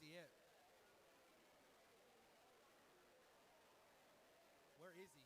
he at? Where is he?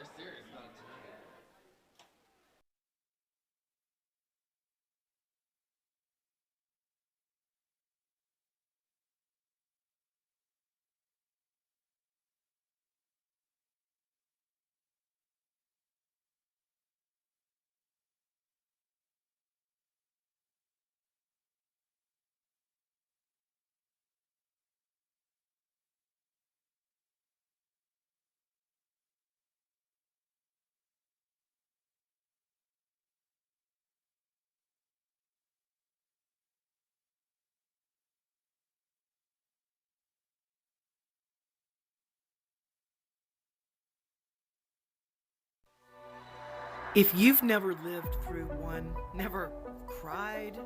They're serious about it too. If you've never lived through one, never cried,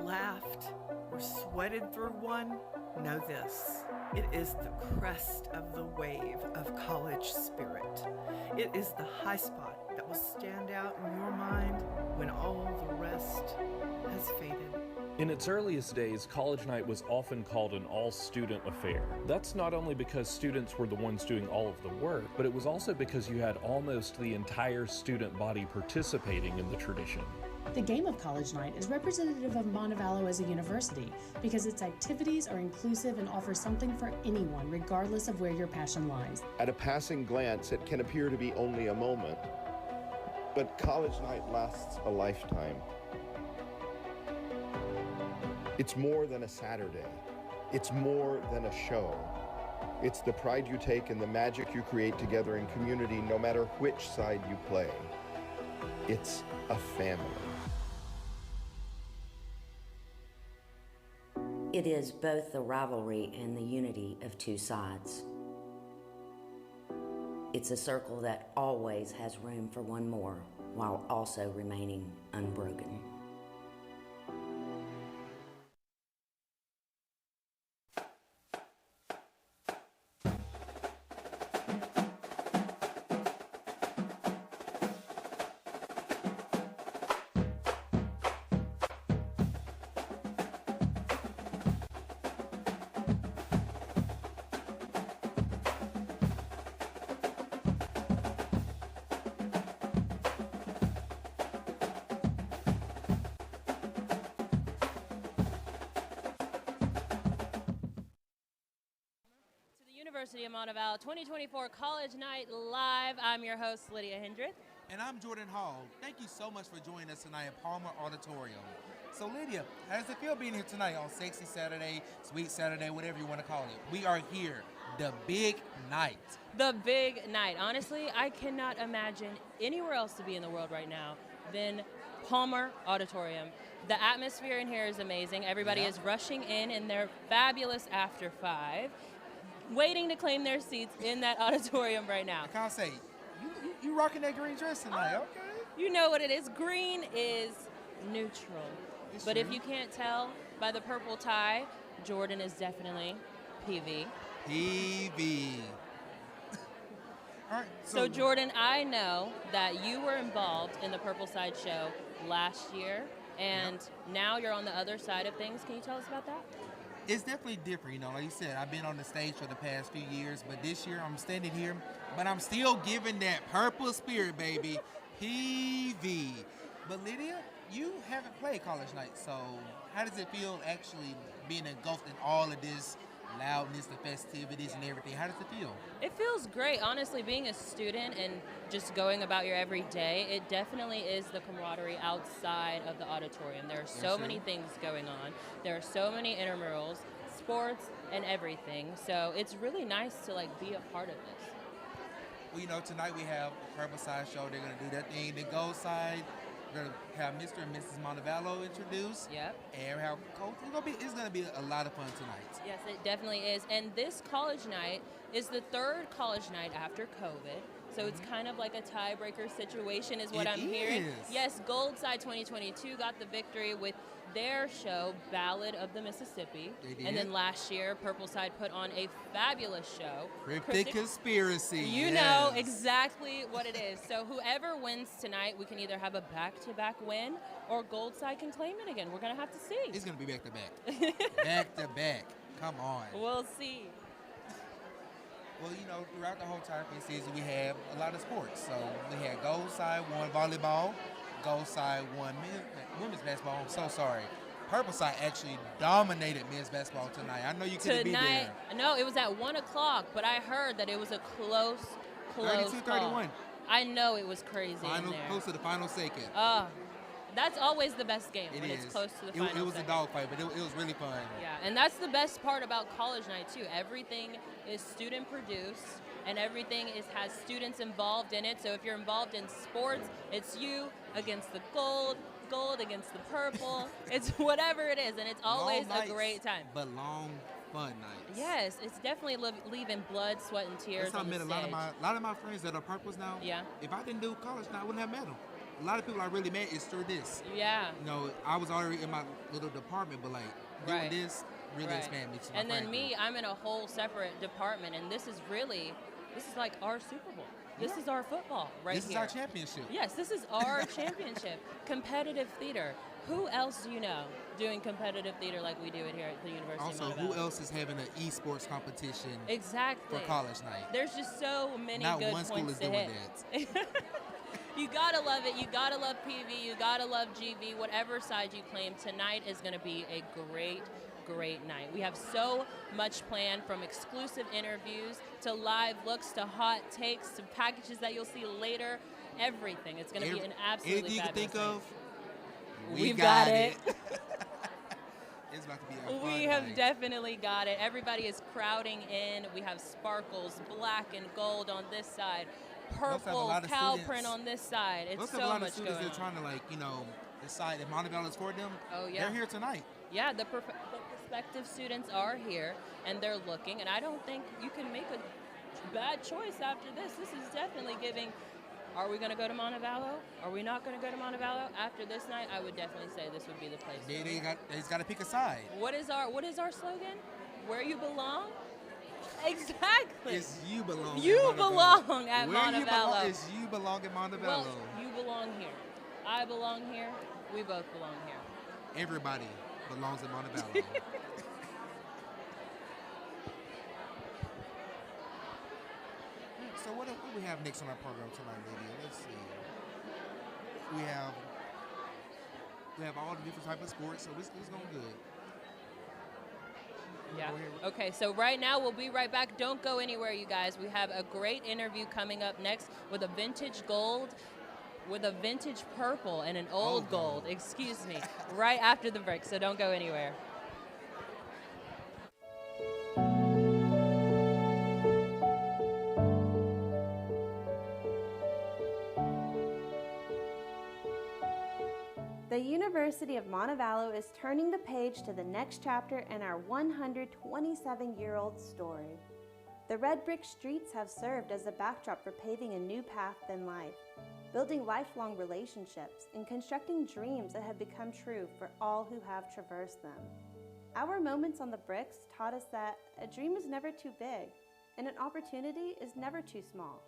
laughed, or sweated through one, know this. It is the crest of the wave of college spirit. It is the high spot that will stand out in your mind when all the rest has faded. In its earliest days, college night was often called an all-student affair. That's not only because students were the ones doing all of the work, but it was also because you had almost the entire student body participating in the tradition. The game of college night is representative of Montevallo as a university because its activities are inclusive and offer something for anyone, regardless of where your passion lies. At a passing glance, it can appear to be only a moment, but college night lasts a lifetime. It's more than a Saturday. It's more than a show. It's the pride you take and the magic you create together in community, no matter which side you play. It's a family. It is both the rivalry and the unity of two sides. It's a circle that always has room for one more, while also remaining unbroken. University of Montevallo 2024 College Night Live. I'm your host, Lydia Hendrieth. And I'm Jordan Hall. Thank you so much for joining us tonight at Palmer Auditorium. So Lydia, how does it feel being here tonight on Sexy Saturday, Sweet Saturday, whatever you want to call it? We are here, the big night. The big night. Honestly, I cannot imagine anywhere else to be in the world right now than Palmer Auditorium. The atmosphere in here is amazing. Everybody is rushing in their fabulous After 5. Waiting to claim their seats in that auditorium right now. I can't say, you rocking that green dress tonight, okay? You know what it is. Green is neutral. It's but true. if you can't tell by the purple tie, Jordan is definitely PV. PV. All right. So Jordan, I know that you were involved in the Purple Side show last year, and now you're on the other side of things. Can you tell us about that? It's definitely different, you know, like you said, I've been on the stage for the past few years, but this year I'm standing here, but I'm still giving that purple spirit, baby, PV. But Lydia, you haven't played college night, so how does it feel actually being engulfed in all of this loudness, the festivities and everything? How does it feel? It feels great, honestly. Being a student and just going about your everyday, it definitely is the camaraderie outside of the auditorium. There are so many things going on. There are so many intramurals, sports, and everything. So it's really nice to be a part of this. Well, you know, tonight we have the Purple Side show. They're going to do their thing. The Gold Side, we're going to have Mr. and Mrs. Montevallo introduced. Yep. And we have Coach. It's going to be a lot of fun tonight. Yes, it definitely is. And this college night is the third college night after COVID. So it's kind of like a tiebreaker situation is what I'm hearing. Yes, Gold Side 2022 got the victory with their show, Ballad of the Mississippi. They did. And then last year, Purple Side put on a fabulous show. Cryptic Conspiracy. You know exactly what it is. So whoever wins tonight, we can either have a back-to-back win or Gold Side can claim it again. We're going to have to see. It's going to be back-to-back. Back-to-back. Come on. We'll see. Well, you know, throughout the whole entire season, we have a lot of sports. So we had Gold Side won volleyball. Gold Side won women's basketball. I'm so sorry. Purple Side actually dominated men's basketball tonight. I know you couldn't be there. No, it was at 1 o'clock, but I heard that it was a close 32-31. I know it was crazy in there. Close to the final second. That's always the best game when it's close to the final It was second. a dogfight, but it was really fun. Yeah, and that's the best part about college night, too. Everything is student-produced, and everything has students involved in it. So if you're involved in sports, it's you against the gold against the purple. It's whatever it is, and it's always a great time. But long, fun nights. Yes, it's definitely leaving blood, sweat, and tears That's how I on the met stage. a lot of my friends that are purples now. Yeah. If I didn't do college night, I wouldn't have met them. A lot of people I really met is through this. Yeah. You know, I was already in my little department, but doing this really expanded me to my And then friend me, group. I'm in a whole separate department, and this is like our Super Bowl. This is our football right here. This is our championship. Yes, this is our championship. Competitive theater. Who else do you know doing competitive theater like we do it here at the University Also, of Montevallo? who else is having an esports competition Exactly. for college night? There's just so many Not good one school points is to doing hit. that. You gotta love it. You gotta love PV. You gotta love GV. Whatever side you claim, tonight is gonna be a great night. We have so much planned, from exclusive interviews to live looks to hot takes to packages that you'll see later. Everything. It's gonna be an absolutely anything you can think fabulous of, night. We've got it. It's about to be a fun We have night. definitely got it. Everybody is crowding in. We have sparkles, black and gold on this side, purple cow print on this side. It's so a lot much of students going that are on. trying to, decide if Montevallo is for them. Oh, yeah. They're here tonight. Yeah, the prospective students are here, and they're looking, and I don't think you can make a bad choice after this. This is definitely giving, are we going to go to Montevallo? Are we not going to go to Montevallo? After this night, I would definitely say this would be the place. They got to pick a side. What is our slogan? Where you belong? Exactly. It's you belong. You at Montevallo. belong at Where Montevallo. You belong is you belong at Montevallo. Well, you belong here. I belong here. We both belong here. Everybody belongs at Montevallo. So what do we have next on our program tonight, Lydia? Let's see. We have all the different types of sports, so it's going good. Yeah. Okay, so right now we'll be right back. Don't go anywhere, you guys. We have a great interview coming up next with a vintage gold, with a vintage purple, and an old gold. Excuse me. Right after the break, so don't go anywhere. The University of Montevallo is turning the page to the next chapter in our 127-year-old story. The red brick streets have served as a backdrop for paving a new path in life, building lifelong relationships, and constructing dreams that have become true for all who have traversed them. Our moments on the bricks taught us that a dream is never too big, and an opportunity is never too small.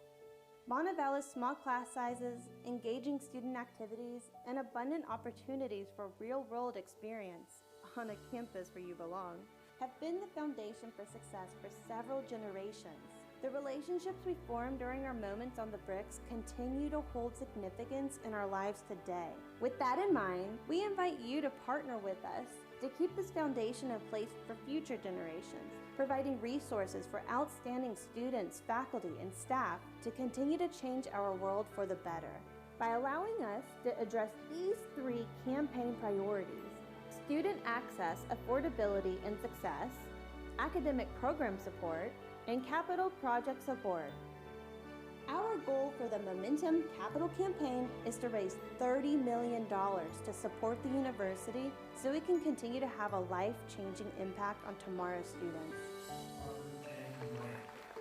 Montevallo's small class sizes, engaging student activities, and abundant opportunities for real-world experience on a campus where you belong have been the foundation for success for several generations. The relationships we formed during our moments on the bricks continue to hold significance in our lives today. With that in mind, we invite you to partner with us to keep this foundation in place for future generations, providing resources for outstanding students, faculty, and staff to continue to change our world for the better. By allowing us to address these 3 campaign priorities: student access, affordability, and success, academic program support, and capital project support. Our goal for the Momentum Capital Campaign is to raise $30 million to support the university so we can continue to have a life-changing impact on tomorrow's students.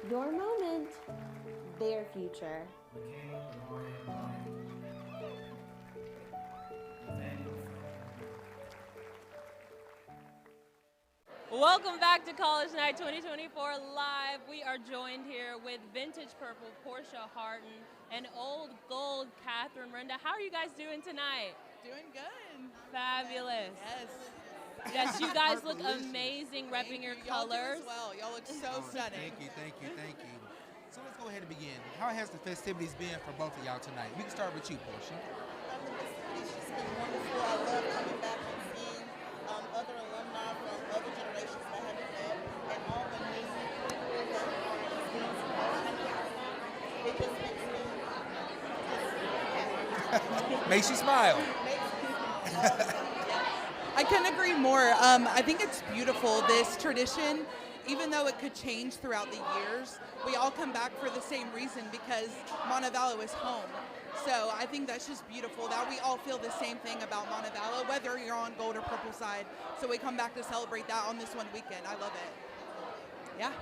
Your moment, their future. Welcome back to College Night 2024 Live. We are joined here with Vintage Purple Portia Harton and Old Gold Catherine Renda. How are you guys doing tonight? Doing good. Fabulous. Yes. Yes, you guys look amazing repping your Y'all do colors. as well. Y'all look so stunning. Thank you. So let's go ahead and begin. How has the festivities been for both of y'all tonight? We can start with you, Portia. The festivities just been wonderful. I love coming back and seeing other alumni from other generations that I haven't met, and all the new people that are experiencing college. It just makes me happy. Makes you smile. I couldn't agree more. I think it's beautiful, this tradition, even though it could change throughout the years. We all come back for the same reason, because Montevallo is home. So I think that's just beautiful that we all feel the same thing about Montevallo, whether you're on gold or purple side. So we come back to celebrate that on this one weekend. I love it. Yeah.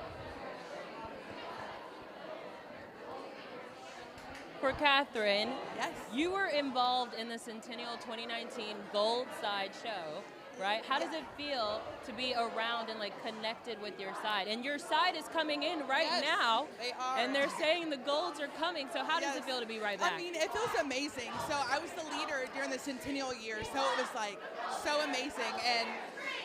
For Catherine, yes, you were involved in the Centennial 2019 Gold Side show. right? How does it feel to be around and like connected with your side? And your side is coming in right now. They are. And they're saying the golds are coming. So how does it feel to be right back? I mean, it feels amazing. So I was the leader during the centennial year, so it was like so amazing. And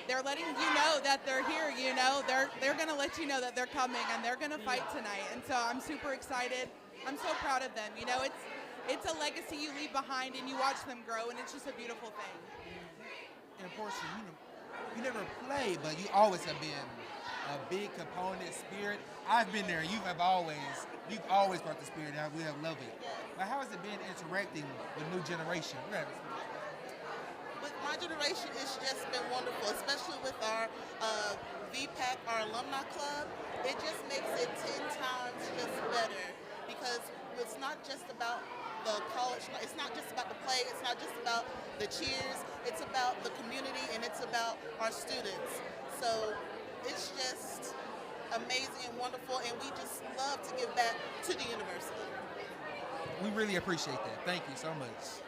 they're letting you know that they're here, you know. They're going to let you know that they're coming and they're going to fight tonight. And so I'm super excited. I'm so proud of them. You know, it's a legacy you leave behind and you watch them grow, and it's just a beautiful thing. And Portia, you never played, but you always have been a big component, spirit. I've been there. You've always brought the spirit out. We have loved it. But how has it been interacting with new generation? With my generation, it's just been wonderful, especially with our VPAC, our alumni club. It just makes it 10 times just better because it's not just about the college, it's not just about the play, it's not just about the cheers, it's about the community and it's about our students. So it's just amazing and wonderful, and we just love to give back to the university. We really appreciate that. Thank you so much.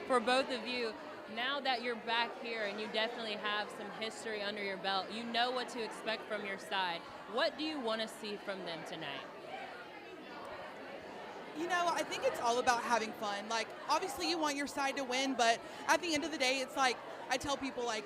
For both of you, now that you're back here and you definitely have some history under your belt, you know what to expect from your side. What do you want to see from them tonight? You know, I think it's all about having fun. Like, obviously you want your side to win, but at the end of the day, it's like, I tell people, like,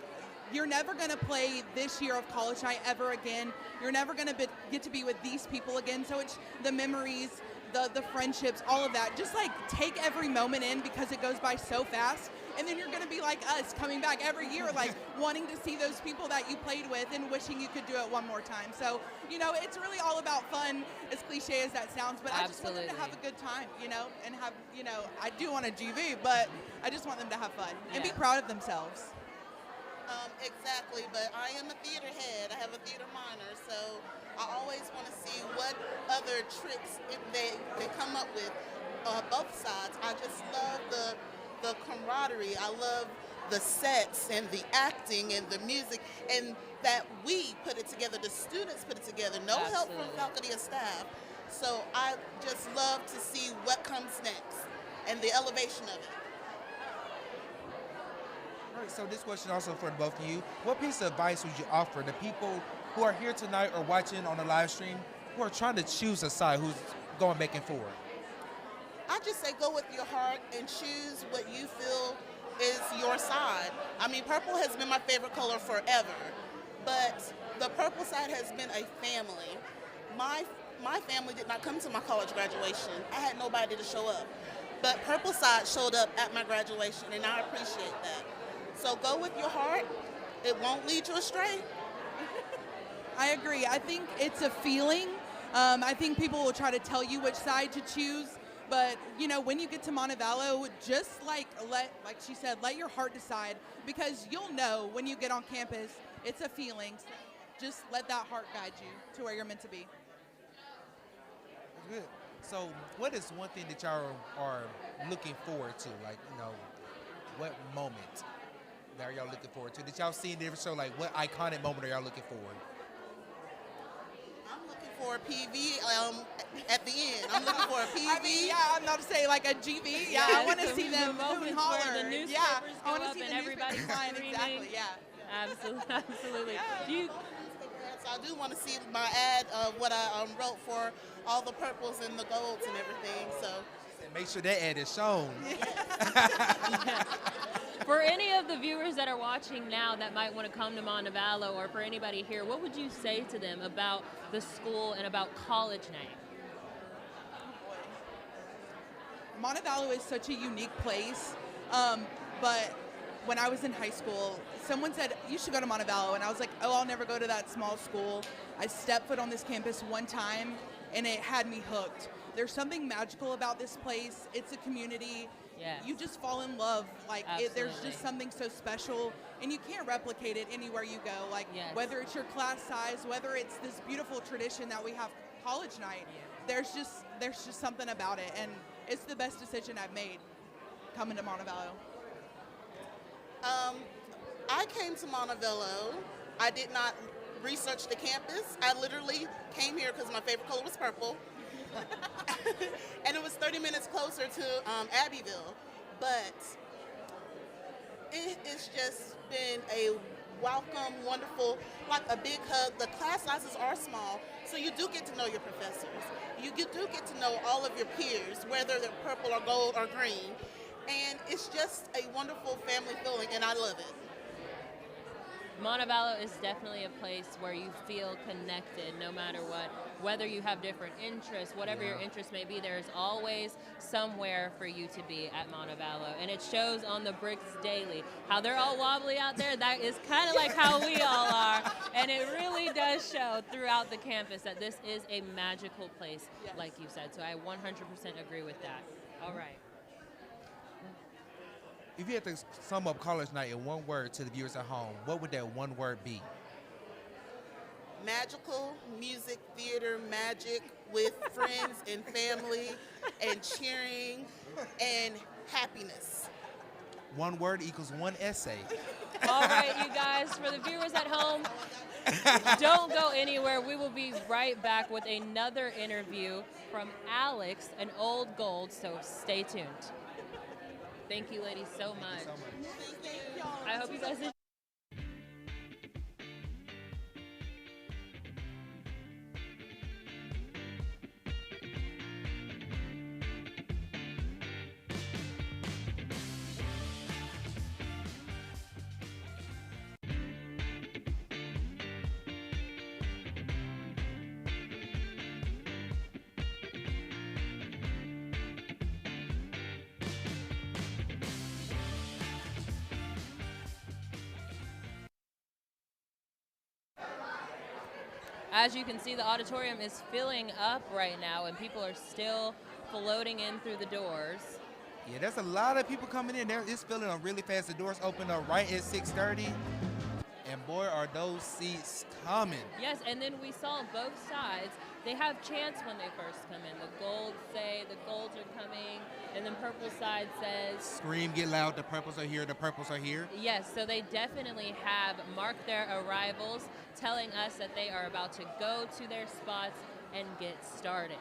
you're never going to play this year of college night ever again. You're never going to get to be with these people again. So it's the memories, the friendships, all of that. Just, like, take every moment in because it goes by so fast. And then you're going to be like us, coming back every year, like, wanting to see those people that you played with and wishing you could do it one more time. So, you know, it's really all about fun, as cliche as that sounds. But I just want them to have a good time, you know, and have, you know, I do want a GV, but I just want them to have fun and be proud of themselves. Exactly, but I am a theater head. I have a theater minor, so I always want to see what other tricks they come up with, both sides. I just love the camaraderie. I love the sets and the acting and the music, and that we put it together, the students put it together, no help from faculty or staff. So I just love to see what comes next and the elevation of it. All right, so this question also for both of you. What piece of advice would you offer to people who are here tonight or watching on the live stream who are trying to choose a side who's going back and forward? I just say go with your heart and choose what you feel is your side. I mean, purple has been my favorite color forever, but the purple side has been a family. My family did not come to my college graduation. I had nobody to show up, but purple side showed up at my graduation, and I appreciate that. So go with your heart. It won't lead you astray. I agree. I think it's a feeling. I think people will try to tell you which side to choose. But, you know, when you get to Montevallo, just like she said, let your heart decide, because you'll know when you get on campus, it's a feeling. So just let that heart guide you to where you're meant to be. That's good. So what is one thing that y'all are looking forward to? Like, you know, what moment are y'all looking forward to? Did y'all see in the show, like, what iconic moment are y'all looking forward? I'm looking for a PV at the end. I'm looking for a PV. I mean, yeah, I'm not to say like a GV. Yeah, I want to see them hoot and holler. The newspapers I want go to up see and the everybody's flying. screaming. Exactly, yeah. Absolutely. Yeah. So I do want to see my ad of what I wrote for all the purples and the golds and everything. So make sure that ad is shown. For any of the viewers that are watching now that might want to come to Montevallo, or for anybody here, what would you say to them about the school and about college night? Montevallo is such a unique place, but when I was in high school, someone said, you should go to Montevallo, and I was like, oh, I'll never go to that small school. I stepped foot on this campus one time, and it had me hooked. There's something magical about this place. It's a community. Yes. You just fall in love. Like, there's just something so special, and you can't replicate it anywhere you go. Like, whether it's your class size, whether it's this beautiful tradition that we have college night, there's just something about it, and it's the best decision I've made coming to Montevallo. I came to Montevallo. I did not research the campus. I literally came here because my favorite color was purple. And it was 30 minutes closer to Abbeville. But it's just been a welcome, wonderful, like a big hug. The class sizes are small, so you do get to know your professors. You do get to know all of your peers, whether they're purple or gold or green. And it's just a wonderful family feeling, and I love it. Montevallo is definitely a place where you feel connected no matter what. Whether you have different interests, whatever your interest may be, there's always somewhere for you to be at Montevallo. And it shows on the bricks daily. How they're all wobbly out there, that is kind of like how we all are. And it really does show throughout the campus that this is a magical place, like you said. So I 100% agree with that. All right. If you had to sum up college night in one word to the viewers at home, what would that one word be? Magical, music, theater, magic with friends and family and cheering and happiness. One word equals one essay. All right, you guys, for the viewers at home, don't go anywhere. We will be right back with another interview from Alex, an old gold, so stay tuned. Thank you, ladies, so much. I hope you guys enjoy. As you can see, the auditorium is filling up right now, and people are still floating in through the doors. Yeah, there's a lot of people coming in. It's filling up really fast. The doors open up right at 6:30, and boy, are those seats coming. Yes, and then we saw both sides. They have chants when they first come in. The golds say the golds are coming, and then purple side says, "Scream, get loud, the purples are here, the purples are here." Yes, so they definitely have marked their arrivals, telling us that they are about to go to their spots and get started.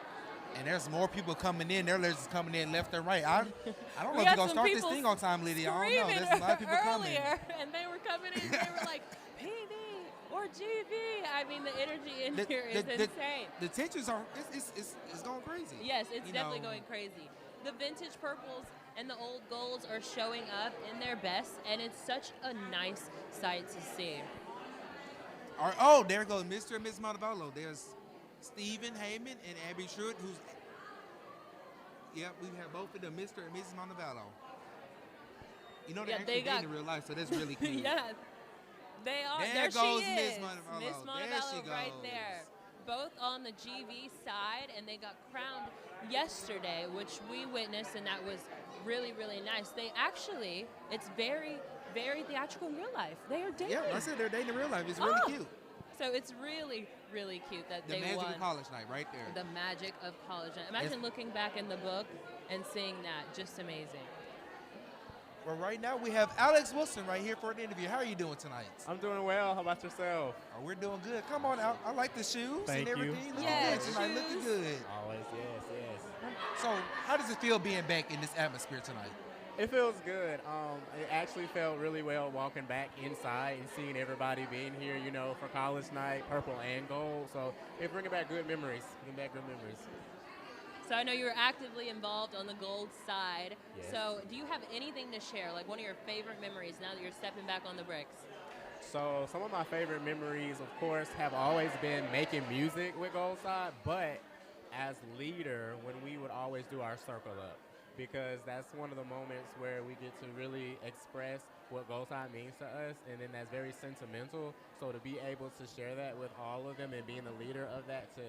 And there's more people coming in. They're just coming in left and right. I don't know if we're going to start this thing on time, Lydia. I don't know. There's a lot of people coming. And they were coming in, they were like, PV or GV. I mean, the energy in here is insane. The tensions are, it's going crazy. Yes, it's definitely going crazy. The vintage purples and the old golds are showing up in their best, and it's such a nice sight to see. Oh, there goes Mr. and Ms. Montevallo. There's Stephen Heyman and Abby Schrutt, we have both of them, Mr. and Mrs. Montevallo. You know, they're actually dating in real life, so that's really cute. Yeah, they are. There goes Miss Montevallo. Miss Montevallo there she goes. right there. Both on the GV side, and they got crowned yesterday, which we witnessed, and that was really, really nice. It's very, very theatrical in real life. They are dating. Yeah, I said they're dating in real life. It's really cute. So it's really, really cute that they won. The magic of college night right there. The magic of college night. Imagine looking back in the book and seeing that. Just amazing. Well, right now we have Alex Wilson right here for an interview. How are you doing tonight? I'm doing well. How about yourself? Oh, we're doing good. Come on out. I like the shoes Thank and everything. You. Looking good tonight. Looking good. Always, yes. So, how does it feel being back in this atmosphere tonight? It feels good. It actually felt really well walking back inside and seeing everybody being here, for college night, purple and gold. So it's bringing back good memories. So I know you were actively involved on the gold side. Yes. So do you have anything to share, like one of your favorite memories now that you're stepping back on the bricks? So some of my favorite memories, of course, have always been making music with Gold Side, but as leader, when we would always do our circle up, because that's one of the moments where we get to really express what Gold Side means to us, and then that's very sentimental. So to be able to share that with all of them and being the leader of that, to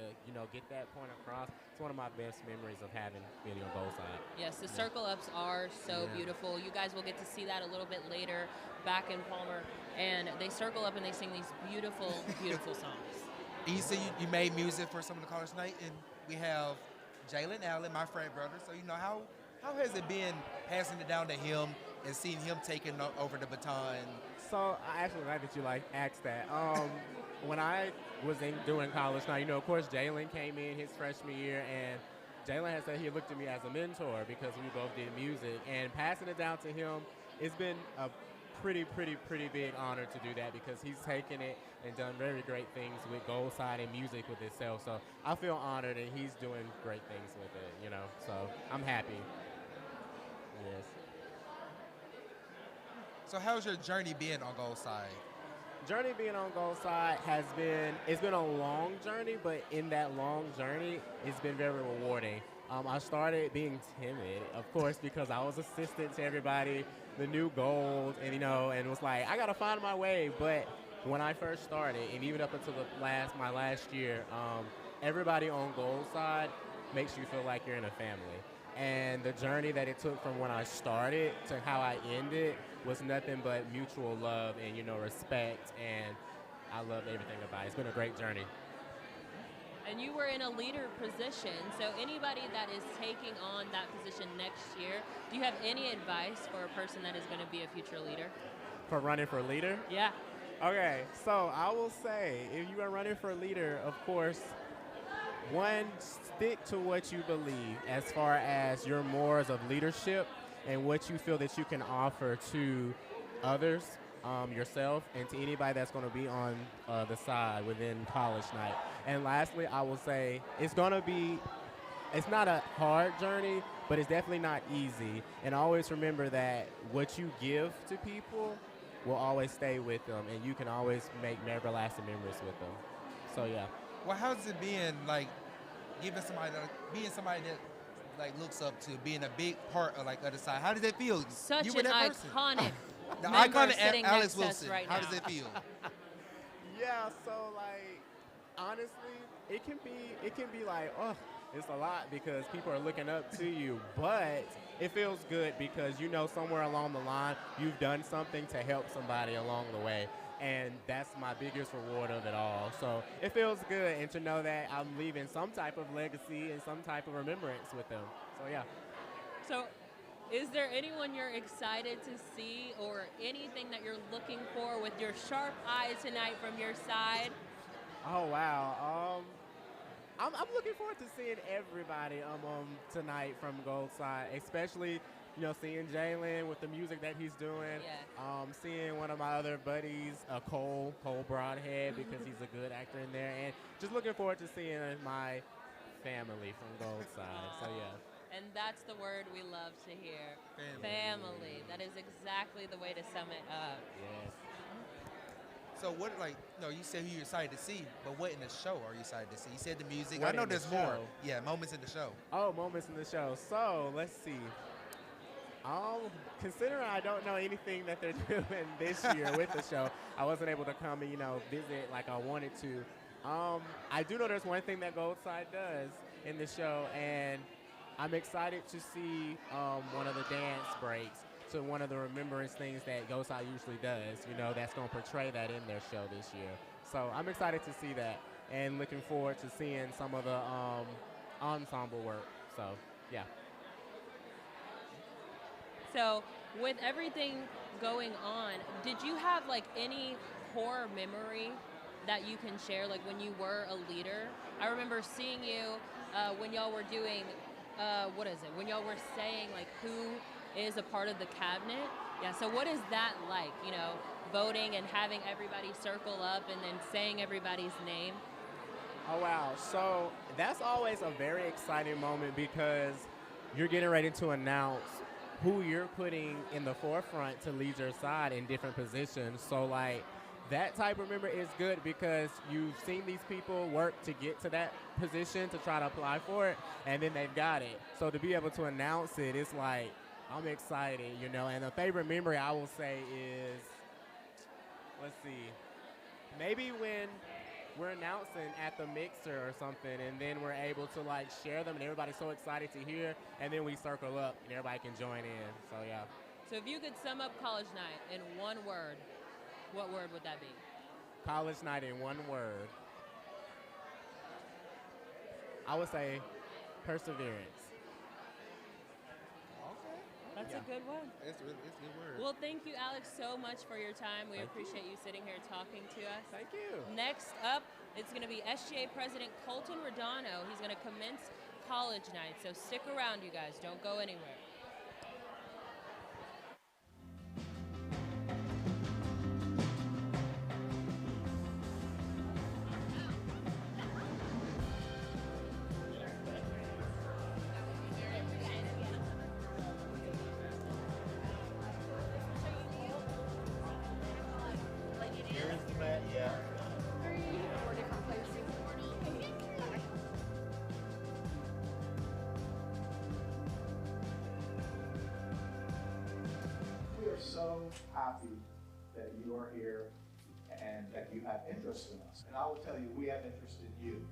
get that point across, it's one of my best memories of having being on Gold Side. Yes, the circle ups are so beautiful. You guys will get to see that a little bit later back in Palmer, and they circle up and they sing these beautiful, beautiful songs. And you said you made music for some of the college night, and we have Jalen Allen, my frat brother. So how has it been passing it down to him and seeing him taking over the baton? So I actually like that you asked that. When I was doing college night, of course Jalen came in his freshman year, and Jalen has said he looked at me as a mentor because we both did music, and passing it down to him, it's been a pretty big honor to do that because he's taken it and done very great things with Gold Side and music with itself. So I feel honored and he's doing great things with it, you know. So I'm happy. Yes. So how's your journey been on Gold Side? Journey being on Gold Side it's been a long journey, but in that long journey, it's been very rewarding. I started being timid, of course, because I was assistant to everybody, the new gold, and and it was like, I gotta find my way. But when I first started, and even up until my last year, everybody on Gold Side makes you feel like you're in a family. And the journey that it took from when I started to how I ended was nothing but mutual love and, respect, and I love everything about it. It's been a great journey. And you were in a leader position, so anybody that is taking on that position next year, do you have any advice for a person that is going to be a future leader? For running for leader? Yeah. Okay, so I will say, if you are running for leader, of course, one, stick to what you believe as far as your morals of leadership and what you feel that you can offer to others, yourself, and to anybody that's going to be on the side within college night. And lastly, I will say it's not a hard journey, but it's definitely not easy. And always remember that what you give to people will always stay with them, and you can always make everlasting memories with them. So, yeah. Well, how's it being, being somebody that, looks up to, being a big part of, other side? How does it feel? Such you an iconic the member iconic sitting Alex next to us Wilson. right How now. does it feel? Yeah, so, honestly, it can be oh, it's a lot because people are looking up to you, but it feels good because somewhere along the line you've done something to help somebody along the way, and that's my biggest reward of it all. So it feels good, and to know that I'm leaving some type of legacy and some type of remembrance with them. So yeah. So is there anyone you're excited to see or anything that you're looking for with your sharp eyes tonight from your side? Oh, wow. I'm looking forward to seeing everybody tonight from Gold Side, especially, seeing Jalen with the music that he's doing. Yeah. Seeing one of my other buddies, Cole Broadhead, because he's a good actor in there. And just looking forward to seeing my family from Gold Side. So, yeah. And that's the word we love to hear. Family. That is exactly the way to sum it up. Yes. So what, you said who you're excited to see, but what in the show are you excited to see? You said the music. What I know in the there's more. show? Yeah, moments in the show. Oh, moments in the show. So, let's see. Considering I don't know anything that they're doing this year with the show, I wasn't able to come and, visit like I wanted to. I do know there's one thing that Gold Side does in the show, and I'm excited to see one of the dance breaks to one of the remembrance things that Gold Side usually does, that's going to portray that in their show this year. So I'm excited to see that and looking forward to seeing some of the ensemble work. So, yeah. So with everything going on, did you have any horror memory that you can share, when you were a leader? I remember seeing you when y'all were doing, when y'all were saying who is a part of the cabinet. Yeah, so what is that like, voting and having everybody circle up and then saying everybody's name? Oh, wow. So that's always a very exciting moment because you're getting ready to announce who you're putting in the forefront to lead your side in different positions. So, that type of member is good because you've seen these people work to get to that position to try to apply for it, and then they've got it. So to be able to announce it, it's I'm excited, And a favorite memory I will say is, let's see, maybe when we're announcing at the mixer or something, and then we're able to share them, and everybody's so excited to hear, and then we circle up, and everybody can join in. So yeah. So if you could sum up college night in one word, what word would that be? College night in one word, I would say perseverance. That's a good one. It's a good word. Well, thank you, Alex, so much for your time. We appreciate you sitting here talking to us. Thank you. Next up, it's going to be SGA President Colton Rodano. He's going to commence college night, so stick around, you guys. Don't go anywhere. so happy that you are here and that you have interest in us. And I will tell you, we have interest in you.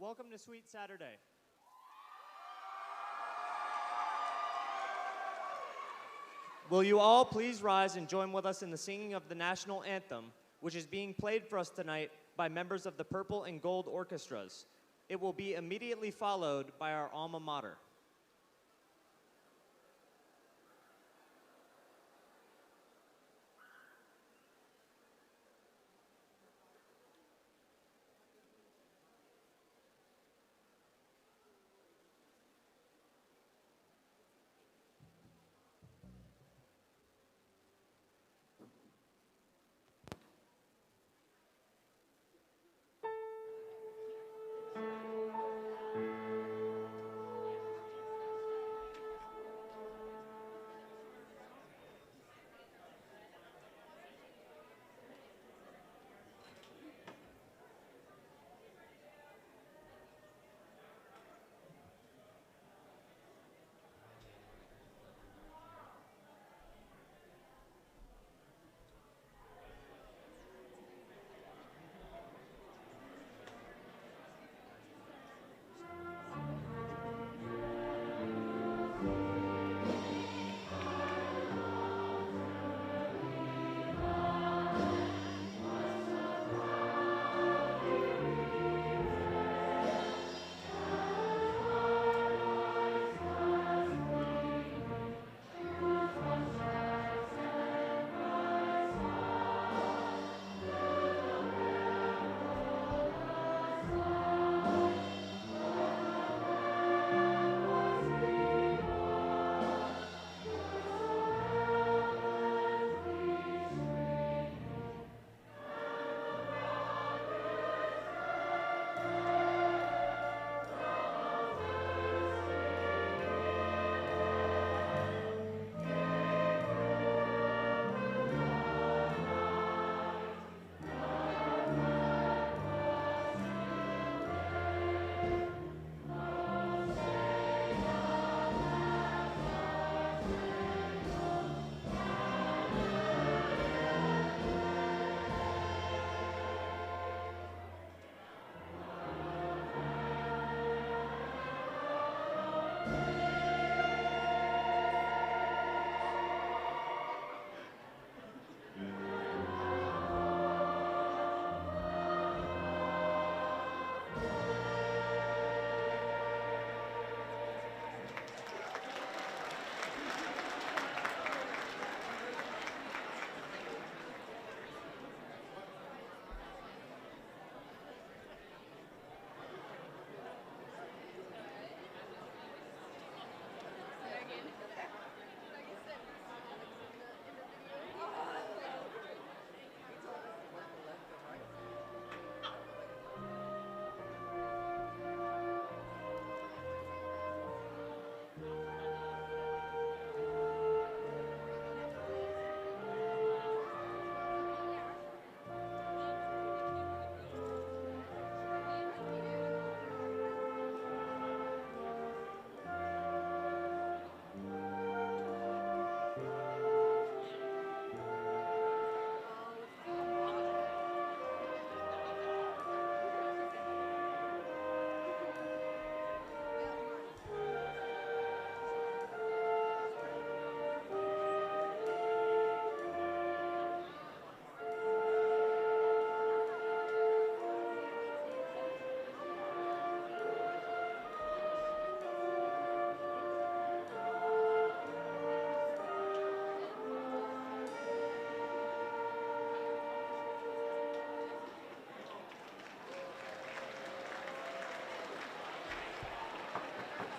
welcome to Sweet Saturday. Will you all please rise and join with us in the singing of the national anthem, which is being played for us tonight by members of the Purple and Gold Orchestras. It will be immediately followed by our alma mater.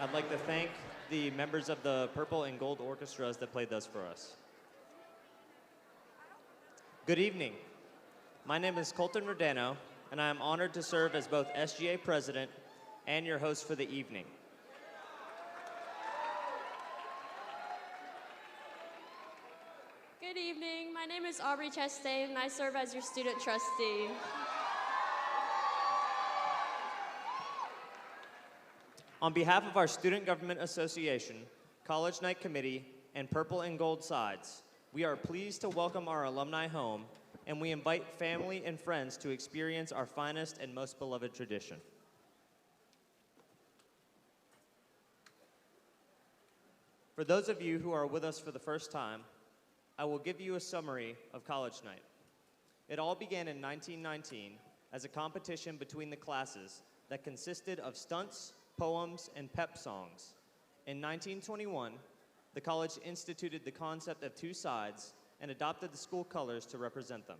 I'd like to thank the members of the Purple and Gold Orchestras that played those for us. Good evening. My name is Colton Rodano, and I am honored to serve as both SGA President and your host for the evening. Good evening. My name is Aubrey Chastain, and I serve as your student trustee. On behalf of our Student Government Association, College Night Committee, and Purple and Gold Sides, we are pleased to welcome our alumni home, and we invite family and friends to experience our finest and most beloved tradition. For those of you who are with us for the first time, I will give you a summary of college night. It all began in 1919 as a competition between the classes that consisted of stunts, poems, and pep songs. In 1921, the college instituted the concept of two sides and adopted the school colors to represent them.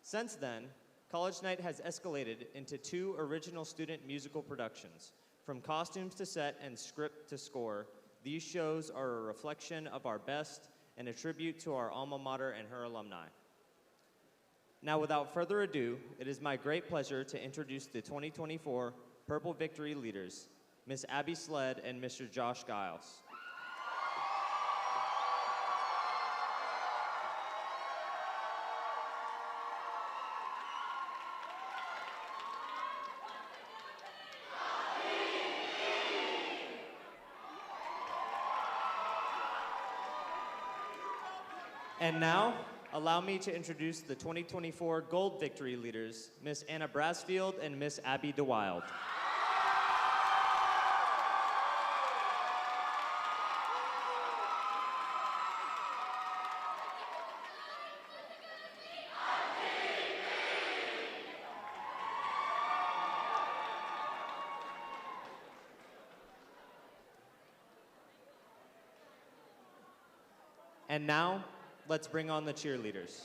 Since then, college night has escalated into 2 original student musical productions. From costumes to set and script to score, these shows are a reflection of our best and a tribute to our alma mater and her alumni. Now, without further ado, it is my great pleasure to introduce the 2024 Purple Victory leaders, Miss Abby Sled and Mr. Josh Giles. And now, allow me to introduce the 2024 Gold Victory leaders, Miss Anna Brasfield and Miss Abby DeWild. And now, let's bring on the cheerleaders.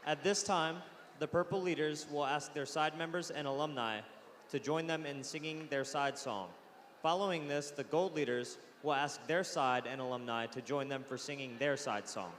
At this time, the Purple leaders will ask their side members and alumni to join them in singing their side song. Following this, the Gold leaders will ask their side and alumni to join them for singing their side song.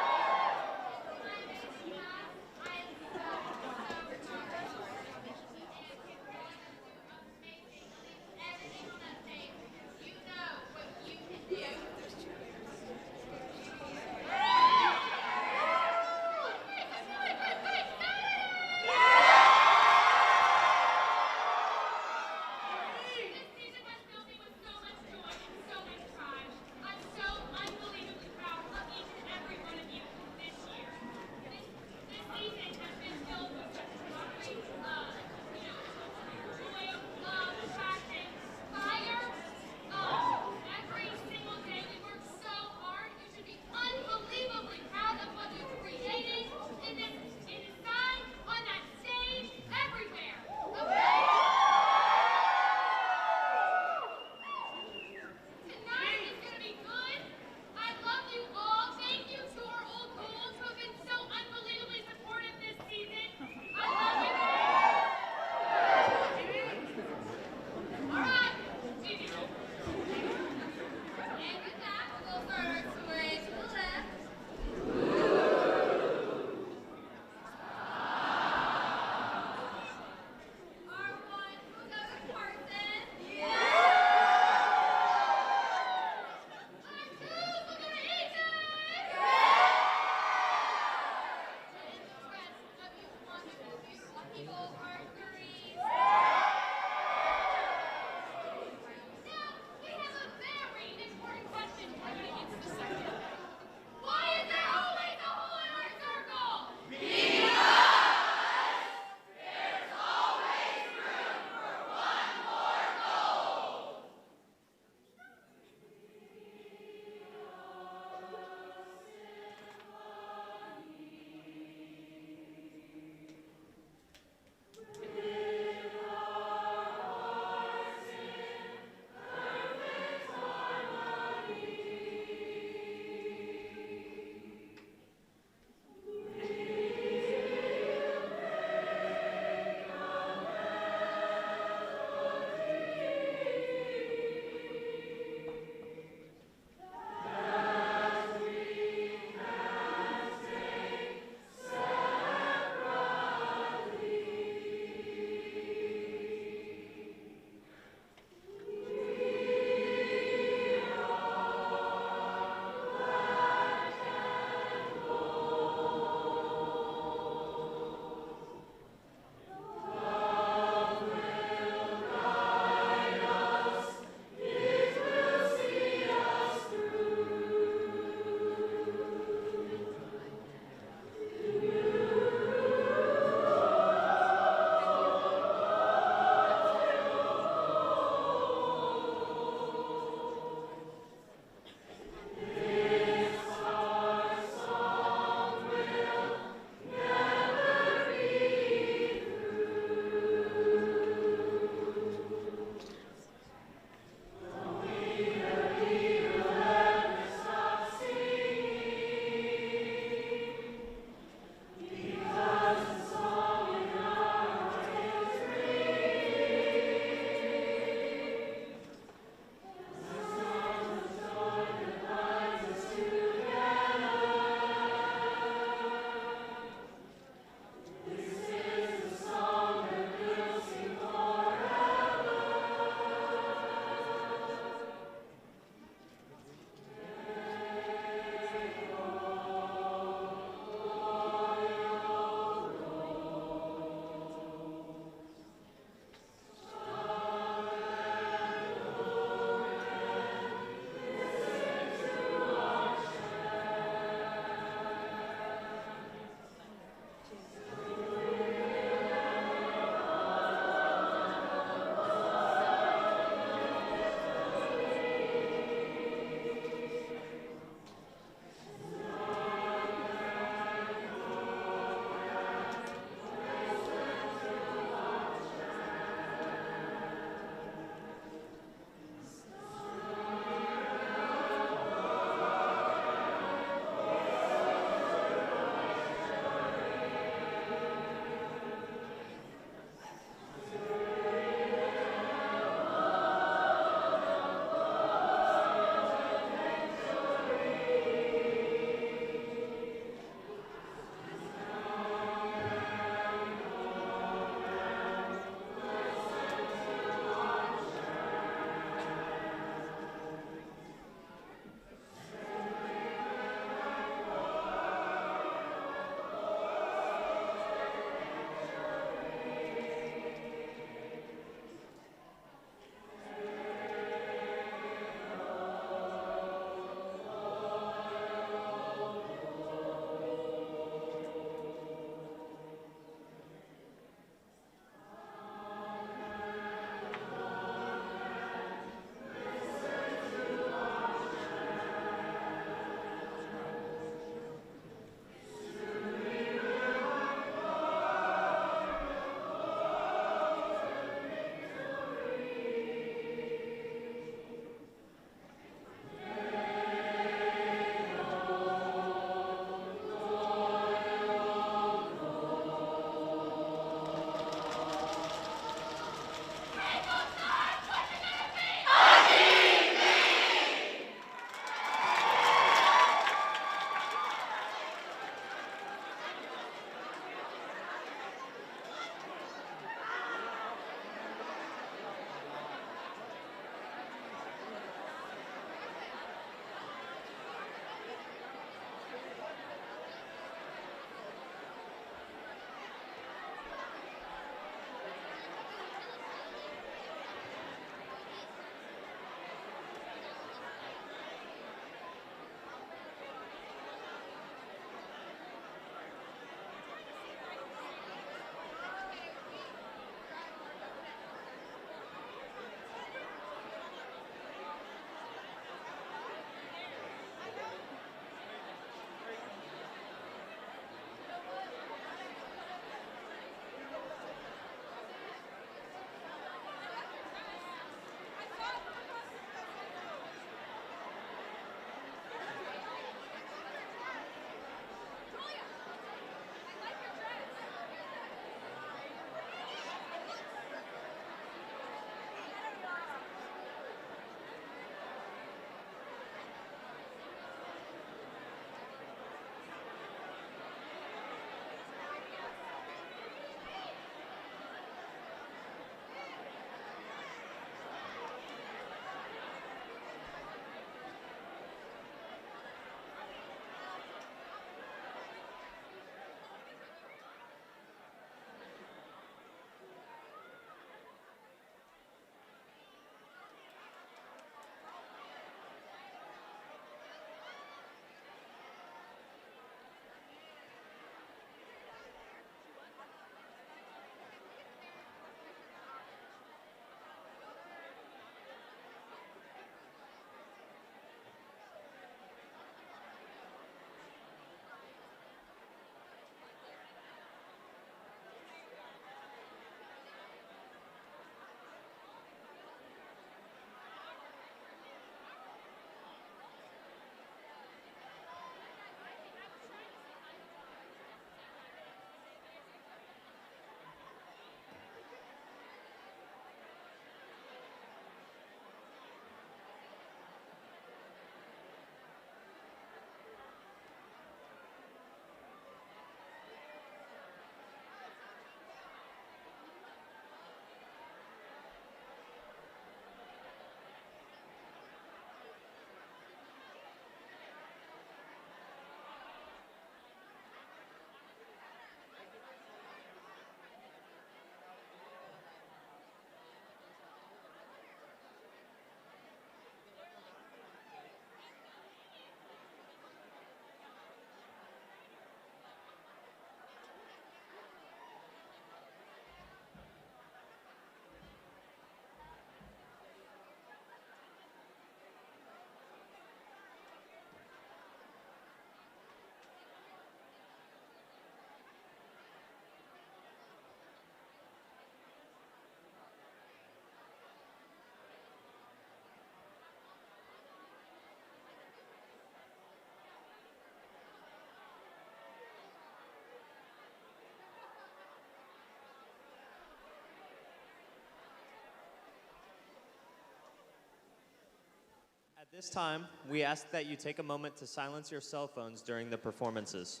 This time, we ask that you take a moment to silence your cell phones during the performances.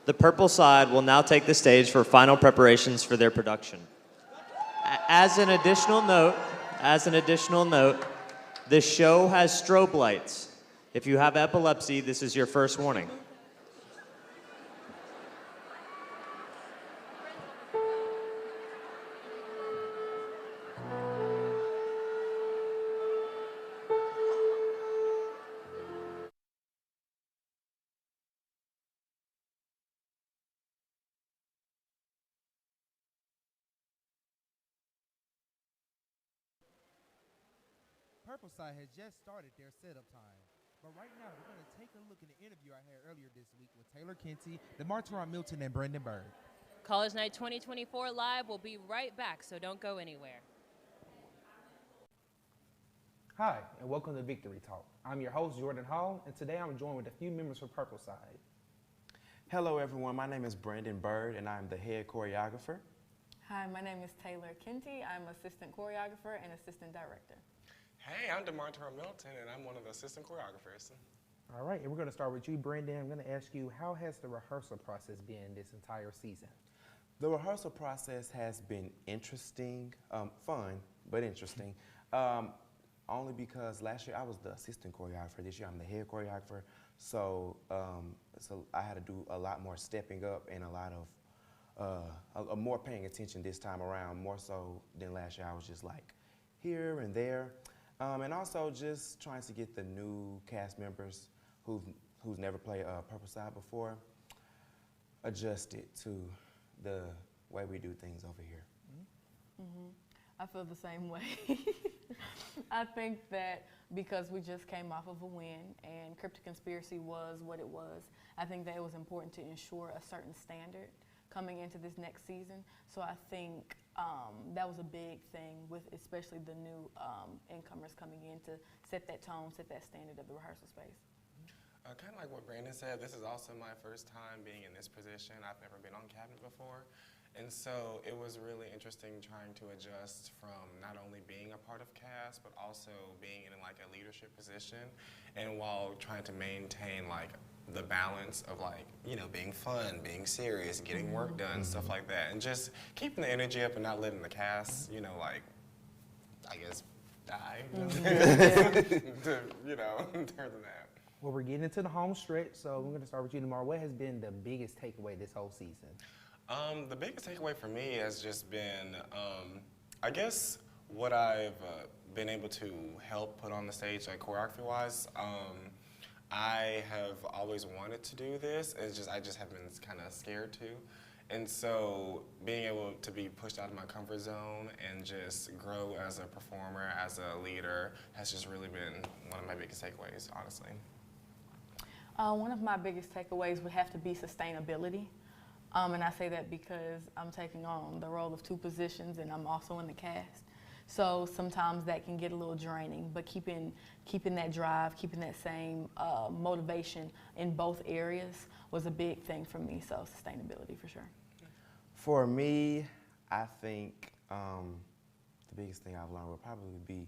The purple side will now take the stage for final preparations for their production. As an additional note, this show has strobe lights. If you have epilepsy, this is your first warning. Purple Side has just started their setup time. But right now, we're going to take a look at the interview I had earlier this week with Taylor Kaitie, DeMarteron Milton, and Brendan Bird. College Night 2024 Live will be right back, so don't go anywhere. Hi, and welcome to Victory Talk. I'm your host, Jordan Hall, and today I'm joined with a few members from Purple Side. Hello, everyone. My name is Brendan Bird, and I'm the head choreographer. Hi, my name is Taylor Kaitie. I'm assistant choreographer and assistant director. Hey, I'm DeMarteron Milton, and I'm one of the assistant choreographers. All right, and we're going to start with you, Brendan. I'm going to ask you, how has the rehearsal process been this entire season? The rehearsal process has been interesting, fun, but interesting. Only because last year I was the assistant choreographer. This year I'm the head choreographer. So, I had to do a lot more stepping up and a lot of more paying attention this time around, more so than last year. I was just like here and there. And also just trying to get the new cast members who's never played Purple Side before adjusted to the way we do things over here. I feel the same way. I think that because we just came off of a win and Cryptic Conspiracy was what it was, I think that it was important to ensure a certain standard coming into this next season. So I think that was a big thing with especially the new incomers coming in to set that tone, set that standard of the rehearsal space. Kind of like what Brandon said, this is also my first time being in this position. I've never been on cabinet before. And so it was really interesting trying to adjust from not only being a part of cast, but also being in like a leadership position. And while trying to maintain like the balance of like, you know, being fun, being serious, getting work done, stuff like that. And just keeping the energy up and not letting the cast, you know, like, I guess, die. You know, turn than that. Well, we're getting into the home stretch, so we're going to start with you tomorrow. What has been the biggest takeaway this whole season? The biggest takeaway for me has just been, I guess, what I've been able to help put on the stage, like choreography-wise. I have always wanted to do this. It's just I just have been kind of scared to, and so being able to be pushed out of my comfort zone and just grow as a performer, as a leader, has just really been one of my biggest takeaways, honestly. One of my biggest takeaways would have to be sustainability. And I say that because I'm taking on the role of two positions and I'm also in the cast. So sometimes that can get a little draining, but keeping that drive, keeping that same motivation in both areas was a big thing for me, so sustainability for sure. For me, I think the biggest thing I've learned would probably be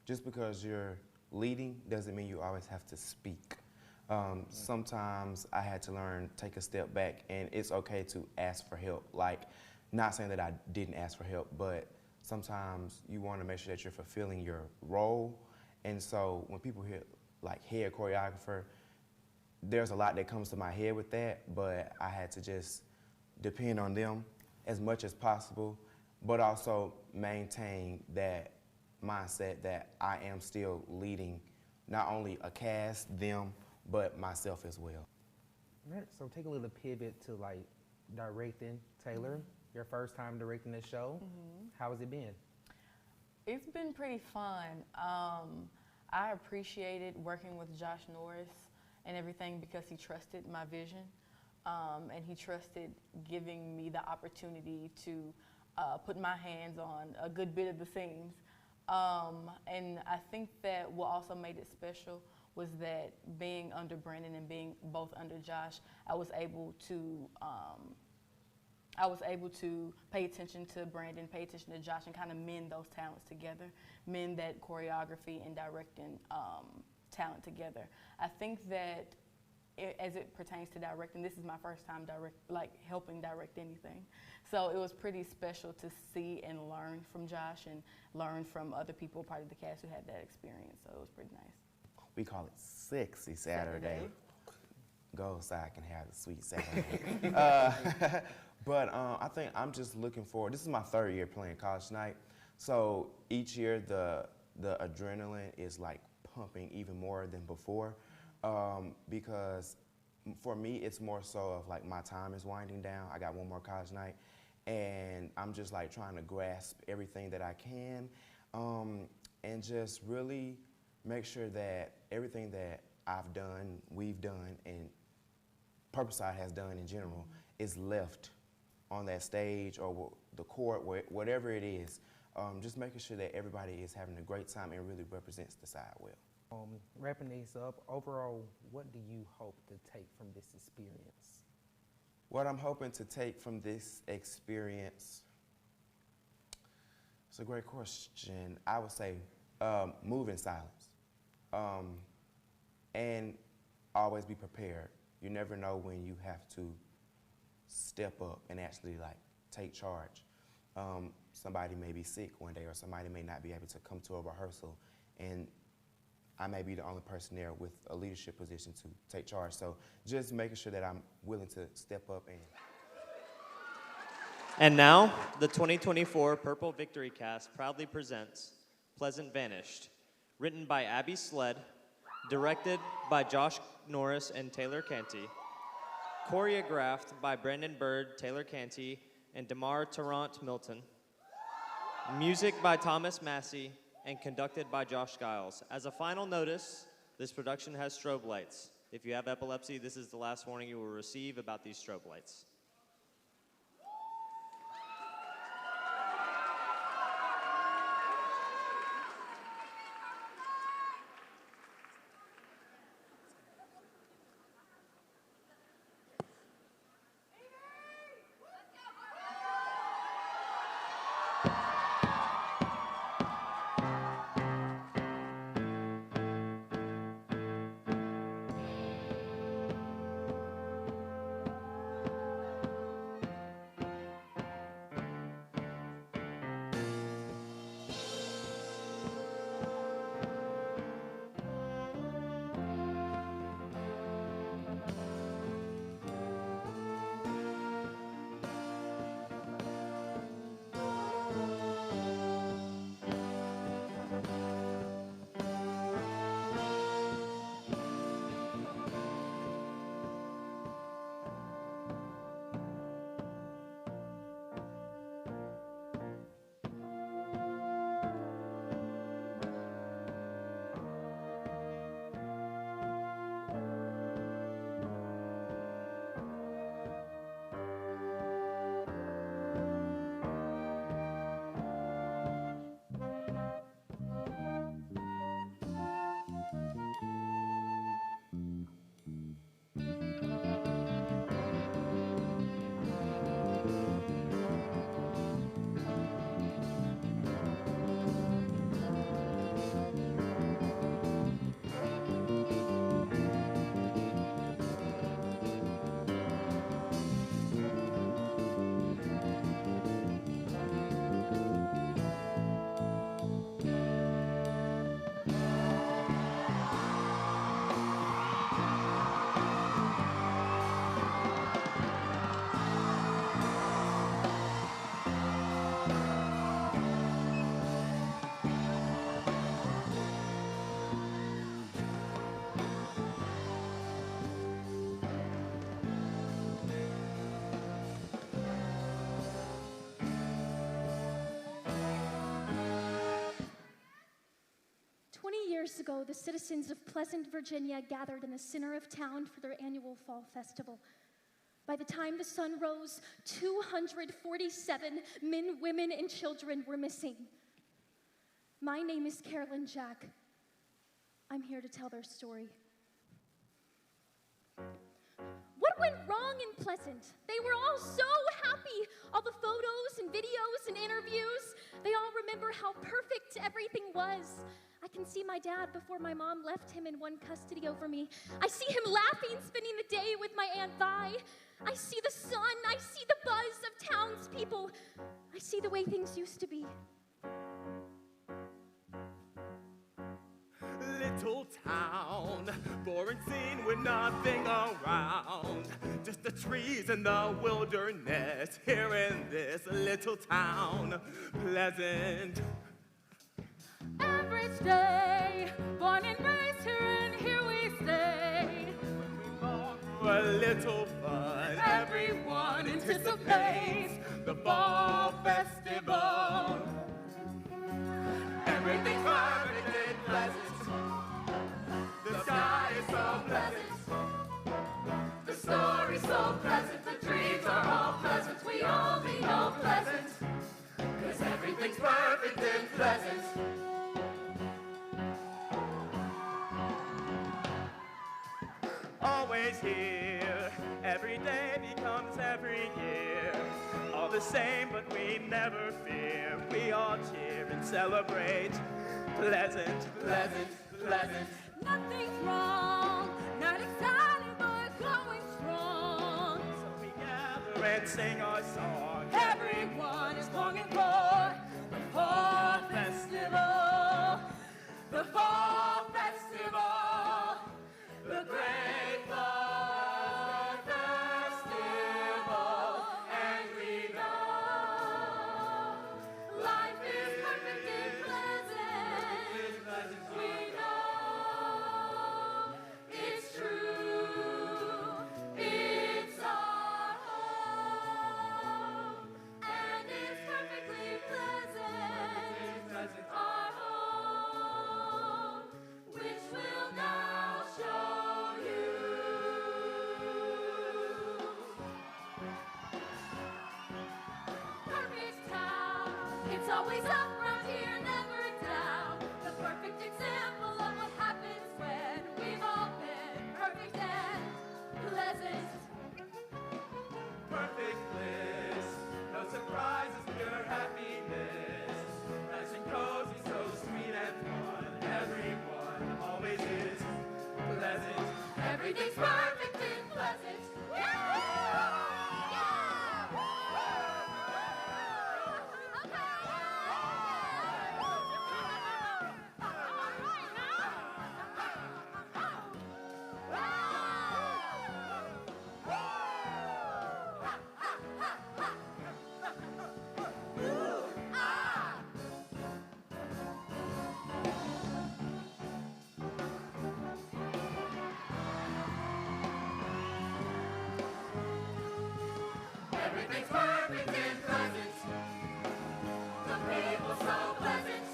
just because you're leading doesn't mean you always have to speak. Sometimes I had to learn, take a step back, and it's okay to ask for help. Like, not saying that I didn't ask for help, but sometimes you want to make sure that you're fulfilling your role. And so when people hear like head choreographer, there's a lot that comes to my head with that, but I had to just depend on them as much as possible, but also maintain that mindset that I am still leading not only a cast, them, but myself as well. All right, so take a little pivot to like directing. Taylor, your first time directing this show. How has it been? It's been pretty fun. I appreciated working with Josh Norris and everything because he trusted my vision and he trusted giving me the opportunity to put my hands on a good bit of the scenes. And I think that what also made it special was that being under Brandon and being both under Josh, I was able to I was able to pay attention to Brandon, pay attention to Josh, and kind of mend those talents together, mend that choreography and directing talent together. I think that as it pertains to directing, this is my first time helping direct anything. So it was pretty special to see and learn from Josh and learn from other people, part of the cast, who had that experience. So it was pretty nice. We call it Sexy Saturday. Go side can have the sweet Saturday. But I think I'm just looking forward. This is my 3rd year playing College Night. So each year the adrenaline is like pumping even more than before. Because for me, it's more so of like my time is winding down. I got one more College Night, and I'm just like trying to grasp everything that I can, and just really make sure that everything that I've done, we've done, and Purposeside has done in general is left on that stage or the court, whatever it is. Just making sure that everybody is having a great time and really represents the side well. Wrapping these up, overall, what do you hope to take from this experience? What I'm hoping to take from this experience, it's a great question. I would say move in silence and always be prepared. You never know when you have to step up and actually like take charge. Somebody may be sick one day, or somebody may not be able to come to a rehearsal, and I may be the only person there with a leadership position to take charge. So just making sure that I'm willing to step up and... And now, the 2024 Purple Victory Cast proudly presents Pleasant Vanished, written by Abby Sled, directed by Josh Norris and Taylor Canty, choreographed by Brandon Bird, Taylor Canty, and Damar Tarrant Milton, music by Thomas Massey, and conducted by Josh Giles. As a final notice, this production has strobe lights. If you have epilepsy, this is the last warning you will receive about these strobe lights. Years ago, the citizens of Pleasant, Virginia gathered in the center of town for their annual fall festival. By the time the sun rose, 247 men, women, and children were missing. My name is Carolyn Jack. I'm here to tell their story. What went wrong in Pleasant? They were all so happy. was. I can see my dad before my mom left him and won custody over me. I see him laughing, spending the day with my Aunt Vi. I see the sun. I see the buzz of townspeople. I see the way things used to be. Little town, boring scene with nothing around. Just the trees and the wilderness here in this little town. Pleasant. Average day, born and raised here and here we stay. For a little fun, everyone anticipates the fall festival. Everything's perfect and pleasant. The sky is so pleasant. The story's so pleasant. The dreams are all pleasant. We only know pleasant. 'Cause everything's perfect and pleasant. Always here. Every day becomes every year. All the same, but we never fear. We all cheer and celebrate. Pleasant, pleasant, pleasant. Nothing's wrong, not exciting, but going strong. So we gather and sing our song. Everyone is longing for the fall festival. The fall festival. The great fall festival. And we know life is perfect and pleasant. We know it's true. It's our home. And it's perfectly pleasant. Our home, which will now show you. Perfect town. It's always up round here, never down. The perfect example of what happens when we've all been perfect and pleasant. Perfect bliss. No surprises, pure happiness. Nice and cozy, so sweet and fun. Everyone always is pleasant. Everything's perfect and pleasant. Everything's perfect and pleasant. The people so pleasant.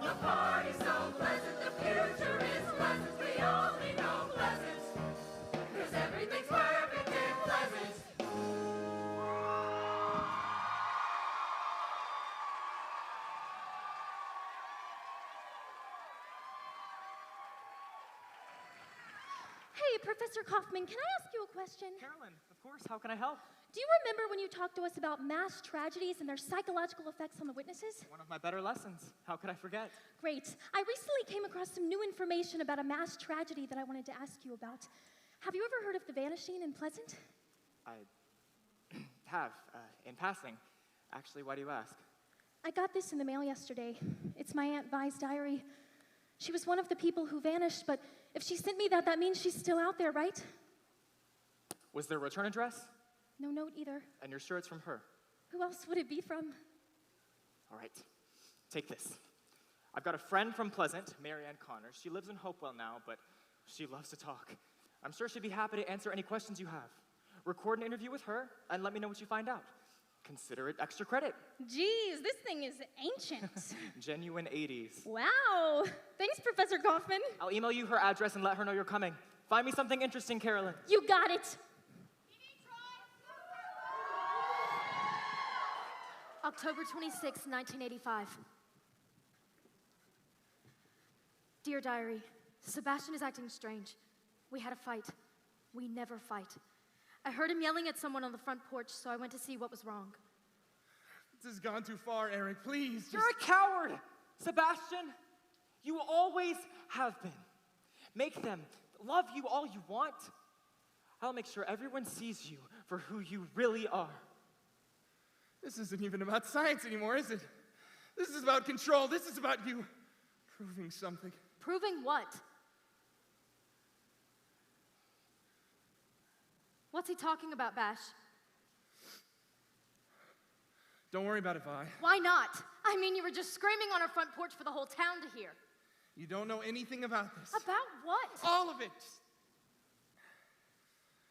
The party's so pleasant. The future is pleasant. We only know pleasant. 'Cause everything's perfect and pleasant. Hey, Professor Kaufman, can I ask you a question? Carolyn, of course. How can I help? Do you remember when you talked to us about mass tragedies and their psychological effects on the witnesses? One of my better lessons. How could I forget? Great. I recently came across some new information about a mass tragedy that I wanted to ask you about. Have you ever heard of the vanishing in Pleasant? I have, in passing. Actually, why do you ask? I got this in the mail yesterday. It's my Aunt Vi's diary. She was one of the people who vanished, but if she sent me that, that means she's still out there, right? Was there a return address? No note either. And you're sure it's from her? Who else would it be from? All right, take this. I've got a friend from Pleasant, Marianne Connors. She lives in Hopewell now, but she loves to talk. I'm sure she'd be happy to answer any questions you have. Record an interview with her and let me know what you find out. Consider it extra credit. Geez, this thing is ancient. Genuine 80s. Wow. Thanks, Professor Kaufman. I'll email you her address and let her know you're coming. Find me something interesting, Carolyn. You got it. October 26, 1985. Dear Diary, Sebastian is acting strange. We had a fight. We never fight. I heard him yelling at someone on the front porch, so I went to see what was wrong. This has gone too far, Eric. Please, You're a coward! Sebastian, you always have been. Make them love you all you want. I'll make sure everyone sees you for who you really are. This isn't even about science anymore, is it? This is about control. This is about you proving something. Proving what? What's he talking about, Bash? Don't worry about it, Vi. Why not? I mean, you were just screaming on our front porch for the whole town to hear. You don't know anything about this. About what? All of it.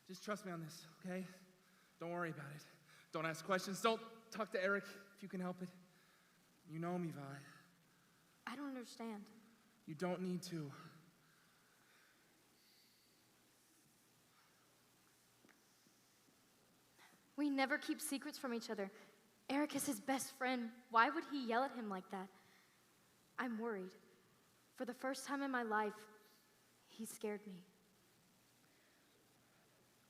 Just trust me on this, okay? Don't worry about it. Don't ask questions. Don't talk to Eric if you can help it. You know me, Vi. I don't understand. You don't need to. We never keep secrets from each other. Eric is his best friend. Why would he yell at him like that? I'm worried. For the first time in my life, he scared me.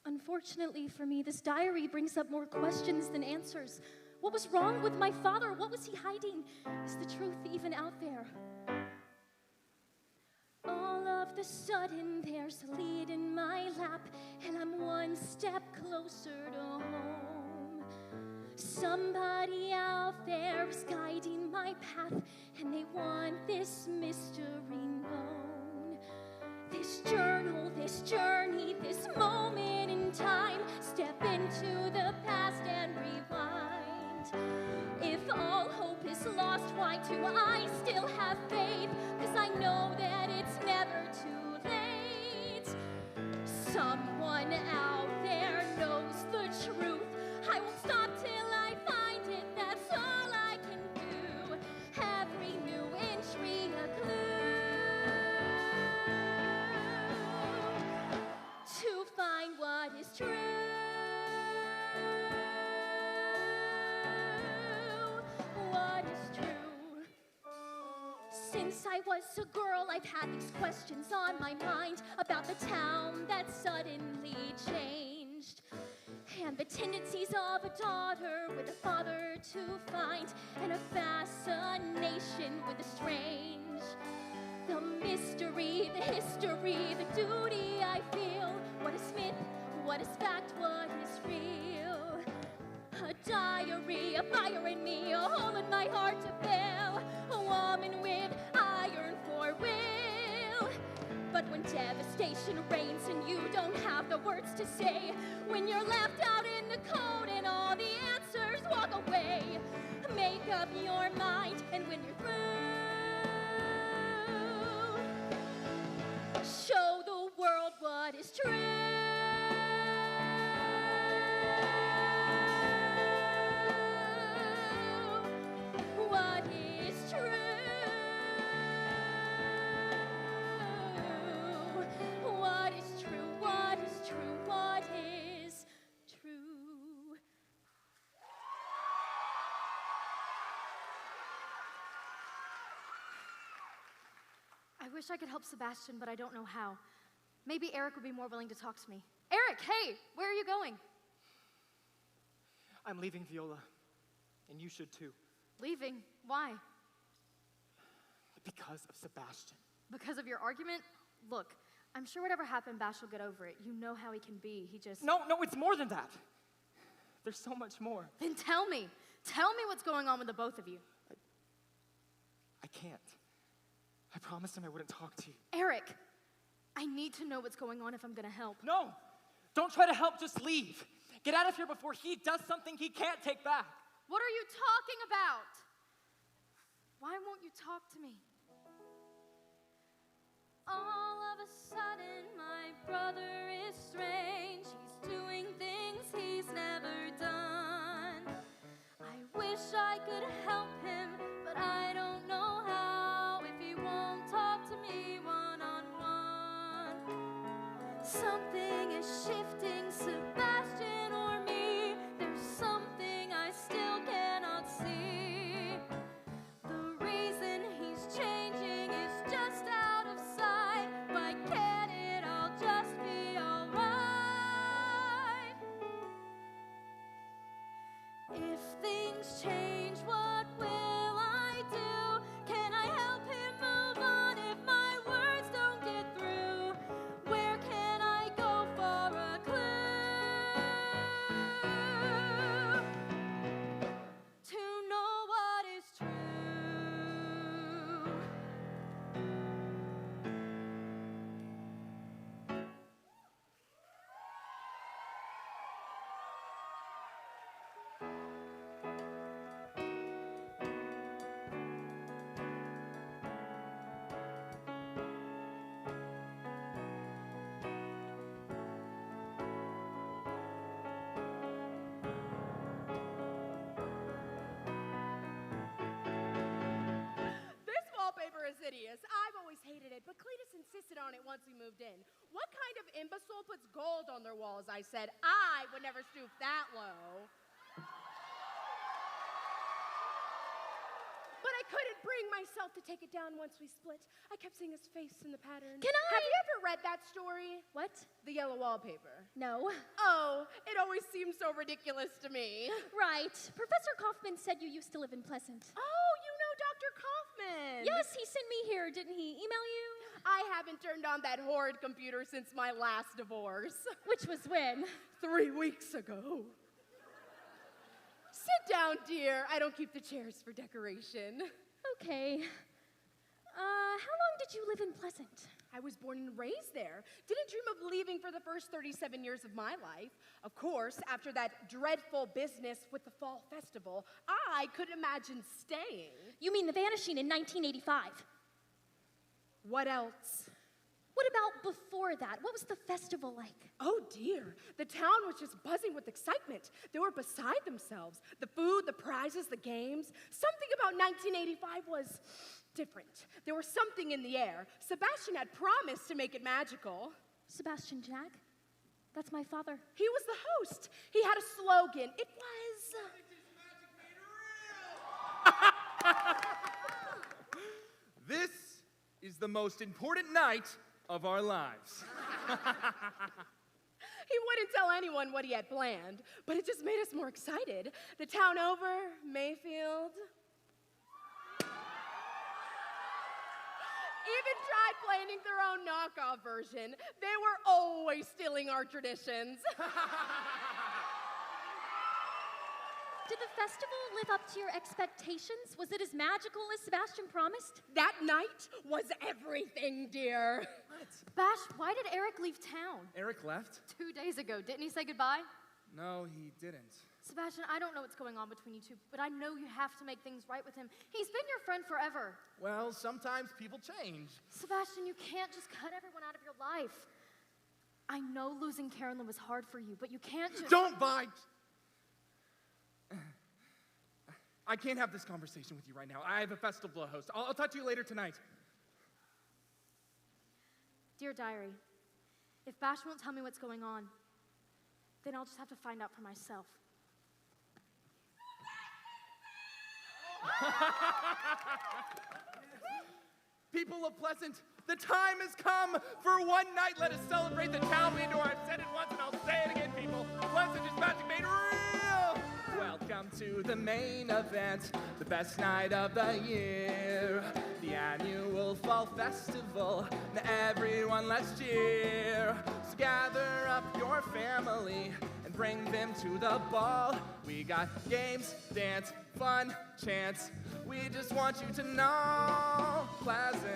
Unfortunately for me, this diary brings up more questions than answers. What was wrong with my father? What was he hiding? Is the truth even out there? All of the sudden, there's a lead in my lap, and I'm one step closer to home. Somebody out there is guiding my path, and they want this mystery known. This journal, this journey, this moment in time, step into the past and rewind. If all hope is lost, why do I still have faith? 'Cause I know that it's never too late. Someone out there knows the truth. I won't stop till I find it, that's all I can do. Every new entry a clue to find what is true. What is true? Since I was a girl, I've had these questions on my mind about the town that suddenly changed, and the tendencies of a daughter with a father to find, and a fascination with the strange. The mystery, the history, the duty I feel. What is myth? What is fact? What is real? A diary, a fire in me, a hole in my heart to fill. A woman with iron for will. But when devastation reigns and you don't have the words to say, when you're left out in the cold and all the answers walk away, make up your mind, and when you're through, show the world what is true. What is true? What is true? What is true? What is true? I wish I could help Sebastian, but I don't know how. Maybe Eric would be more willing to talk to me. Eric, hey, where are you going? I'm leaving, Viola, and you should too. Leaving? Why? Because of Sebastian. Because of your argument? Look, I'm sure whatever happened, Bash will get over it. You know how he can be. He just... No, it's more than that. There's so much more. Then tell me. Tell me what's going on with the both of you. I can't. I promised him I wouldn't talk to you. Eric, I need to know what's going on if I'm gonna help. No! Don't try to help, just leave. Get out of here before he does something he can't take back. What are you talking about? Why won't you talk to me? All of a sudden, my brother is strange. He's doing things he's never done. I wish I could help him, but I don't know how if he won't talk to me one-on-one. Something is shifting, Sebastian or me. There's something I still cannot see. The reason he's changing is just out of sight. Why can't it all just be alright? If things change, what will I do? Can I insisted on it once we moved in. What kind of imbecile puts gold on their walls? I said. I would never stoop that low. But I couldn't bring myself to take it down once we split. I kept seeing his face in the pattern. Can I? Have you ever read that story? What? The yellow wallpaper. No. Oh, it always seems so ridiculous to me. Right. Professor Kaufman said you used to live in Pleasant. Oh, you know Dr. Kaufman. Yes, he sent me here, didn't he? Email you? I haven't turned on that horrid computer since my last divorce. Which was when? 3 weeks ago. Sit down, dear. I don't keep the chairs for decoration. Okay. How long did you live in Pleasant? I was born and raised there. Didn't dream of leaving for the first 37 years of my life. Of course, after that dreadful business with the fall festival, I couldn't imagine staying. You mean the vanishing in 1985? What else? What about before that? What was the festival like? Oh dear, the town was just buzzing with excitement. They were beside themselves. The food, the prizes, the games. Something about 1985 was different. There was something in the air. Sebastian had promised to make it magical. Sebastian Jack? That's my father. He was the host. He had a slogan. It was... This is the most important night of our lives. He wouldn't tell anyone what he had planned, but it just made us more excited. The town over, Mayfield. Even tried planning their own knockoff version. They were always stealing our traditions. Did the festival live up to your expectations? Was it as magical as Sebastian promised? That night was everything, dear. Bash, why did Eric leave town? Eric left? 2 days ago. Didn't he say goodbye? No, he didn't. Sebastian, I don't know what's going on between you two, but I know you have to make things right with him. He's been your friend forever. Well, sometimes people change. Sebastian, you can't just cut everyone out of your life. I know losing Carolyn was hard for you, but you can't just... Don't bite! I can't have this conversation with you right now. I have a festival to host. I'll talk to you later tonight. Dear Diary, if Bash won't tell me what's going on, then I'll just have to find out for myself. People of Pleasant, the time has come for one night. Let us celebrate the town we adore. I've said it once and I'll say it again, people. Pleasant is magic made real. Welcome to the main event, the best night of the year, the annual fall festival. Now everyone, let's cheer. So gather up your family and bring them to the ball. We got games, dance, fun, chants. We just want you to know Pleasant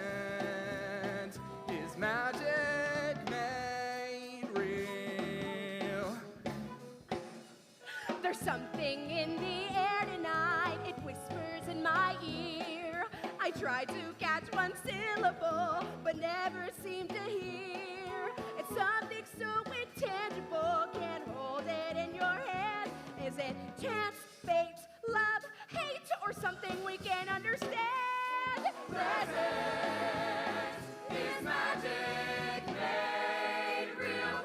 is magic made real. There's something in the air tonight. It whispers in my ear. I tried to catch one syllable, but never seemed to hear. It's something so intangible, can't hold it in your hand. Is it chance, fate, love, hate, or something we can't understand? Pleasant is magic made real.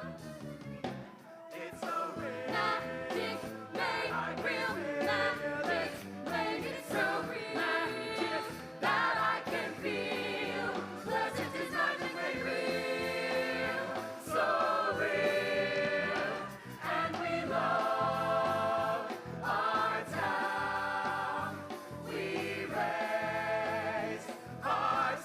It's so real. Magic made real. Magic made it so real that I can feel. Pleasant is magic made real. So real. And we love our town. We raise our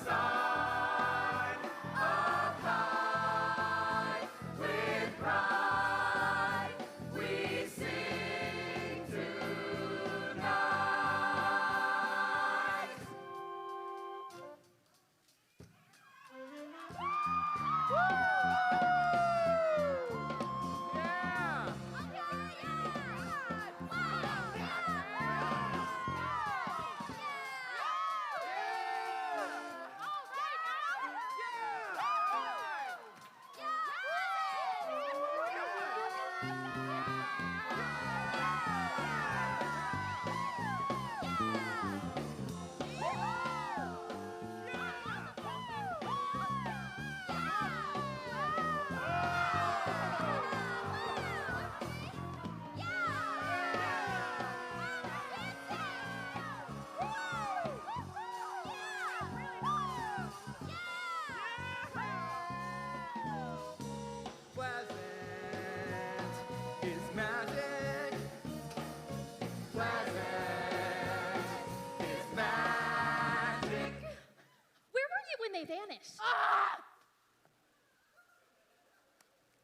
finished.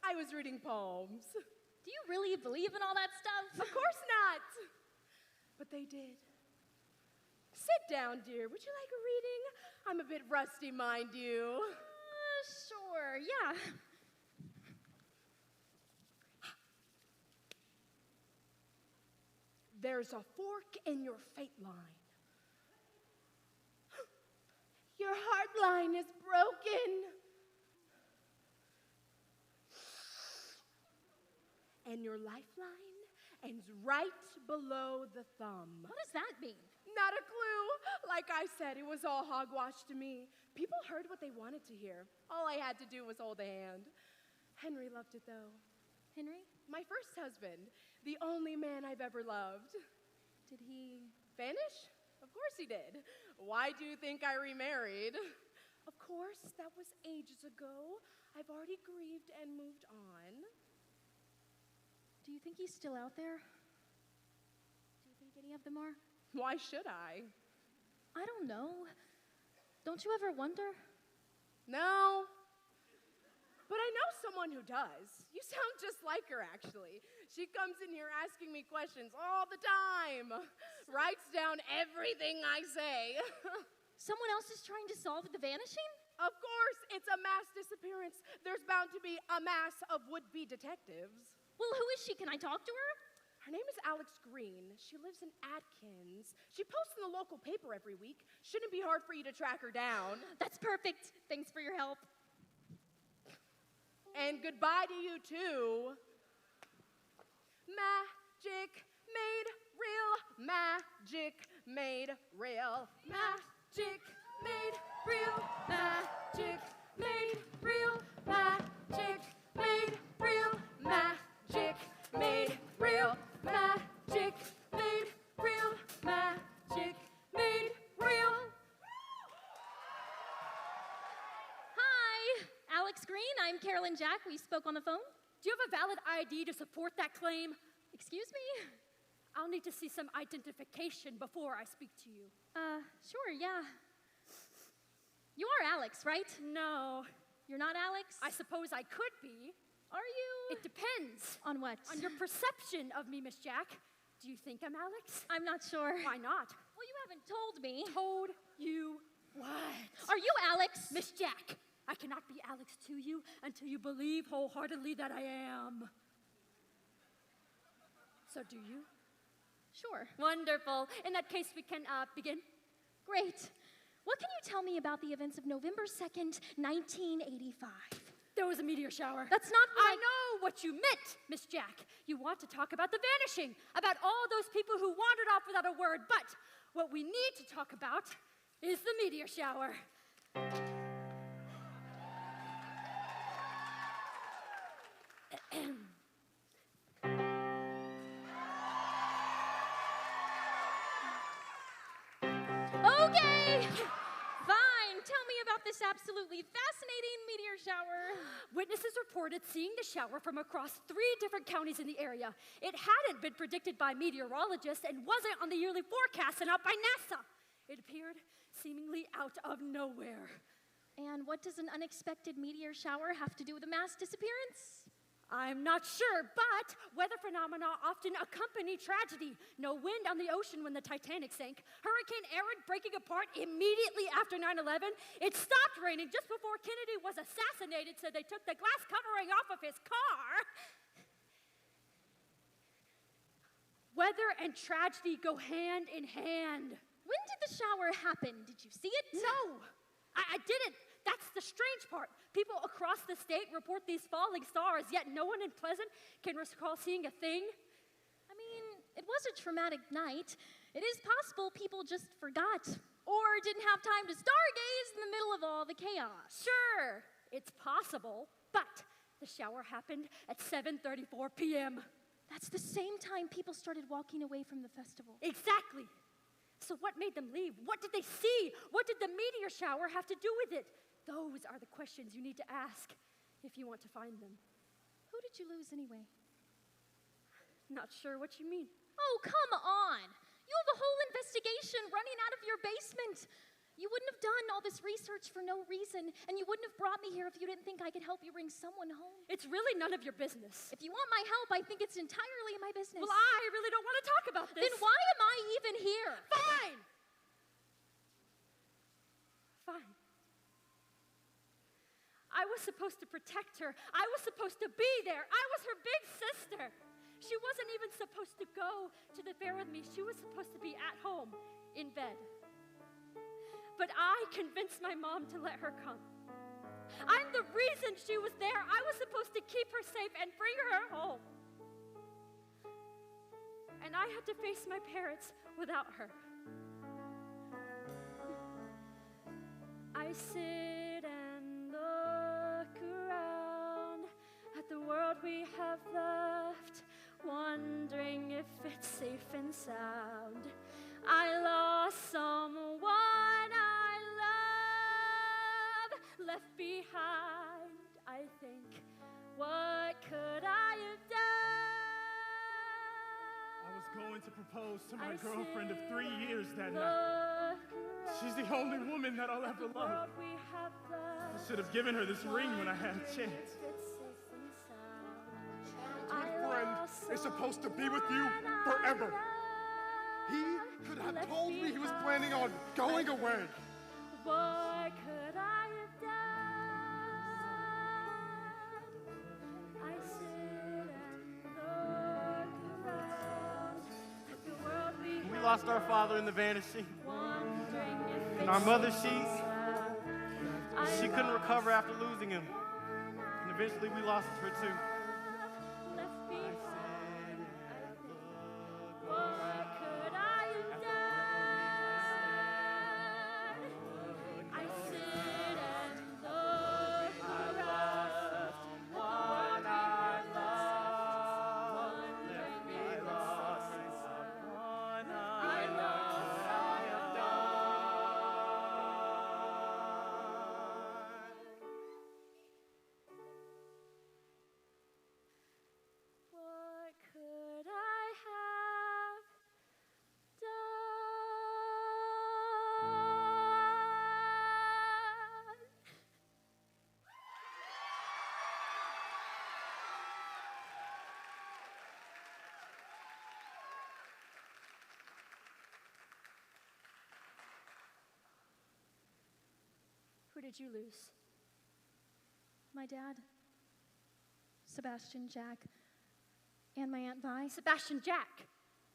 I was reading poems. Do you really believe in all that stuff? Of course not. But they did. Sit down, dear. Would you like a reading? I'm a bit rusty, mind you. Sure, yeah. There's a fork in your fate line. Your heart line is broken. And your lifeline ends right below the thumb. What does that mean? Not a clue. Like I said, it was all hogwash to me. People heard what they wanted to hear. All I had to do was hold a hand. Henry loved it, though. Henry? My first husband. The only man I've ever loved. Did he vanish? Of course he did. Why do you think I remarried? Of course, that was ages ago. I've already grieved and moved on. Do you think he's still out there? Do you think any of them are? Why should I? I don't know. Don't you ever wonder? No. But I know someone who does. You sound just like her, actually. She comes in here asking me questions all the time. Writes down everything I say. Someone else is trying to solve the vanishing? Of course, it's a mass disappearance. There's bound to be a mass of would-be detectives. Well, who is she? Can I talk to her? Her name is Alex Green. She lives in Atkins. She posts in the local paper every week. Shouldn't be hard for you to track her down. That's perfect. Thanks for your help. And goodbye to you, too. Magic made real. Magic made real. Magic made real. Magic made real. Magic made real. Magic made real. Magic made real. Magic made real. Hi, Alex Green. I'm Carolyn Jack. We spoke on the phone. Do you have a valid ID to support that claim? Excuse me? I'll need to see some identification before I speak to you. Sure, yeah. You are Alex, right? No. You're not Alex? I suppose I could be. Are you? It depends. On what? On your perception of me, Miss Jack. Do you think I'm Alex? I'm not sure. Why not? Well, you haven't told me. Told you what? Are you Alex? Miss Jack, I cannot be Alex to you until you believe wholeheartedly that I am. So do you? Sure. Wonderful. In that case, we can begin. Great. What can you tell me about the events of November 2nd, 1985? There was a meteor shower. That's not what I know what you meant, Miss Jack. You want to talk about the vanishing, about all those people who wandered off without a word. But what we need to talk about is the meteor shower. Okay, fine. Tell me about this absolutely fascinating meteor shower. Witnesses reported seeing the shower from across 3 different counties in the area. It hadn't been predicted by meteorologists and wasn't on the yearly forecast sent out by NASA. It appeared seemingly out of nowhere. And what does an unexpected meteor shower have to do with a mass disappearance? I'm not sure, but weather phenomena often accompany tragedy. No wind on the ocean when the Titanic sank. Hurricane Aaron breaking apart immediately after 9/11. It stopped raining just before Kennedy was assassinated, so they took the glass covering off of his car. Weather and tragedy go hand in hand. When did the shower happen? Did you see it? No, I didn't. That's the strange part. People across the state report these falling stars, yet no one in Pleasant can recall seeing a thing. I mean, it was a traumatic night. It is possible people just forgot or didn't have time to stargaze in the middle of all the chaos. Sure, it's possible, but the shower happened at 7:34 p.m. That's the same time people started walking away from the festival. Exactly. So what made them leave? What did they see? What did the meteor shower have to do with it? Those are the questions you need to ask if you want to find them. Who did you lose anyway? Not sure what you mean. Oh, come on. You have a whole investigation running out of your basement. You wouldn't have done all this research for no reason, and you wouldn't have brought me here if you didn't think I could help you bring someone home. It's really none of your business. If you want my help, I think it's entirely my business. Well, I really don't want to talk about this. Then why am I even here? Fine! Fine. I was supposed to protect her. I was supposed to be there. I was her big sister. She wasn't even supposed to go to the fair with me. She was supposed to be at home in bed. But I convinced my mom to let her come. I'm the reason she was there. I was supposed to keep her safe and bring her home. And I had to face my parents without her. I sit and look around at the world we have left, wondering if it's safe and sound. I lost someone I love, left behind, I think. What could I have done? I was going to propose to my girlfriend of 3 years that night. She's the only woman that I'll ever love. I should have given her this ring when I had a chance. My friend is supposed to be with you forever. He could have told me he was planning on going away. What could I have done? I sit and look around at the world We lost our father in the vanishing. And our mother, she couldn't recover after losing him. And eventually we lost her too. Who did you lose? My dad, Sebastian Jack, and my Aunt Vi. Sebastian Jack?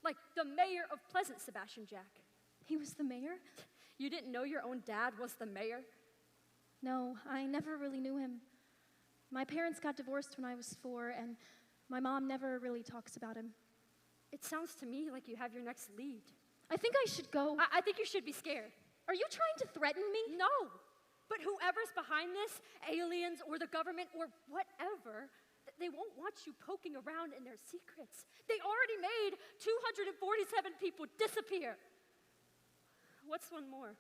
Like the mayor of Pleasant, Sebastian Jack. He was the mayor? You didn't know your own dad was the mayor? No, I never really knew him. My parents got divorced when I was 4, and my mom never really talks about him. It sounds to me like you have your next lead. I think I should go. I think you should be scared. Are you trying to threaten me? No. But whoever's behind this, aliens or the government or whatever, they won't want you poking around in their secrets. They already made 247 people disappear. What's one more?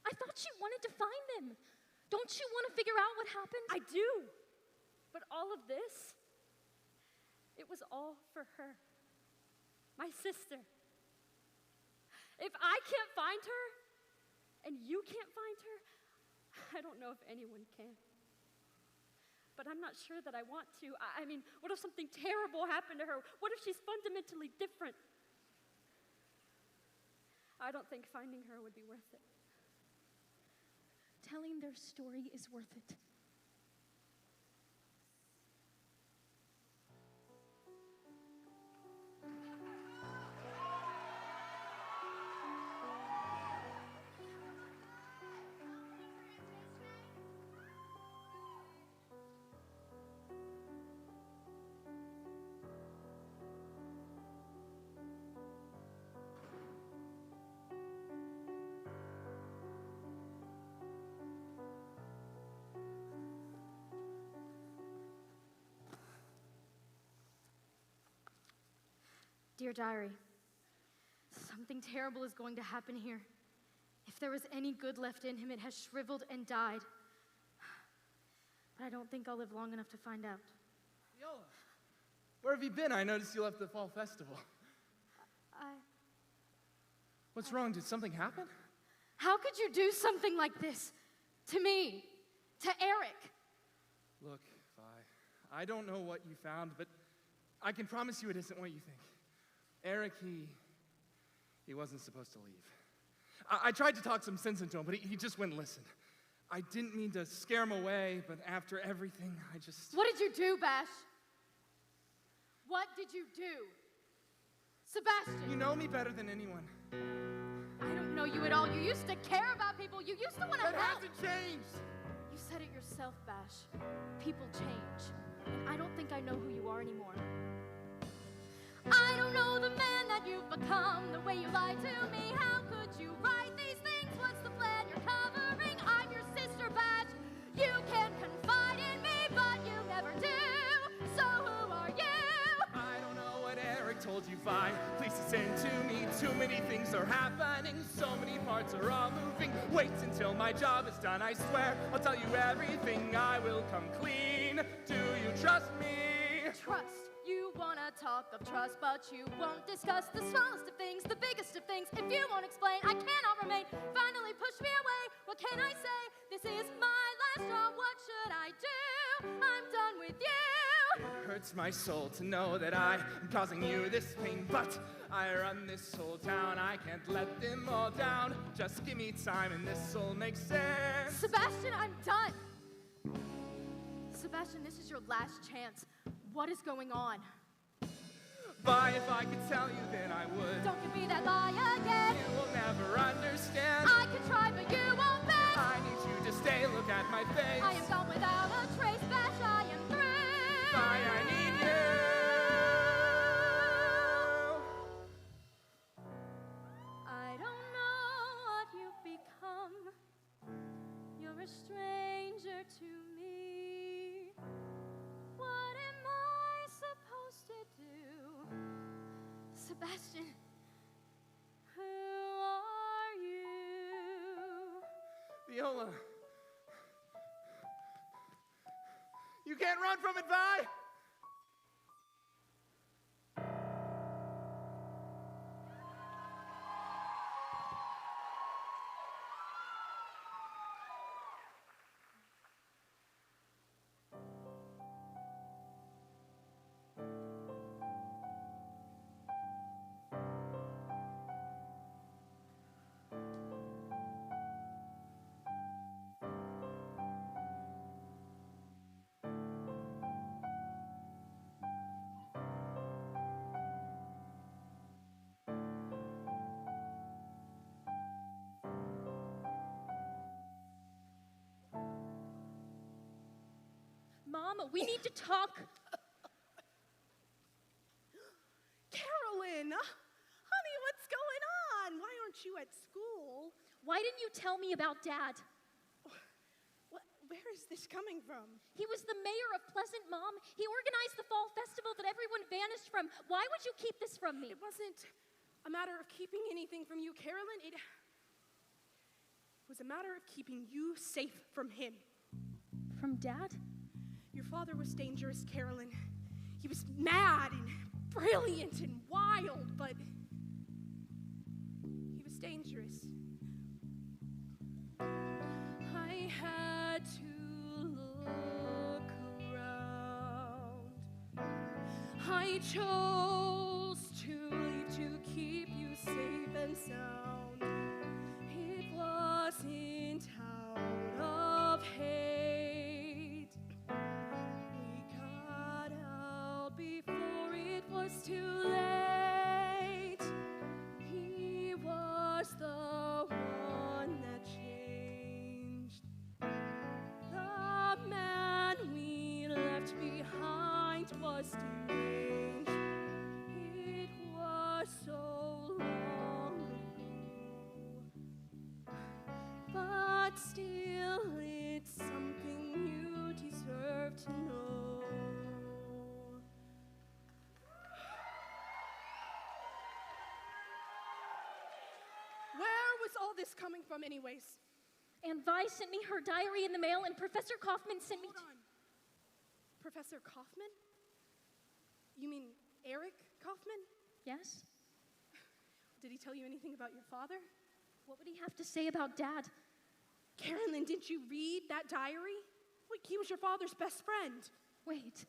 I thought you wanted to find them. Don't you want to figure out what happened? I do. But all of this, it was all for her. My sister. If I can't find her, and you can't find her, I don't know if anyone can. But I'm not sure that I want to. I mean, what if something terrible happened to her? What if she's fundamentally different? I don't think finding her would be worth it. Telling their story is worth it. Dear Diary, something terrible is going to happen here. If there was any good left in him, it has shriveled and died. But I don't think I'll live long enough to find out. Viola, where have you been? I noticed you left the fall festival. What's wrong? Did something happen? How could you do something like this? To me, to Eric. Look, Vi, I don't know what you found, but I can promise you it isn't what you think. Eric, he wasn't supposed to leave. I tried to talk some sense into him, but he just wouldn't listen. I didn't mean to scare him away, but after everything, I just... What did you do, Bash? What did you do? Sebastian! You know me better than anyone. I don't know you at all. You used to care about people. You used to want to help. That hasn't changed. You said it yourself, Bash. People change. And I don't think I know who you are anymore. I don't know the man that you've become, the way you lied to me. How could you write these things? What's the plan you're covering? I'm your sister, Badge. You can confide in me, but you never do. So who are you? I don't know what Eric told you, Vi. Please listen to me. Too many things are happening. So many parts are all moving. Wait until my job is done, I swear. I'll tell you everything. I will come clean. Do you trust me? Trust. You wanna talk of trust, but you won't discuss the smallest of things, the biggest of things. If you won't explain, I cannot remain. Finally push me away. What can I say? This is my last straw. What should I do? I'm done with you. It hurts my soul to know that I am causing you this pain, but I run this whole town. I can't let them all down. Just give me time and this will make sense. Sebastian, I'm done. Sebastian, this is your last chance. What is going on? Vi, if I could tell you, then I would. Don't give me that lie again. You will never understand. I can try, but you won't bend. I need you to stay, look at my face. I am gone without a trace, Bash, I am through. Vi, I need you. I don't know what you've become. You're a stranger to me. What am I supposed to do? Sebastian, who are you? Viola. You can't run from it, Vi. Mom, we need to talk. Carolyn! Honey, what's going on? Why aren't you at school? Why didn't you tell me about Dad? Where is this coming from? He was the mayor of Pleasant, Mom. He organized the fall festival that everyone vanished from. Why would you keep this from me? It wasn't a matter of keeping anything from you, Carolyn. It was a matter of keeping you safe from him. From Dad? Your father was dangerous, Carolyn. He was mad and brilliant and wild, but he was dangerous. I had to look around. I chose to leave to keep you safe and sound. It wasn't out of hate. We got out before it was too late. He was the one that changed. The man we left behind was deranged. It was so long ago, but still it's something you deserve to know. Where was all this coming from anyways? And Vi sent me her diary in the mail, and Professor Kaufman sent me... Hold on. Professor Kaufman? You mean Eric Kaufman? Yes. Did he tell you anything about your father? What would he have to say about Dad? Carolyn, didn't you read that diary? Like, he was your father's best friend. Wait.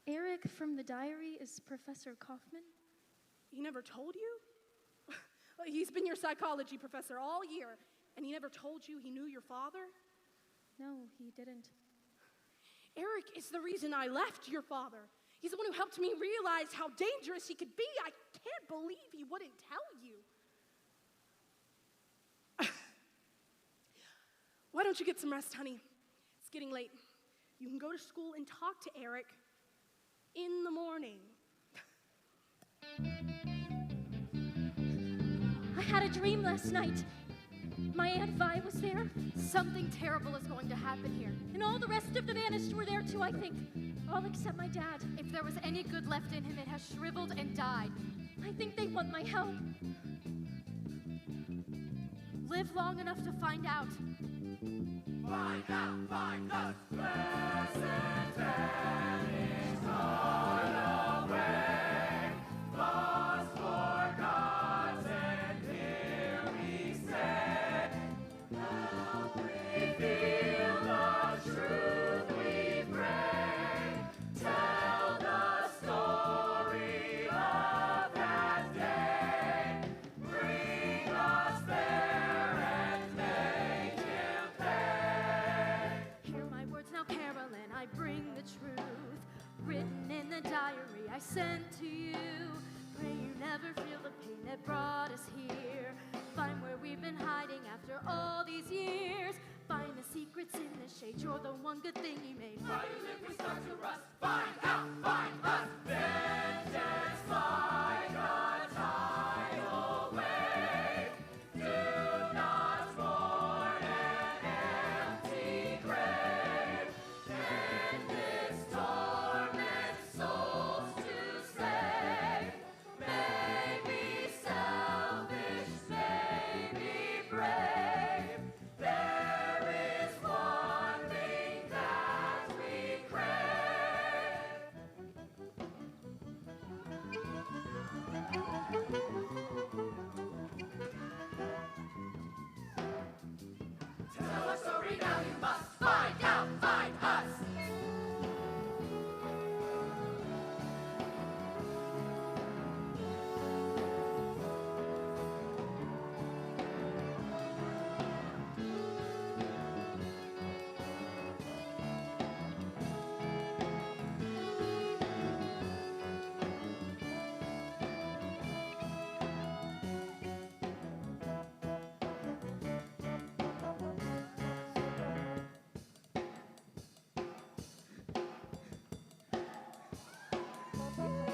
Eric from the diary is Professor Kaufman? He never told you? He's been your psychology professor all year, and he never told you he knew your father? No, he didn't. Eric is the reason I left your father. He's the one who helped me realize how dangerous he could be. I can't believe he wouldn't tell you. Why don't you get some rest, honey? It's getting late. You can go to school and talk to Eric in the morning. I had a dream last night. My Aunt Vi was there. Something terrible is going to happen here. And all the rest of the Vanished were there too, I think. All except my dad. If there was any good left in him, it has shriveled and died. I think they want my help. Live long enough to find out. Find out, find us. Blessed vanished, gone away, lost, forgotten, here we stand. Help reveal the truth, we pray. Tell the story of that day. Bring us there and make him pay. Hear my words now, Carolyn. I bring the truth. Written in the diary I sent to you. Pray you never feel the pain that brought us here. Find where we've been hiding after all these years. Find the secrets in the shade. You're the one good thing you made. While you live, we start to rust. Find out, find us. Vengeance like a tidal wave. Do not mourn an empty grave. Endless torment, souls to save. May be selfish, may be brave. There is one thing that we crave. Tell a story now, you must find out, find us.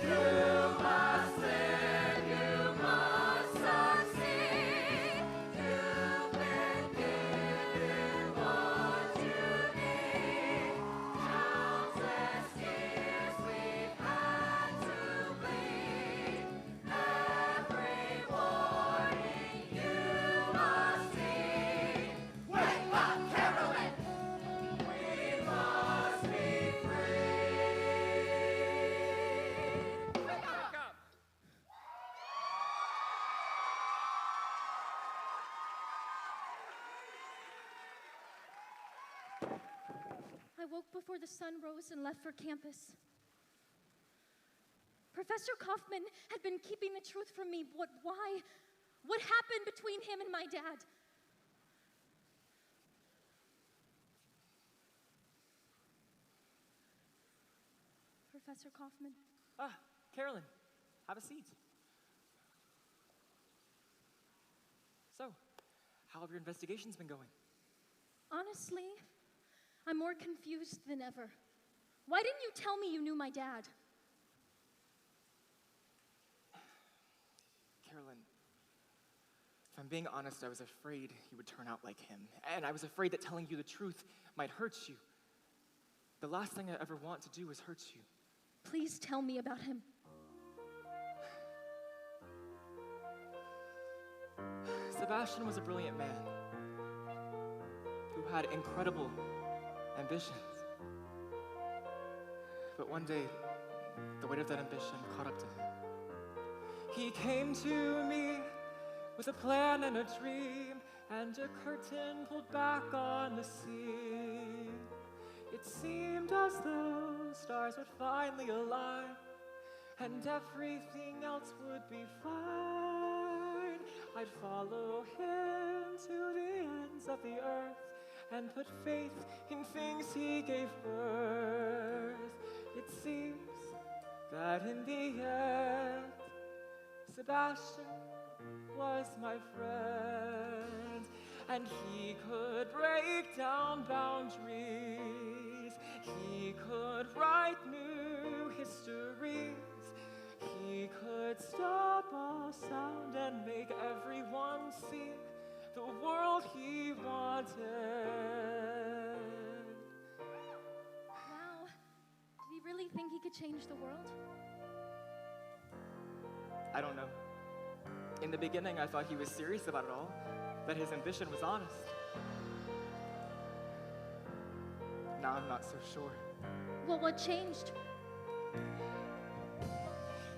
You must live, you must succeed. You've been given what you need. Countless years we've had to bleed. Every warning you must heed. Wake up, Carolyn! We must be free. Wake up! I woke before the sun rose and left for campus. Professor Kaufman had been keeping the truth from me. Why? What happened between him and my dad? Professor Kaufman. Carolyn, have a seat. So, how have your investigations been going? Honestly, I'm more confused than ever. Why didn't you tell me you knew my dad? Carolyn, if I'm being honest, I was afraid you would turn out like him. And I was afraid that telling you the truth might hurt you. The last thing I ever want to do is hurt you. Please tell me about him. Sebastian was a brilliant man who had incredible ambitions. But one day, the weight of that ambition caught up to him. He came to me with a plan and a dream, and a curtain pulled back on the sea. It seemed as though stars would finally align, and everything else would be fine. I'd follow him to the ends of the earth, and put faith in things he gave birth. It seems that in the end, Sebastian was my friend, and he could break down boundaries. He could write new histories. He could stop all sound and make everyone see the world he wanted. Wow. Did he really think he could change the world? I don't know. In the beginning, I thought he was serious about it all, that his ambition was honest. Now I'm not so sure. Well, what changed?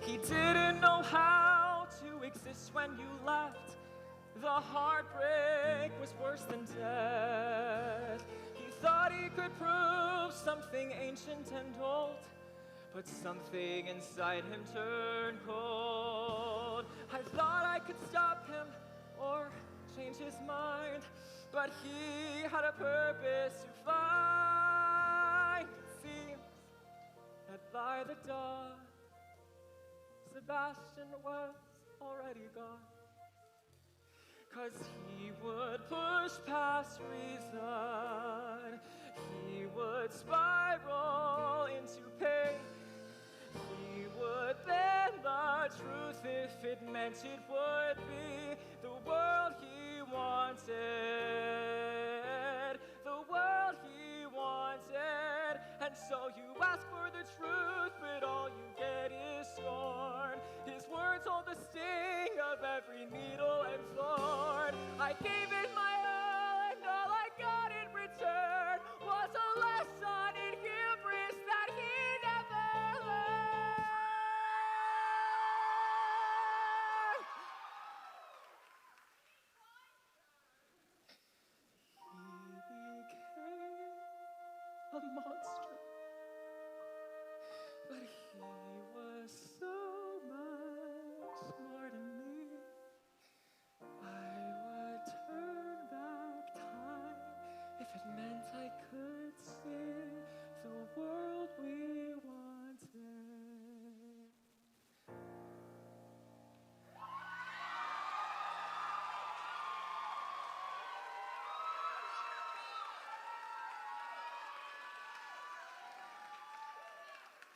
He didn't know how to exist when you left. The heartbreak was worse than death. He thought he could prove something ancient and old, but something inside him turned cold. I thought I could stop him or change his mind, but he had a purpose to find. It seems that by the dawn, Sebastian was already gone. 'Cause he would push past reason. He would spiral into pain. He would bend the truth if it meant it would be the world he wanted. The world he wanted. And so you ask for the truth, but all you get is scorn. His words hold the sting of every needle and thorn. I gave it my all, and all I got in return was a lesson in hubris that he never learned. He became a monster, but he was so much more than me. I would turn back time if it meant I could see the world we wanted.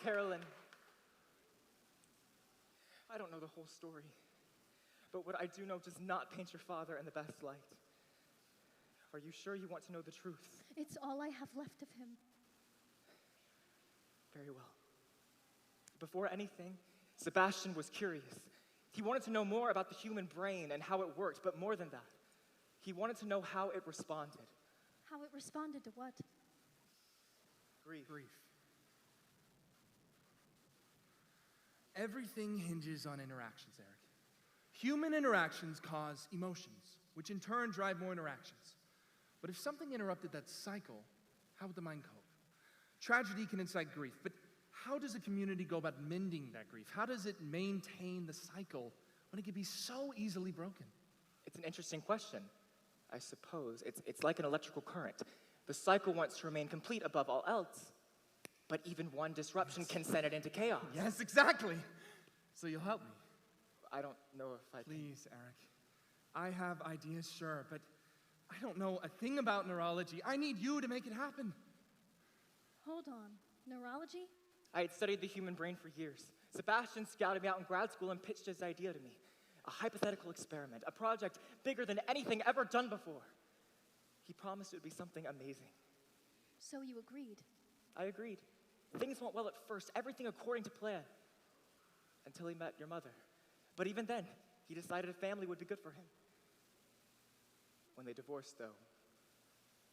Carolyn, I don't know the whole story, but what I do know does not paint your father in the best light. Are you sure you want to know the truth? It's all I have left of him. Very well. Before anything, Sebastian was curious. He wanted to know more about the human brain and how it worked, but more than that, he wanted to know how it responded. How it responded to what? Grief. Everything hinges on interactions, Eric. Human interactions cause emotions, which in turn drive more interactions. But if something interrupted that cycle, how would the mind cope? Tragedy can incite grief, but how does a community go about mending that grief? How does it maintain the cycle when it can be so easily broken? It's an interesting question. I suppose it's like an electrical current. The cycle wants to remain complete above all else, but even one disruption can send it into chaos. Yes, exactly. So you'll help me. I don't know if I can. Please, Eric. I have ideas, sure, but I don't know a thing about neurology. I need you to make it happen. Hold on. Neurology? I had studied the human brain for years. Sebastian scouted me out in grad school and pitched his idea to me. A hypothetical experiment, a project bigger than anything ever done before. He promised it would be something amazing. So you agreed? I agreed. Things went well at first, everything according to plan, until he met your mother. But even then, he decided a family would be good for him. When they divorced, though,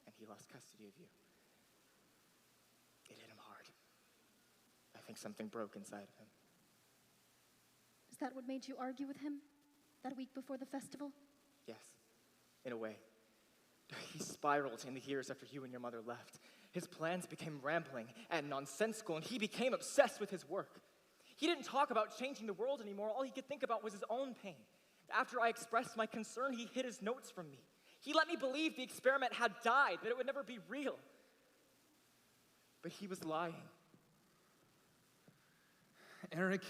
and he lost custody of you, it hit him hard. I think something broke inside of him. Is that what made you argue with him? That week before the festival? Yes, in a way. He spiraled in the years after you and your mother left. His plans became rambling and nonsensical, and he became obsessed with his work. He didn't talk about changing the world anymore. All he could think about was his own pain. After I expressed my concern, he hid his notes from me. He let me believe the experiment had died, that it would never be real. But he was lying. Eric,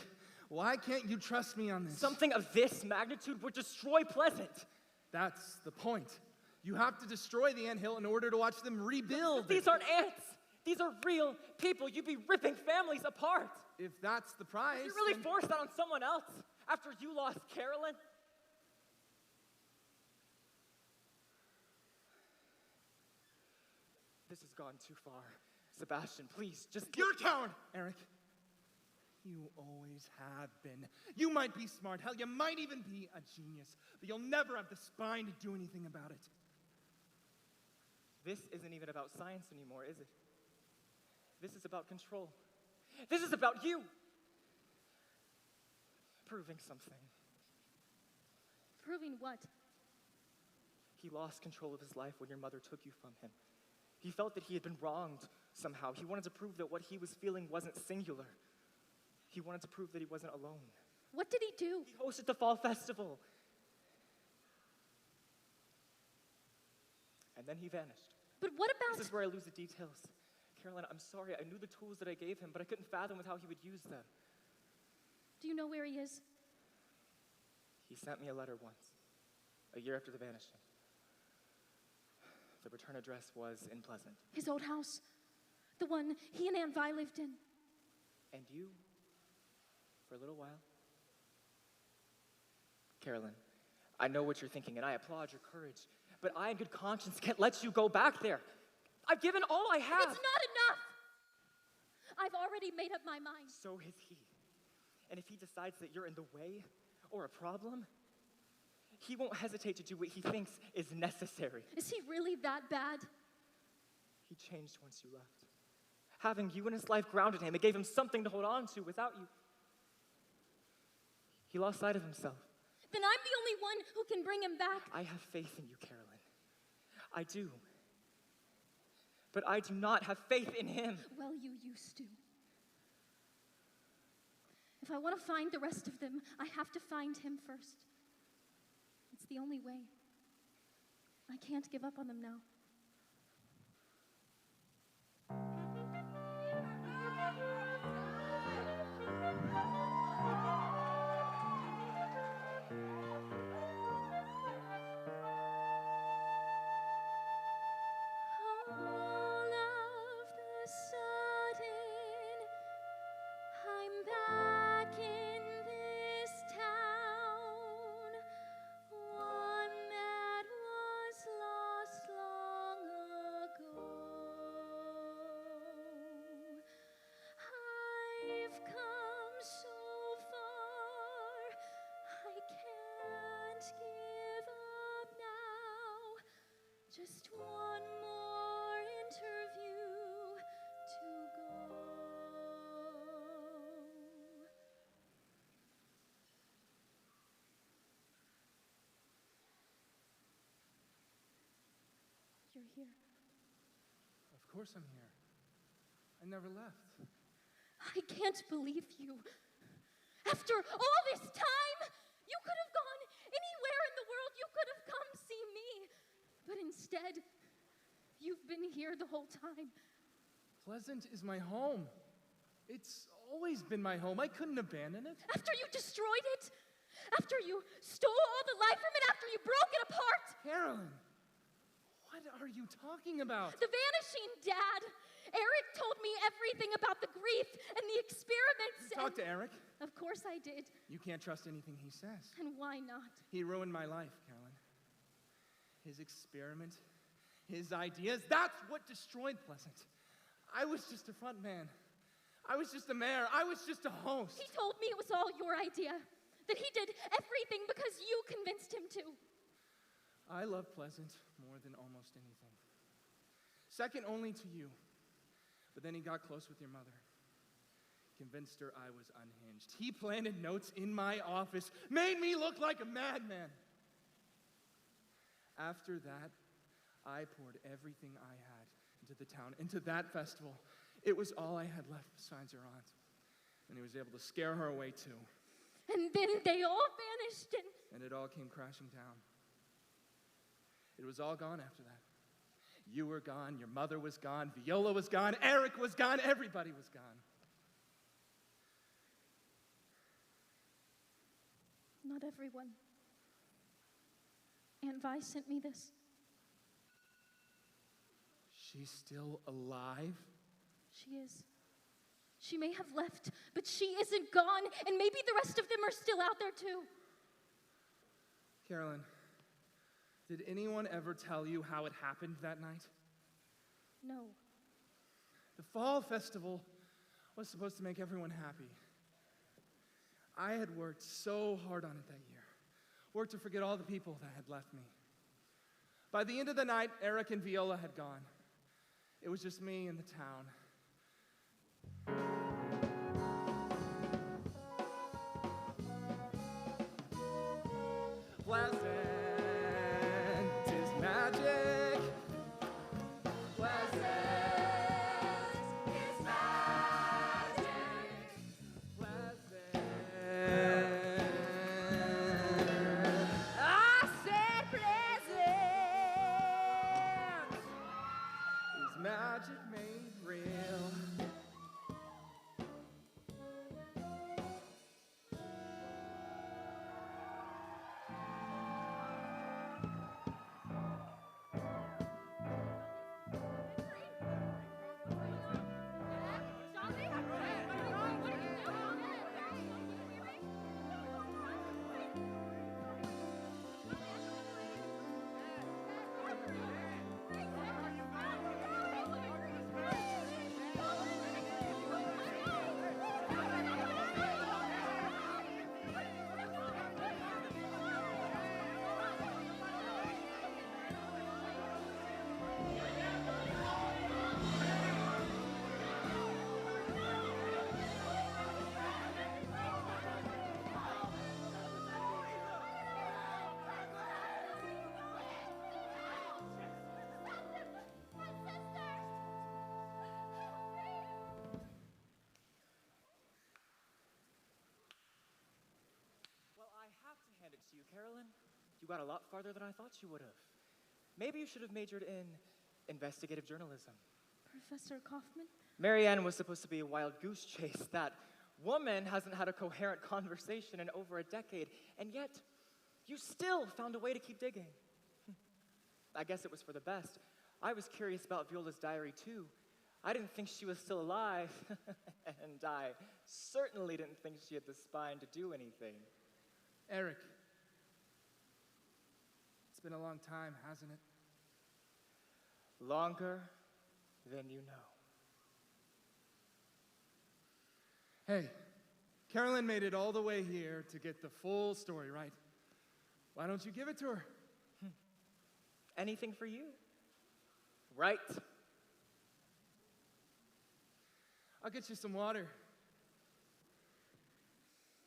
why can't you trust me on this? Something of this magnitude would destroy Pleasant. That's the point. You have to destroy the anthill in order to watch them rebuild. These aren't ants. These are real people. You'd be ripping families apart. If that's the price. Did you really force that on someone else after you lost Carolyn? This has gone too far. Sebastian, please, just... You're a coward, Eric. You always have been. You might be smart. Hell, you might even be a genius. But you'll never have the spine to do anything about it. This isn't even about science anymore, is it? This is about control. This is about you. Proving something. Proving what? He lost control of his life when your mother took you from him. He felt that he had been wronged somehow. He wanted to prove that what he was feeling wasn't singular. He wanted to prove that he wasn't alone. What did he do? He hosted the fall festival. And then he vanished. But what about... This is where I lose the details. Carolyn, I'm sorry. I knew the tools that I gave him, but I couldn't fathom with how he would use them. Do you know where he is? He sent me a letter once, a year after the vanishing. The return address was in Pleasant. His old house. The one he and Aunt Vi lived in. And you, for a little while. Carolyn, I know what you're thinking, and I applaud your courage, but I, in good conscience, can't let you go back there. I've given all I have. It's not enough! I've already made up my mind. So has he. And if he decides that you're in the way or a problem, he won't hesitate to do what he thinks is necessary. Is he really that bad? He changed once you left. Having you in his life grounded him. It gave him something to hold on to. Without you, he lost sight of himself. Then I'm the only one who can bring him back. I have faith in you, Carolyn. I do. But I do not have faith in him. Well, you used to. If I want to find the rest of them, I have to find him first. It's the only way. I can't give up on them now. Just one more interview to go. You're here. Of course I'm here. I never left. I can't believe you. After all this time, you could have gone anywhere in the world. You could have come see me. But instead, you've been here the whole time. Pleasant is my home. It's always been my home. I couldn't abandon it. After you destroyed it, after you stole all the life from it, after you broke it apart. Carolyn, what are you talking about? The vanishing, Dad. Eric told me everything about the grief and the experiments. You talked to Eric? Of course I did. You can't trust anything he says. And why not? He ruined my life, Carolyn. His experiment, his ideas, that's what destroyed Pleasant. I was just a front man. I was just a mayor. I was just a host. He told me it was all your idea, that he did everything because you convinced him to. I love Pleasant more than almost anything. Second only to you. But then he got close with your mother. convinced her I was unhinged. He planted notes in my office, made me look like a madman. After that, I poured everything I had into the town, into that festival. It was all I had left besides her aunt. And he was able to scare her away too. And then they all vanished And it all came crashing down. It was all gone after that. You were gone, your mother was gone, Viola was gone, Eric was gone, everybody was gone. Not everyone. Aunt Vi sent me this. She's still alive? She is. She may have left, but she isn't gone, and maybe the rest of them are still out there too. Carolyn, did anyone ever tell you how it happened that night? No. The fall festival was supposed to make everyone happy. I had worked so hard on it that year. Worked to forget all the people that had left me. By the end of the night, Eric and Viola had gone. It was just me in the town. Pleasant is magic. Pleasant is magic. I said pleasant is magic made real. Carolyn, you got a lot farther than I thought you would have. Maybe you should have majored in investigative journalism. Professor Kaufman? Marianne was supposed to be a wild goose chase. That woman hasn't had a coherent conversation in over a decade, and yet you still found a way to keep digging. I guess it was for the best. I was curious about Viola's diary, too. I didn't think she was still alive, and I certainly didn't think she had the spine to do anything. Eric, it's been a long time, hasn't it? Longer than you know. Hey, Carolyn made it all the way here to get the full story, right? Why don't you give it to her? Anything for you. Right. I'll get you some water.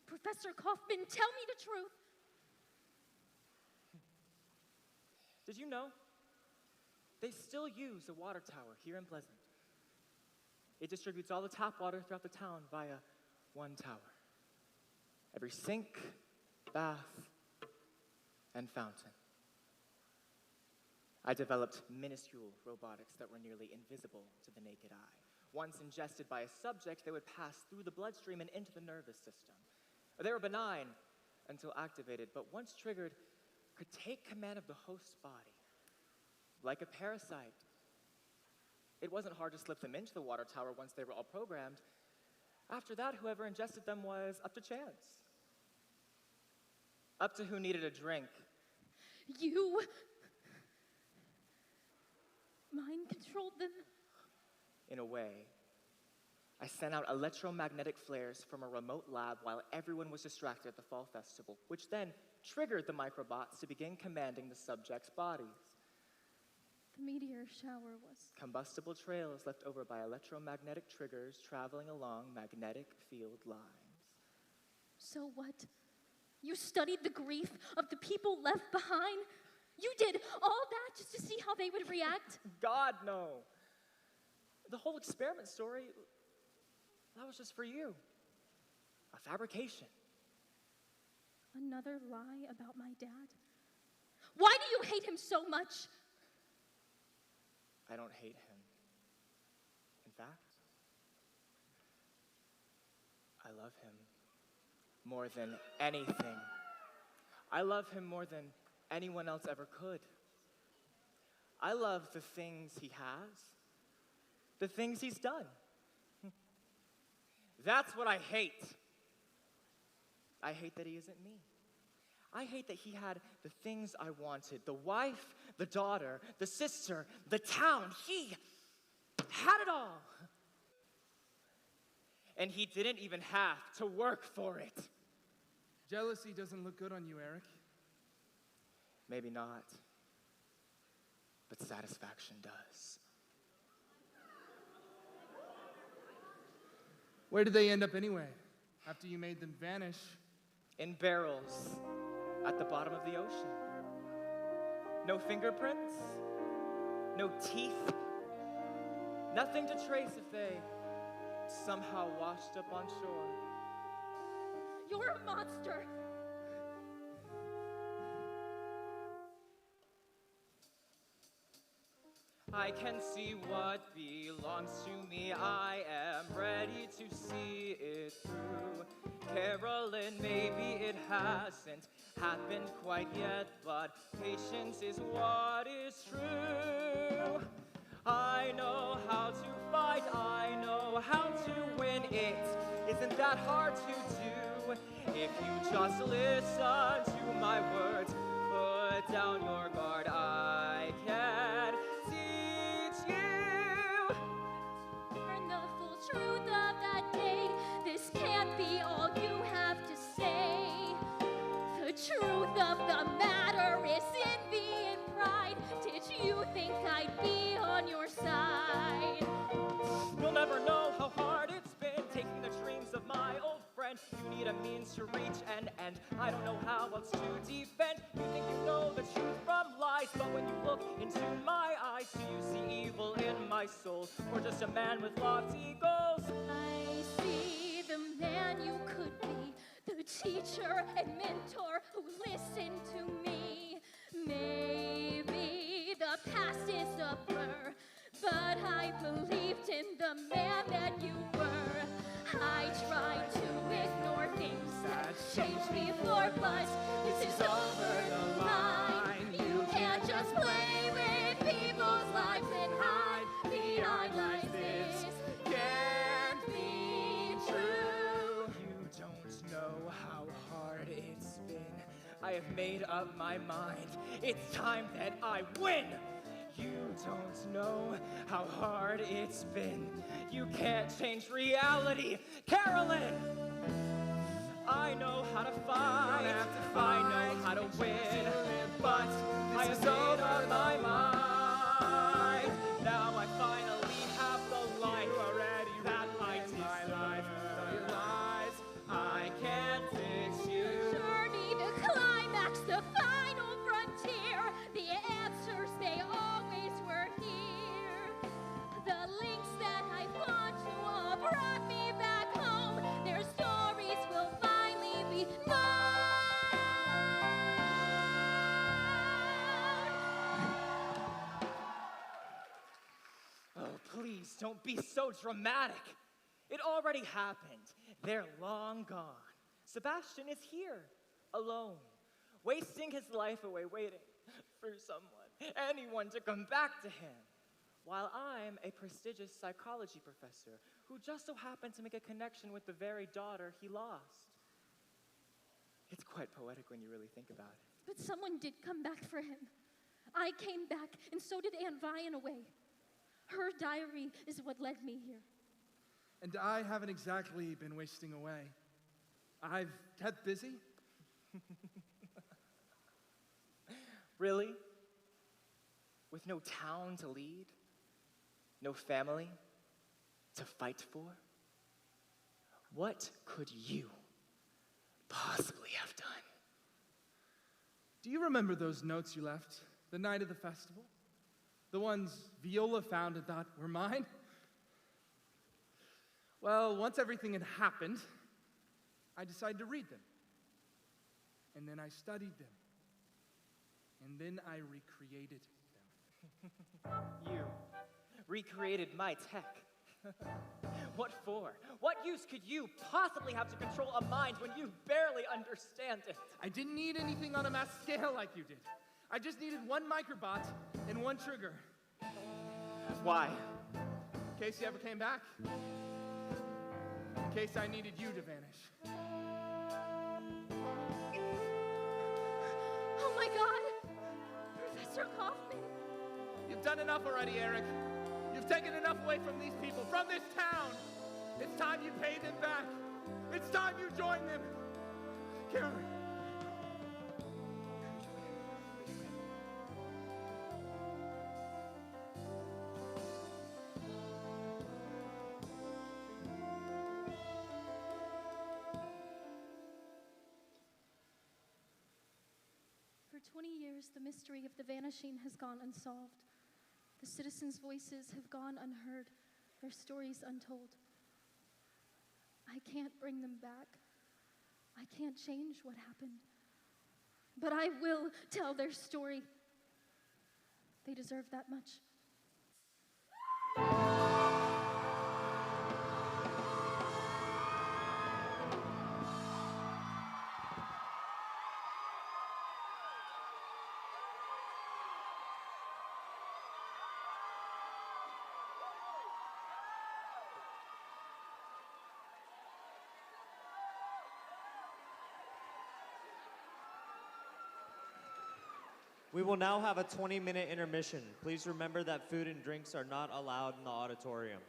Professor Kaufman, tell me the truth. Did you know? They still use a water tower here in Pleasant. It distributes all the tap water throughout the town via one tower. Every sink, bath, and fountain. I developed minuscule robotics that were nearly invisible to the naked eye. Once ingested by a subject, they would pass through the bloodstream and into the nervous system. They were benign until activated, but once triggered, could take command of the host's body, like a parasite. It wasn't hard to slip them into the water tower once they were all programmed. After that, whoever ingested them was up to chance. Up to who needed a drink. You mind-controlled them? In a way. I sent out electromagnetic flares from a remote lab while everyone was distracted at the fall festival, which then triggered the microbots to begin commanding the subjects' bodies. The meteor shower was... Combustible trails left over by electromagnetic triggers traveling along magnetic field lines. So what? You studied the grief of the people left behind? You did all that just to see how they would react? God, no. The whole experiment story, that was just for you. A fabrication. Another lie about my dad? Why do you hate him so much? I don't hate him. In fact, I love him more than anything. I love him more than anyone else ever could. I love the things he has, the things he's done. That's what I hate. I hate that he isn't me. I hate that he had the things I wanted, the wife, the daughter, the sister, the town. He had it all. And he didn't even have to work for it. Jealousy doesn't look good on you, Eric. Maybe not, but satisfaction does. Where did they end up anyway, after you made them vanish? In barrels at the bottom of the ocean. No fingerprints, no teeth, nothing to trace if they somehow washed up on shore. You're a monster. I can see what belongs to me. I am ready to see it through. Carolyn, maybe it hasn't happened quite yet, but patience is what is true. I know how to fight, I know how to win. It isn't that hard to do if you just listen to my words. Put down your guard, I can teach you. Learn the full truth of that day. This can't be all you have to say. The truth of the matter is envy and pride. Did you think I'd be on your side? You'll never know how hard it's been taking the dreams of my old friend. You need a means to reach an end. I don't know how else to defend. You think you know the truth from lies, but when you look into my eyes, do you see evil in my soul, or just a man with lofty goals? I see the man you could be, the teacher and mentor who listened to me. Maybe the past is a blur, but I believed in the man that you were. I tried to ignore things that changed before, but this is over the line. You can't just play with people's lives and hide behind lies. This can't be true. You don't know how hard it's been. I have made up my mind. It's time that I win. You don't know how hard it's been. You can't change reality. Carolyn! I know how to fight. I know how to win. But I have made up my mind. Now I finally have the life that I deserve. I can't fix you. Journey, the climax, the final frontier. The answers, they always were here. The links that I fought to all brought me back home. Their stories will finally be known. Oh, please don't be so dramatic. It already happened. They're long gone. Sebastian is here, alone, wasting his life away waiting for someone, anyone to come back to him, while I'm a prestigious psychology professor who just so happened to make a connection with the very daughter he lost. It's quite poetic when you really think about it. But someone did come back for him. I came back, and so did Aunt Vi in a way. Her diary is what led me here. And I haven't exactly been wasting away. I've kept busy. Really? with no town to lead, no family to fight for? What could you possibly have done? Do you remember those notes you left the night of the festival? The ones Viola found and thought were mine? Well, once everything had happened, I decided to read them. And then I studied them. And then I recreated them. You recreated my tech. What for? What use could you possibly have to control a mind when you barely understand it? I didn't need anything on a mass scale like you did. I just needed one microbot and one trigger. Why? In case you ever came back. In case I needed you to vanish. Oh my God! Professor Kaufman! You've done enough already, Eric. You've taken enough away from these people, from this town. It's time you pay them back. It's time you join them. Keara. For 20 years, the mystery of the vanishing has gone unsolved. The citizens' voices have gone unheard, their stories untold. I can't bring them back. I can't change what happened. But I will tell their story. They deserve that much. We will now have a 20-minute intermission. Please remember that food and drinks are not allowed in the auditorium.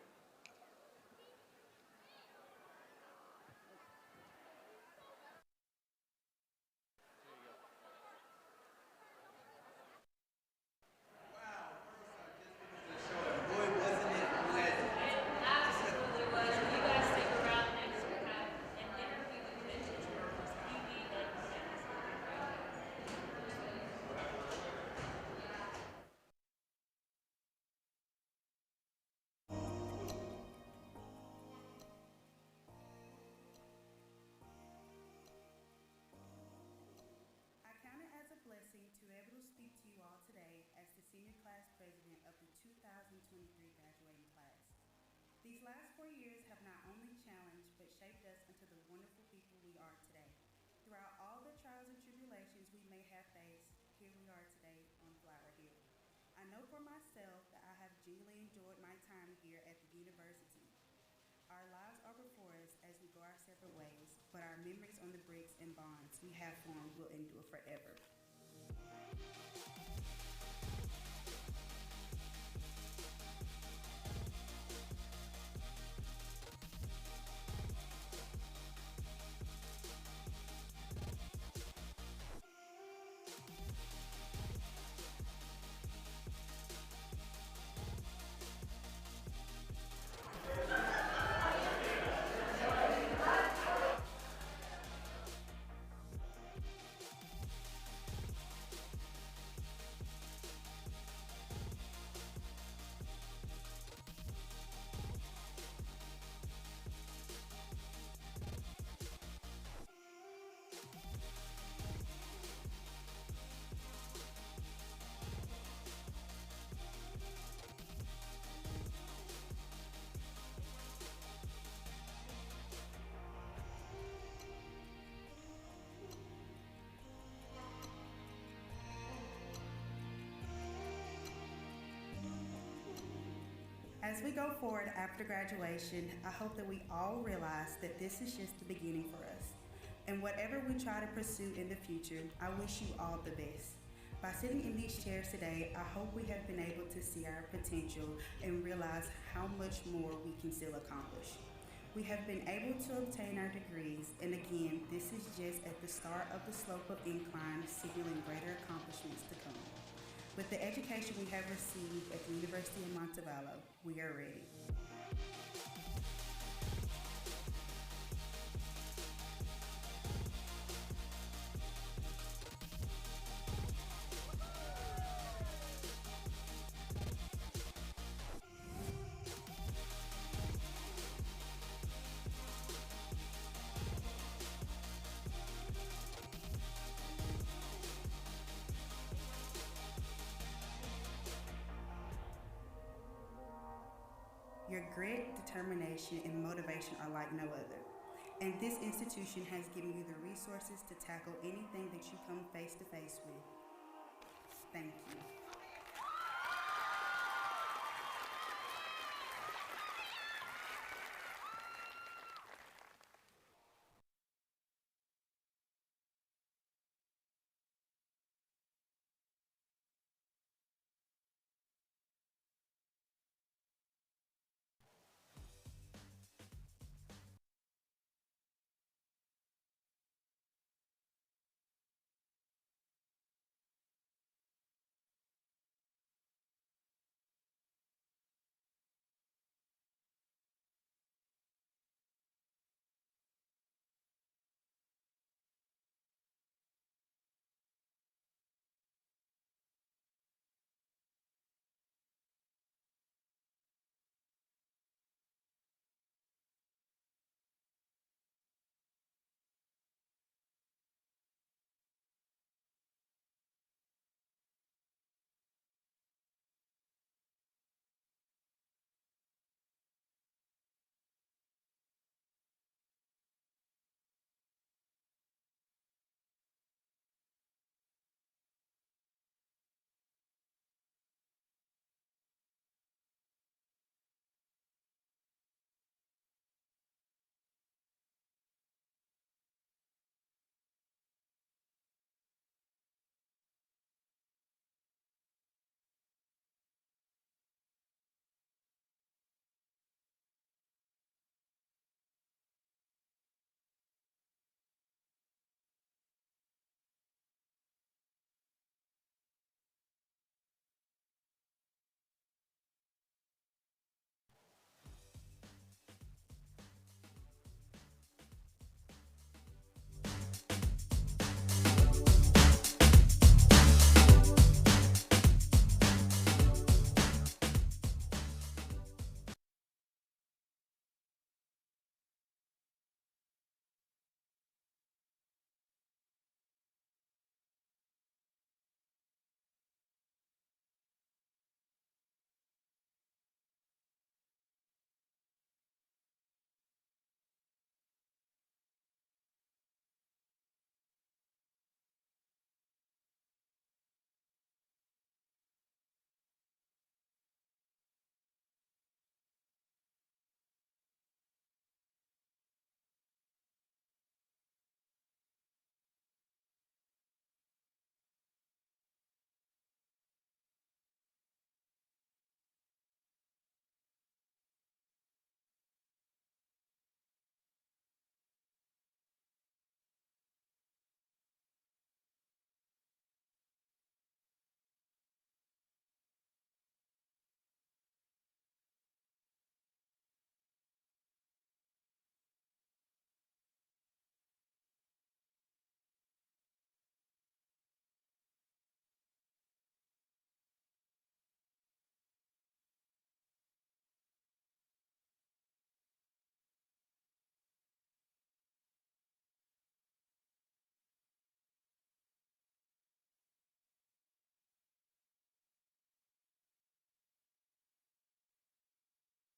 These last 4 years have not only challenged but shaped us into the wonderful people we are today. Throughout all the trials and tribulations we may have faced, here we are today on Flower Hill. I know for myself that I have genuinely enjoyed my time here at the university. Our lives are before us as we go our separate ways, but our memories on the bricks and bonds we have formed will endure forever. As we go forward after graduation, I hope that we all realize that this is just the beginning for us. And whatever we try to pursue in the future, I wish you all the best. By sitting in these chairs today, I hope we have been able to see our potential and realize how much more we can still accomplish. We have been able to obtain our degrees, and again, this is just at the start of the slope of incline, signaling greater accomplishments to come. With the education we have received at the University of Montevallo, we are ready. Your grit, determination, and motivation are like no other. And this institution has given you the resources to tackle anything that you come face to face with. Thank you.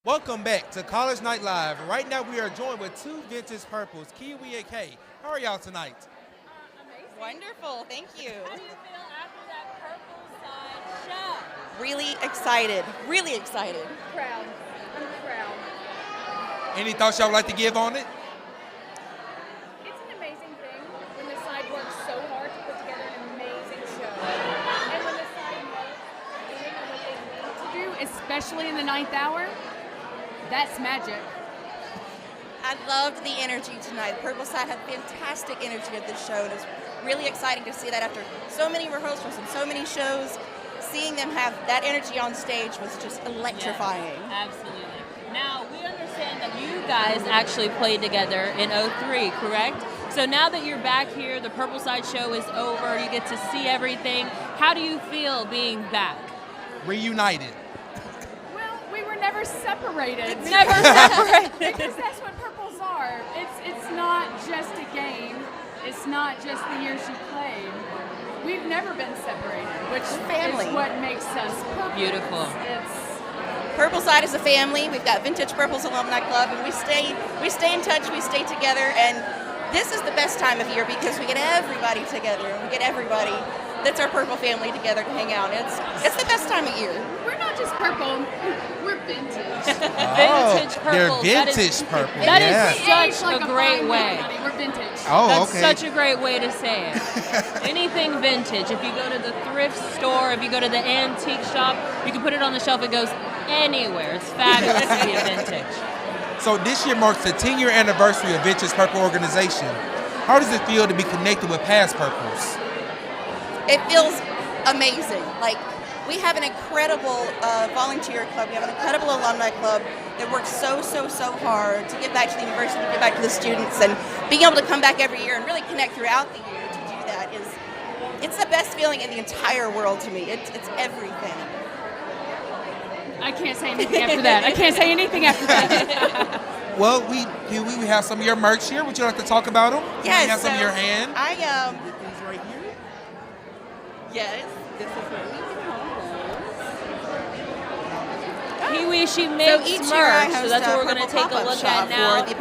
Welcome back to College Night Live. Right now we are joined with two vintage purples, Kiwi and Kay. How are y'all tonight? Amazing. Wonderful, thank you. How do you feel after that purple side show? Really excited, really excited. Proud. I'm proud. Any thoughts y'all would like to give on it? It's an amazing thing when the side works so hard to put together an amazing show. And when the side knows doing what they need to do, especially in the 9th hour, that's magic. I loved the energy tonight. The Purple Side had fantastic energy at this show. It was really exciting to see that after so many rehearsals and so many shows, seeing them have that energy on stage was just electrifying. Absolutely. Now, we understand that you guys actually played together in '03, correct? So now that you're back here, the Purple Side show is over, you get to see everything. How do you feel being back? Reunited. Well, we were never separated. Never separated. Because that's what Purples are. It's not just a game. It's not just the years you played. We've never been separated, which family. is what makes us Purples. Beautiful. Purple Side is a family. We've got Vintage Purples Alumni Club, and we stay in touch, we stay together, and this is the best time of year because we get everybody together, and we get everybody that's our Purple family together to hang out. It's the best time of year. We're not just purple, we're vintage. Vintage purple. They're vintage purple. That yeah. is such Like a great fine way. company. We're vintage. Oh, That's okay. such a great way to say it. Anything vintage. If you go to the thrift store, if you go to the antique shop, you can put it on the shelf. It goes anywhere. It's fabulous to be a vintage. So this year marks the 10-year anniversary of Vintage Purple organization. How does it feel to be connected with past Purples? It feels amazing. Like, we have an incredible volunteer club. We have an incredible alumni club that works so hard to give back to the university, to give back to the students, and being able to come back every year and really connect throughout the year to do that it's the best feeling in the entire world to me. It's everything. I can't say anything after that. I can't say anything after that. Well, we have some of your merch here. Would you like to talk about them? Yes. We have some in your hand. These right here. Yes. This is what we Pee-wee, she makes each merch, year I so host that's what we're Purple going to take a pop-up look shop at now. For the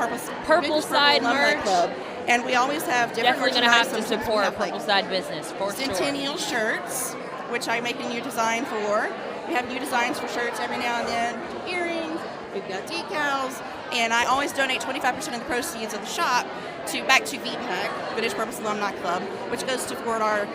Purple Side Alumni merch. Club. And we always have different Definitely going to have to merchandise. Sometimes we support have, Purple Side business, for sure. Centennial shirts, which I make a new design for. We have new designs for shirts every now and then. Earrings, we've got decals, and I always donate 25% of the proceeds of the shop back to VPAC, Vintage Purpose Alumni Club, which goes toward our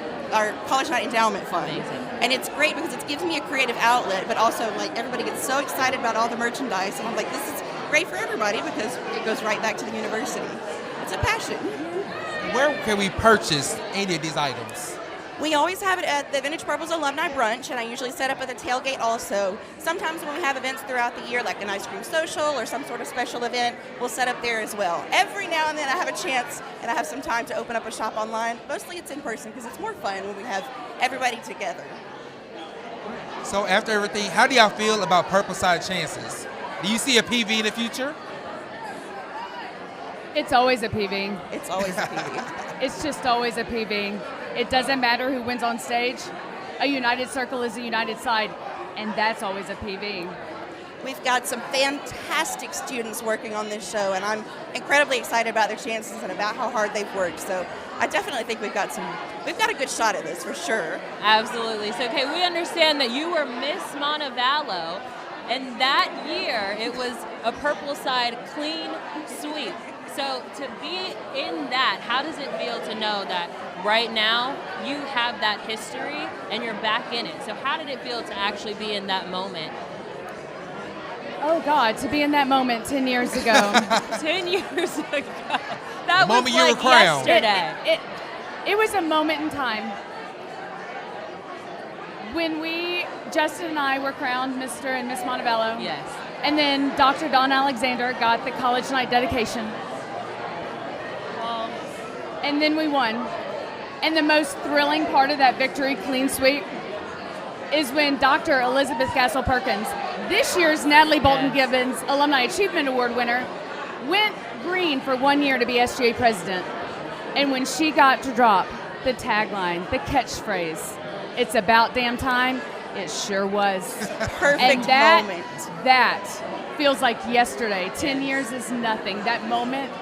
College Night Endowment Fund. Amazing. And it's great because it gives me a creative outlet, but also like everybody gets so excited about all the merchandise, and I'm like, this is great for everybody because it goes right back to the university. It's a passion. Where can we purchase any of these items? We always have it at the Vintage Purples Alumni Brunch, and I usually set up at the tailgate also. Sometimes when we have events throughout the year, like an ice cream social or some sort of special event, we'll set up there as well. Every now and then I have a chance and I have some time to open up a shop online. Mostly it's in person because it's more fun when we have everybody together. So after everything, how do y'all feel about Purple Side chances? Do you see a PV in the future? It's always a PV. It's always a PV. It's just always a PV. It doesn't matter who wins on stage. A united circle is a united side, and that's always a PV. We've got some fantastic students working on this show, and I'm incredibly excited about their chances and about how hard they've worked. So I definitely think we've got a good shot at this for sure. Absolutely. So, okay, we understand that you were Miss Montevallo, and that year it was a Purple Side clean sweep. So to be in that, how does it feel to know that right now you have that history and you're back in it? So how did it feel to actually be in that moment? Oh God, to be in that moment 10 years ago. 10 years ago. That The was moment you were like crowned. yesterday. It was a moment in time. When Justin and I were crowned Mr. and Miss Montevallo. Yes. And then Dr. Don Alexander got the college night dedication. And then we won. And the most thrilling part of that victory clean sweep is when Dr. Elizabeth Gassel Perkins, this year's Natalie Bolton Gibbons Alumni Achievement Award winner, went green for 1 year to be SGA president. And when she got to drop the tagline, the catchphrase, "It's about damn time," it sure was. Perfect and that, moment. That feels like yesterday. 10 years is nothing. That moment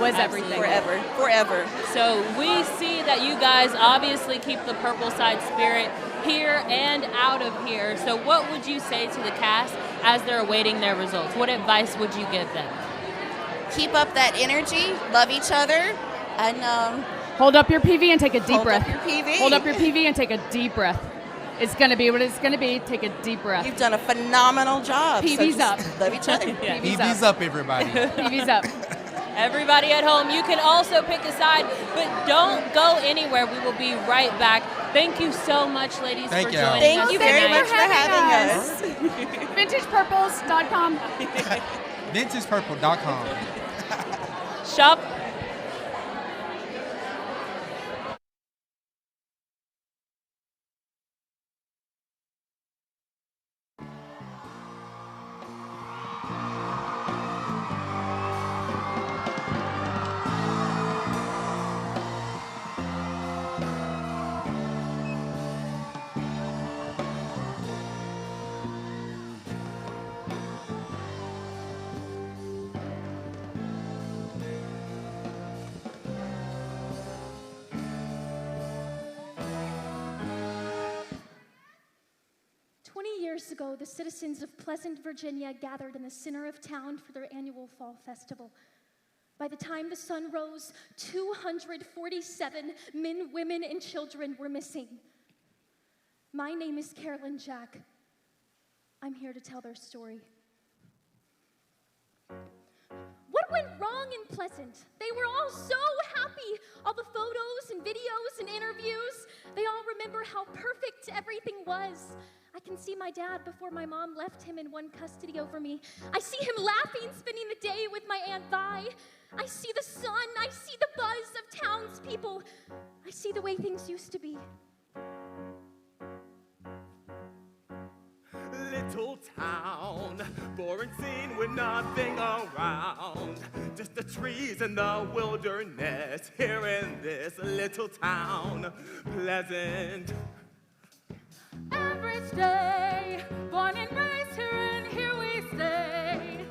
was everything. Forever. So we see that you guys obviously keep the Purple Side spirit here and out of here. So what would you say to the cast as they're awaiting their results? What advice would you give them? Keep up that energy, love each other, and hold up your PV and take a deep breath. Hold up your PV. Hold up your PV and take a deep breath. It's going to be what it's going to be. Take a deep breath. You've done a phenomenal job. PV's so up. Love each other. PV's up, everybody. PV's up. Everybody at home, you can also pick a side, but don't go anywhere. We will be right back Thank you so much, ladies, Thank for y'all. joining Thank us you very tonight. much for having us. VintagePurples.com. VintagePurple.com. Shop. Years ago, the citizens of Pleasant, Virginia gathered in the center of town for their annual fall festival. By the time the sun rose, 247 men, women, and children were missing. My name is Carolyn Jack. I'm here to tell their story. What went wrong in Pleasant? They were all so happy. All the photos and videos and interviews, they all remember how perfect everything was. I can see my dad before my mom left him in one custody over me. I see him laughing, spending the day with my Aunt Vi. I see the sun. I see the buzz of townspeople. I see the way things used to be. Little town, boring scene with nothing around. Just the trees and the wilderness here in this little town. Pleasant. Average day, born and raised here and here we stay.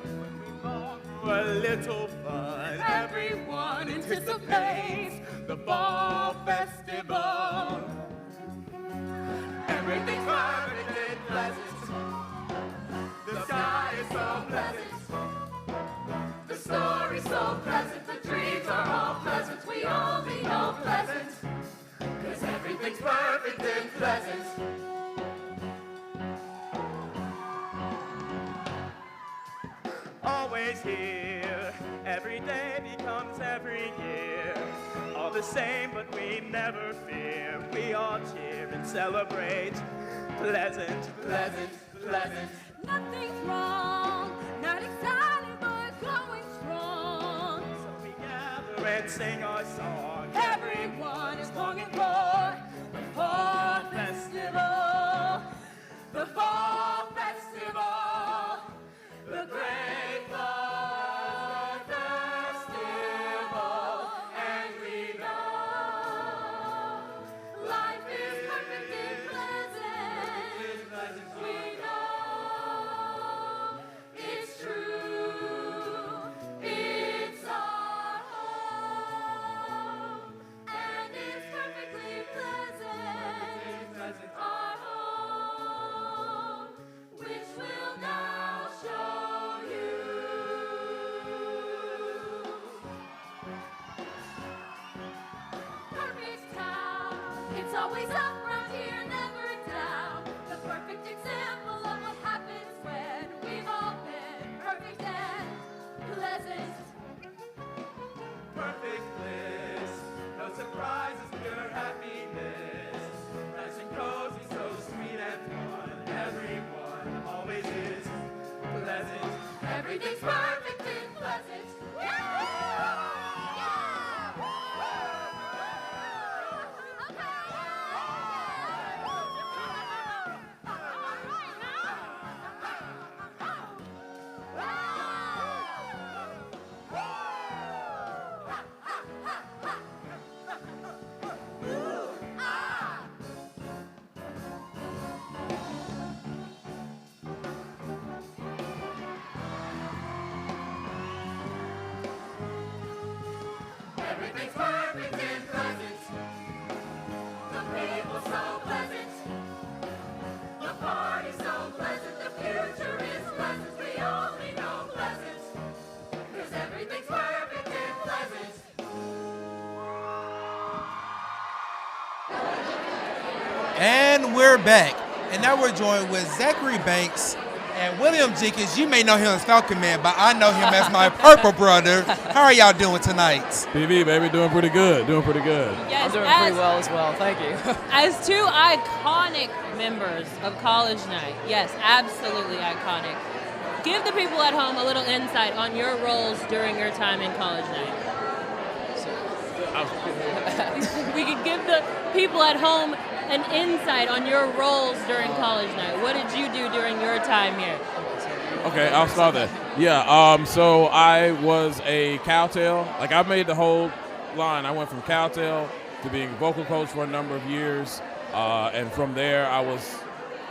For a little fun, everyone anticipates the fall festival. Everything's perfect and pleasant. The sky is so pleasant. The story's so pleasant. The dreams are all pleasant. We only know pleasant. 'Cause everything's perfect and pleasant. Always here, every day becomes every year. All the same, but we never fear. We all cheer and celebrate. Pleasant, pleasant, pleasant. Nothing's wrong, not exciting, but going strong. So we gather and sing our song. Everyone is longing for the fall festival. The fall festival. The great fall festival. And we know life is perfect and pleasant. We know it's true. It's our home. And it's perfectly pleasant. Our home, which will now show you. Perfect town, it's always up round here, never down. The perfect example of what happens when we've all been perfect and pleasant. Perfect bliss, no surprises, pure happiness. Nice and cozy, so sweet and fun. Everyone always is pleasant. Everything's perfect and pleasant. Everything's perfect and pleasant. The people so pleasant. The party's so pleasant. The future is pleasant. We only know pleasant. 'Cause everything's perfect and pleasant. And we're back. And now we're joined with Zachary Banks And William Jenkins, you may know him as Falcon Man, but I know him as my purple brother. How are y'all doing tonight? PV, baby, doing pretty good. Yes, I'm doing pretty well as well. Thank you. As two iconic members of College Night, yes, absolutely iconic. Give the people at home a little insight on your roles during your time in College Night. We could give the people at home an insight on your roles during College Night. What did you do during your time here? Okay, I'll start that. Yeah, so I was a cowtail. Like, I made the whole line. I went from cowtail to being vocal coach for a number of years. And from there, I was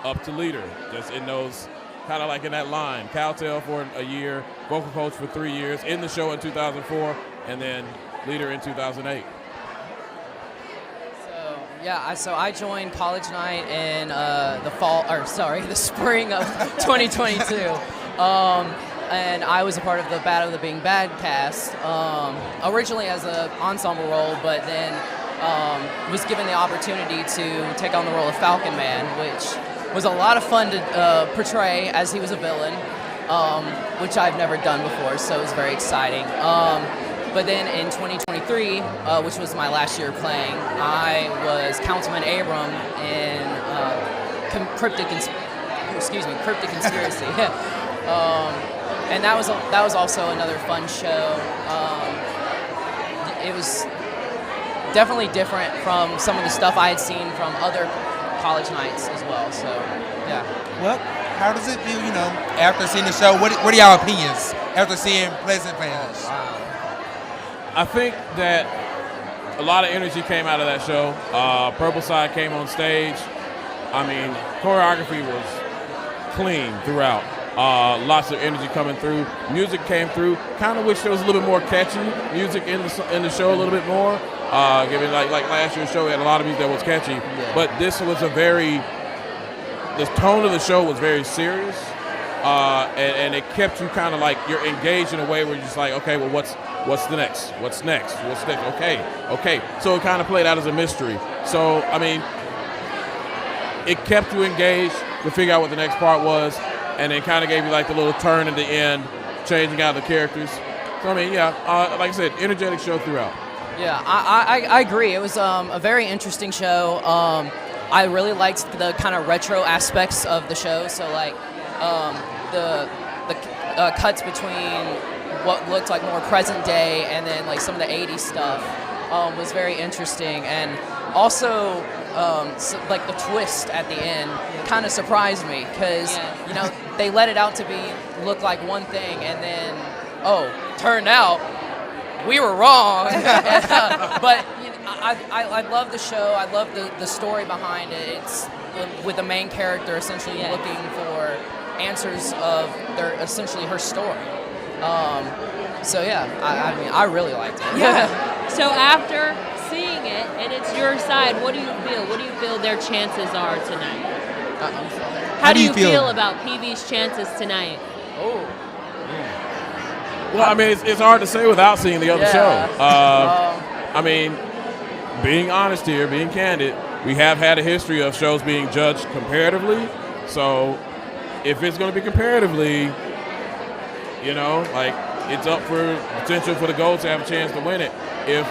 up to leader, just in those, kind of like in that line. Cowtail for a year, vocal coach for 3 years, in the show in 2004, and then leader in 2008. So I joined College Night in the spring of 2022. And I was a part of the Bad of the Being Bad cast, originally as an ensemble role, but then was given the opportunity to take on the role of Falcon Man, which was a lot of fun to portray, as he was a villain, which I've never done before, so it was very exciting. But then in 2023, which was my last year playing, I was Councilman Abram in Cryptic Conspiracy. And that was also another fun show. It was definitely different from some of the stuff I had seen from other college nights as well. So, yeah. Well, how does it feel, after seeing the show? What are y'all opinions after seeing Pleasant fans? Wow. I think that a lot of energy came out of that show. Purple Side came on stage. I mean, choreography was clean throughout. Lots of energy coming through. Music came through. Kind of wish there was a little bit more catchy music in the show a little bit more. Given like last year's show, we had a lot of music that was catchy. Yeah. But this was the tone of the show was very serious. And it kept you kind of like, you're engaged in a way where you're just like, okay, well, what's the next? What's next? Okay. So it kind of played out as a mystery. So, I mean, it kept you engaged to figure out what the next part was, and then kind of gave you like the little turn at the end, changing out the characters. So, I mean, yeah, like I said, energetic show throughout. Yeah, I agree. It was a very interesting show. I really liked the kind of retro aspects of the show. So, like, the cuts between what looked like more present day and then like some of the 80s stuff was very interesting, and also like the twist at the end kind of surprised me, because they let it out to look like one thing, and then turned out we were wrong. But I love the show. I love the story behind it. It's with the main character essentially looking for answers of her story. So yeah, I mean, I really liked it. Yeah. So after seeing it, and it's your side, what do you feel? What do you feel their chances are tonight? How do you feel about PV's chances tonight? Well, I mean, it's hard to say without seeing the other show. I mean, being honest here, being candid, we have had a history of shows being judged comparatively. So if it's going to be comparatively, like, it's up for potential for the Gold to have a chance to win it. If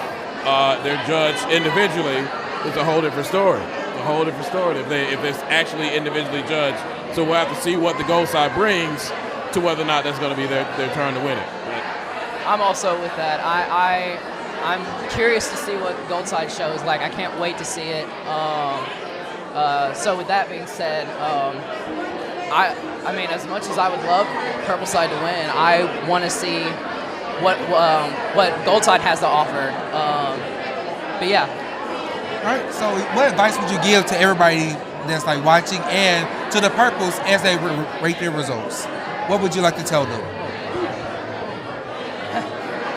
they're judged individually, it's a whole different story. If it's actually individually judged. So we'll have to see what the Gold side brings to whether or not that's going to be their turn to win it. I'm also with that. I'm curious to see what Gold Side show is like. I can't wait to see it. So with that being said, I mean, as much as I would love Purple Side to win, I want to see what Gold Side has to offer. But yeah. All right. So what advice would you give to everybody that's like watching and to the Purples as they rate their results? What would you like to tell them?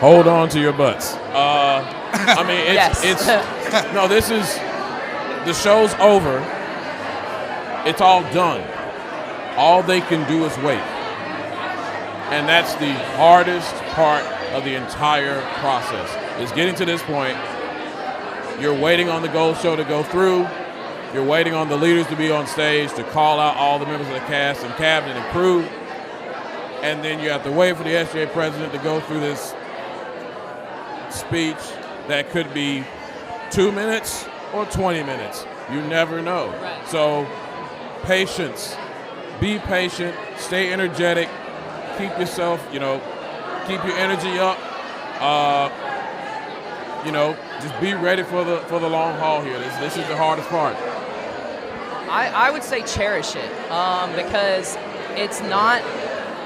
Hold on to your butts. I mean, no, the show's over. It's all done. All they can do is wait. And that's the hardest part of the entire process, is getting to this point. You're waiting on the Gold show to go through. You're waiting on the leaders to be on stage to call out all the members of the cast and cabinet and crew. And then you have to wait for the SGA president to go through this speech that could be 2 minutes or 20 minutes. You never know. Right. So patience. Be patient. Stay energetic. Keep yourself, keep your energy up. Just be ready for the long haul here. This is the hardest part. I would say cherish it because it's not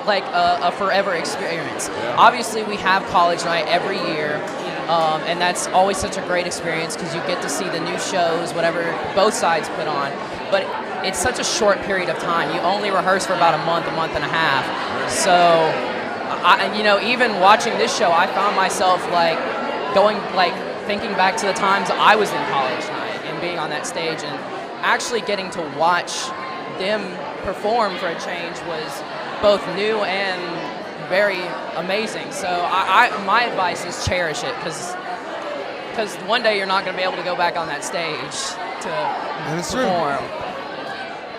like a forever experience. Yeah. Obviously, we have college night every year, and that's always such a great experience because you get to see the new shows, whatever both sides put on. But it's such a short period of time. You only rehearse for about a month and a half. So, even watching this show, I found myself thinking back to the times I was in college night and being on that stage and actually getting to watch them perform for a change was both new and very amazing. So my advice is cherish it because one day you're not going to be able to go back on that stage to perform.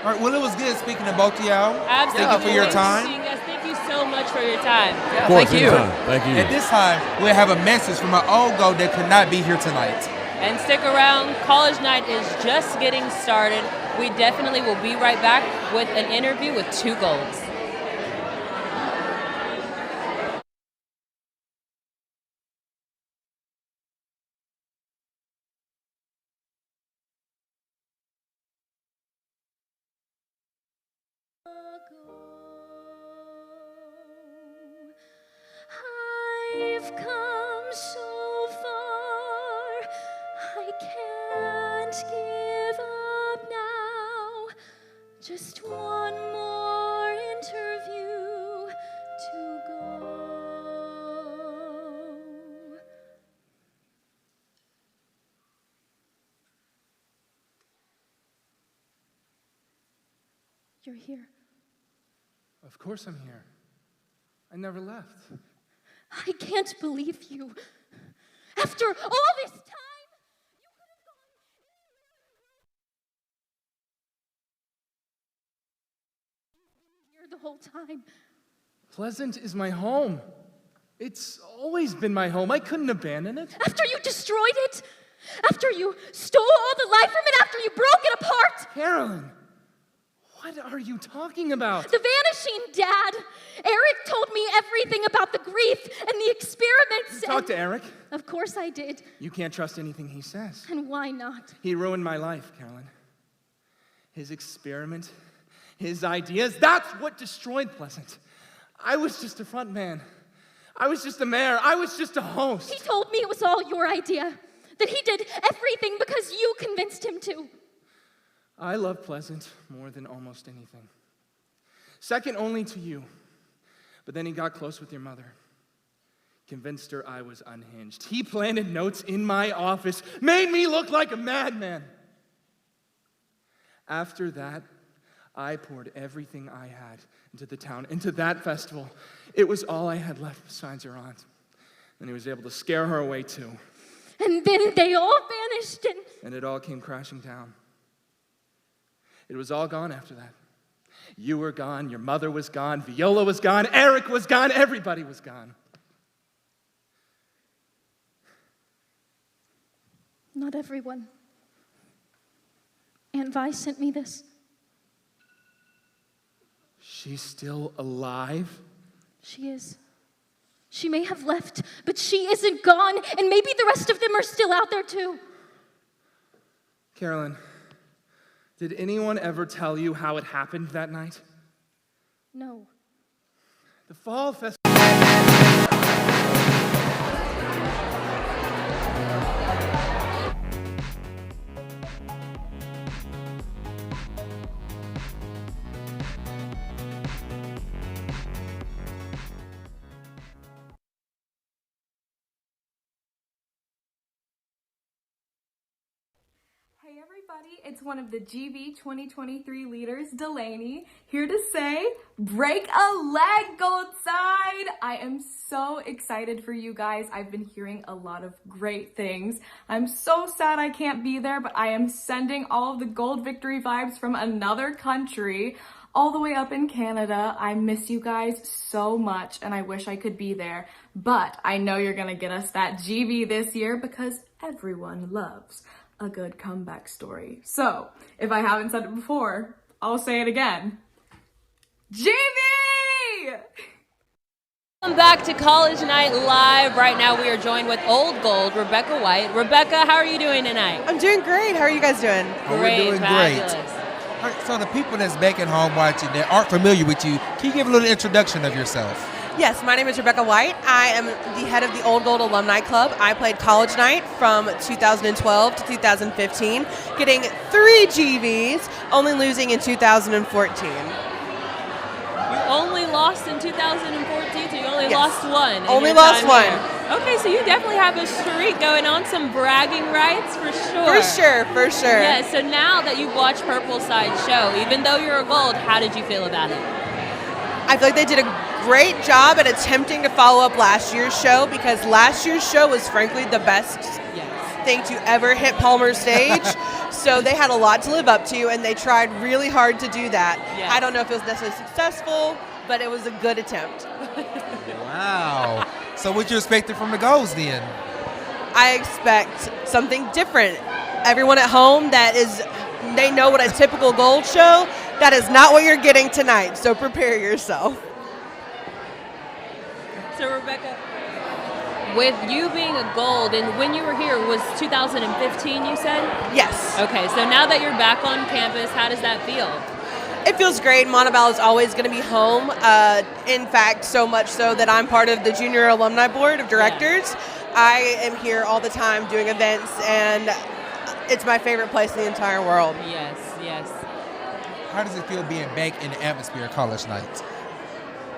All right, well, it was good speaking to both of y'all. Absolutely. Thank you for your time. Yes, thank you so much for your time. Yeah, thank you. Thank you. At this time, we'll have a message from an old goat that could not be here tonight. And stick around. College night is just getting started. We definitely will be right back with an interview with two golds. I've come so far, I can't give up now. Just one more interview to go. You're here. Of course I'm here. I never left. I can't believe you. After all this time, you could have gone here the whole time. Pleasant is my home. It's always been my home. I couldn't abandon it. After you destroyed it, after you stole all the life from it, after you broke it apart. Carolyn, what are you talking about? The vanishing dad. Eric told me everything about the grief and the experiments. Talk to Eric. Of course I did. You can't trust anything he says. And why not? He ruined my life, Carolyn. His experiment, his ideas, that's what destroyed Pleasant. I was just a front man. I was just a mayor. I was just a host. He told me it was all your idea. That he did everything because you convinced him to. I love Pleasant more than almost anything. Second only to you. But then he got close with your mother. Convinced her I was unhinged. He planted notes in my office. Made me look like a madman. After that, I poured everything I had into the town, into that festival. It was all I had left besides your aunt. And he was able to scare her away too. And then they all vanished and it all came crashing down. It was all gone after that. You were gone, your mother was gone, Viola was gone, Eric was gone, everybody was gone. Not everyone. Aunt Vi sent me this. She's still alive? She is. She may have left, but she isn't gone, and maybe the rest of them are still out there too. Carolyn, did anyone ever tell you how it happened that night? No. The fall festival. Hey everybody, it's one of the GV 2023 leaders, Delaney, here to say, break a leg, Gold Side! I am so excited for you guys. I've been hearing a lot of great things. I'm so sad I can't be there, but I am sending all of the gold victory vibes from another country all the way up in Canada. I miss you guys so much and I wish I could be there, but I know you're gonna get us that GV this year because everyone loves a good comeback story. So, if I haven't said it before, I'll say it again. GV! Welcome back to College Night Live. Right now we are joined with Old Gold, Rebecca White. Rebecca, how are you doing tonight? I'm doing great. How are you guys doing? We're doing fabulous. great. All right, so the people that's back at home watching that aren't familiar with you, can you give a little introduction of yourself? Yes, my name is Rebecca White. I am the head of the Old Gold Alumni Club. I played College Night from 2012 to 2015, getting 3 GVs, only losing in 2014. You only lost in 2014, so you only Yes. lost one. Only lost one. Okay, so you definitely have a streak going on, some bragging rights for sure. For sure, for sure. Yeah, so now that you've watched Purple Side show, even though you're a gold, how did you feel about it? I feel like they did a great job at attempting to follow up last year's show because last year's show was frankly the best thing to ever hit Palmer's stage. So they had a lot to live up to and they tried really hard to do that. Yes. I don't know if it was necessarily successful, but it was a good attempt. Wow. So what you expected from the Golds then? I expect something different. Everyone at home they know what a typical gold show, that is not what you're getting tonight, so prepare yourself. So Rebecca, with you being a gold, and when you were here, was 2015 you said? Yes. Okay, so now that you're back on campus, how does that feel? It feels great. Montevallo is always going to be home. In fact, so much so that I'm part of the Junior Alumni Board of Directors. I am here all the time doing events, and it's my favorite place in the entire world. Yes, yes. How does it feel being back in the atmosphere of College Night?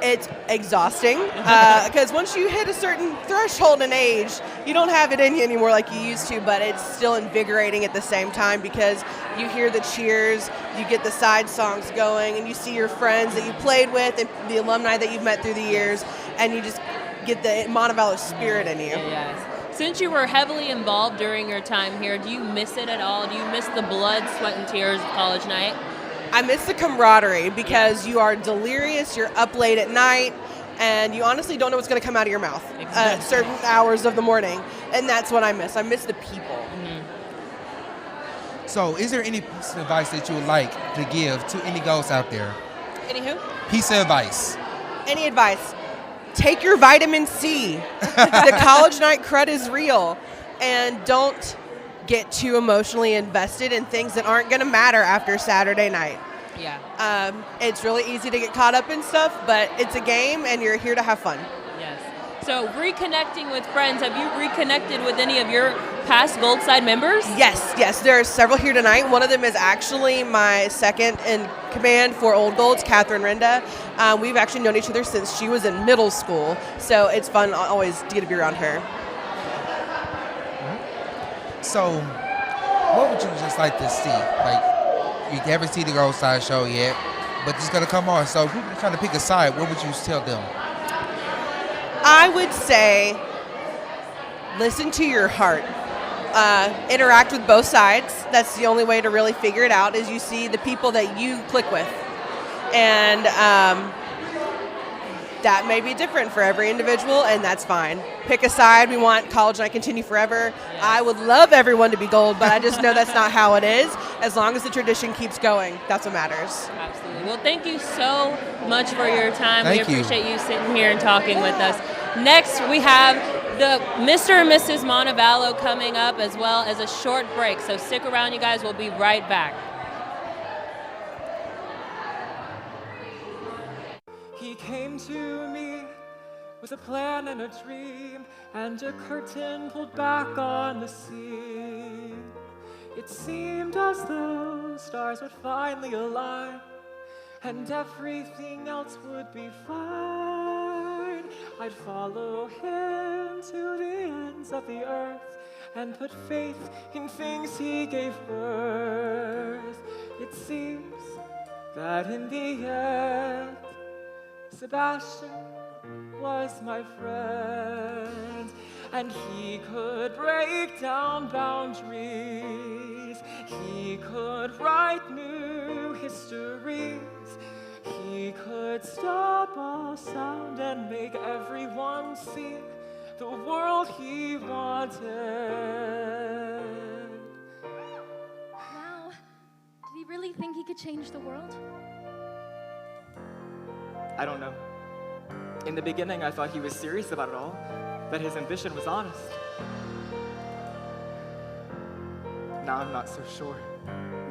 It's exhausting because once you hit a certain threshold in age, you don't have it in you anymore like you used to, but it's still invigorating at the same time because you hear the cheers, you get the side songs going, and you see your friends that you played with and the alumni that you've met through the years, and you just get the Montevallo spirit in you. Yes. Since you were heavily involved during your time here, do you miss it at all? Do you miss the blood, sweat, and tears of College Night? I miss the camaraderie because you are delirious, you're up late at night, and you honestly don't know what's going to come out of your mouth at certain hours of the morning, and that's what I miss. I miss the people. So is there any piece of advice that you would like to give to any Golds out there? Any who? Piece of advice. Any advice? Take your vitamin C. The College Night crud is real, and don't get too emotionally invested in things that aren't going to matter after Saturday night. Yeah. It's really easy to get caught up in stuff, but it's a game and you're here to have fun. Yes. So reconnecting with friends, have you reconnected with any of your past Gold Side members? Yes. There are several here tonight. One of them is actually my second in command for Old Golds, Catherine Rinda. We've actually known each other since she was in middle school, so it's fun always to get to be around her. So, what would you just like to see? Like, you haven't seen the Gold Side show yet, but it's going to come on. So, if people are trying to pick a side, what would you tell them? I would say listen to your heart. Interact with both sides. That's the only way to really figure it out is you see the people that you click with. And that may be different for every individual, and that's fine. Pick a side. We want College Night continue forever. Yes. I would love everyone to be gold, but I just know that's not how it is. As long as the tradition keeps going, that's what matters. Absolutely. Well, thank you so much for your time. Thank we appreciate you sitting here and talking with us. Next, we have the Mr. and Mrs. Montevallo coming up, as well as a short break. So stick around, you guys. We'll be right back. He came to me with a plan and a dream, and a curtain pulled back on the sea. It seemed as though stars would finally align, and everything else would be fine. I'd follow him to the ends of the earth, and put faith in things he gave birth. It seems that in the end, Sebastian was my friend, and he could break down boundaries. He could write new histories. He could stop all sound and make everyone see the world he wanted. Wow. Did he really think he could change the world? I don't know. In the beginning, I thought he was serious about it all, that his ambition was honest. Now I'm not so sure.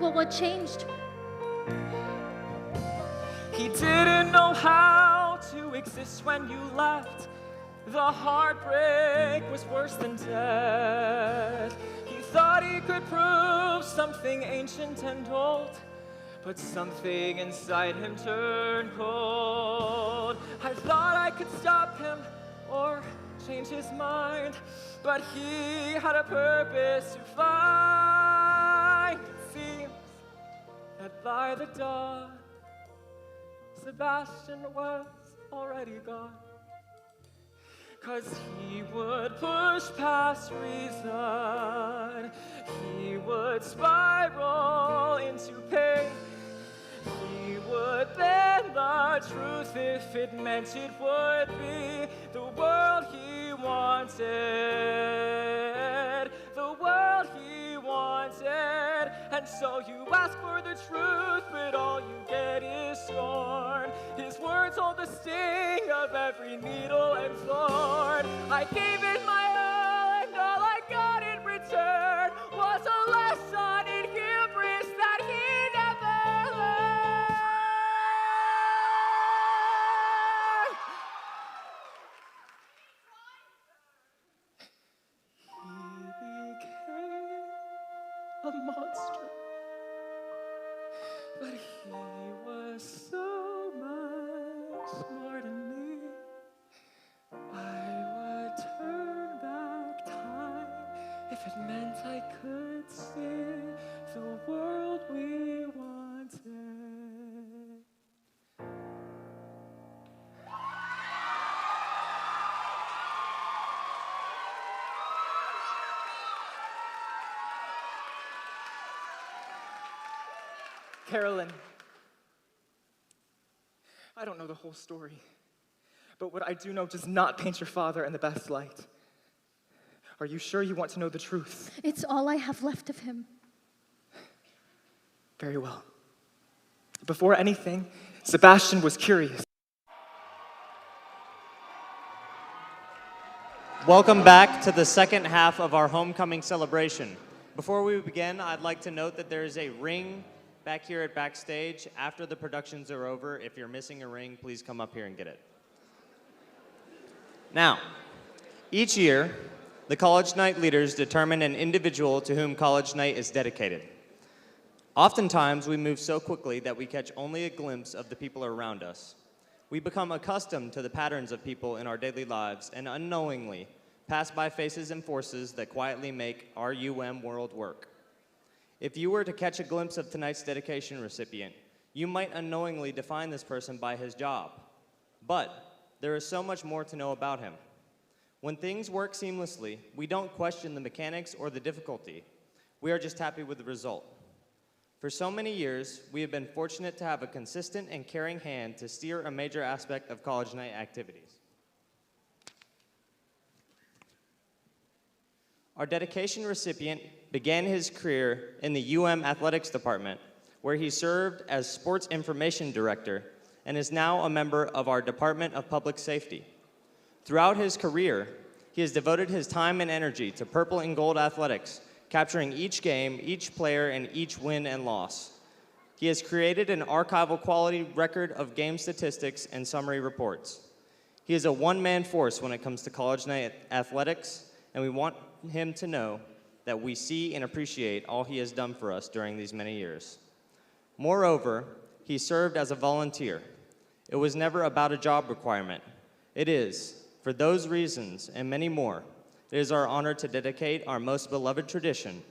Well, what changed? He didn't know how to exist when you left. The heartbreak was worse than death. He thought he could prove something ancient and old, but something inside him turned cold. I thought I could stop him or change his mind, but he had a purpose to find. It seems that by the dawn, Sebastian was already gone. 'Cause he would push past reason. He would spiral into pain. He would bend the truth if it meant it would be the world he wanted. The world he wanted. And so you ask for the truth, but all you get is scorn. His words hold the sting of every needle and thorn. I gave it my all, and all I got in return was a lesson in hubris that he never learned. He became a monster, but he was so much more than me. I would turn back time if it meant I could see the world we wanted. Carolyn, I don't know the whole story, but what I do know does not paint your father in the best light. Are you sure you want to know the truth? It's all I have left of him. Very well. Before anything, Sebastian was curious. Welcome back to the second half of our homecoming celebration. Before we begin, I'd like to note that there is a ring back here at backstage. After the productions are over, if you're missing a ring, please come up here and get it. Now, each year, the college night leaders determine an individual to whom college night is dedicated. Oftentimes, we move so quickly that we catch only a glimpse of the people around us. We become accustomed to the patterns of people in our daily lives and unknowingly pass by faces and forces that quietly make our world work. If you were to catch a glimpse of tonight's dedication recipient, you might unknowingly define this person by his job. But there is so much more to know about him. When things work seamlessly, we don't question the mechanics or the difficulty. We are just happy with the result. For so many years, we have been fortunate to have a consistent and caring hand to steer a major aspect of college night activities. Our dedication recipient began his career in the athletics department, where he served as sports information director and is now a member of our Department of Public Safety. Throughout his career, he has devoted his time and energy to purple and gold athletics, capturing each game, each player, and each win and loss. He has created an archival quality record of game statistics and summary reports. He is a one-man force when it comes to college night athletics, and we want him to know that we see and appreciate all he has done for us during these many years. Moreover, he served as a volunteer. It was never about a job requirement. It is, for those reasons and many more, it is our honor to dedicate our most beloved tradition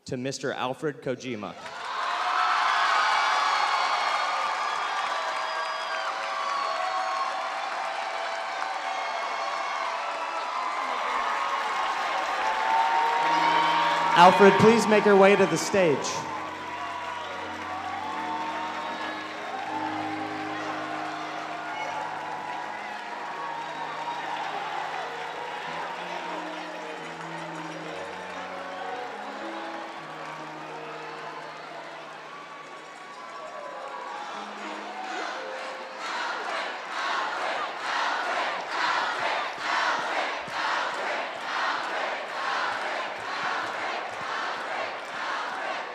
to Mr. Alfred Kojima. Alfred, please make your way to the stage.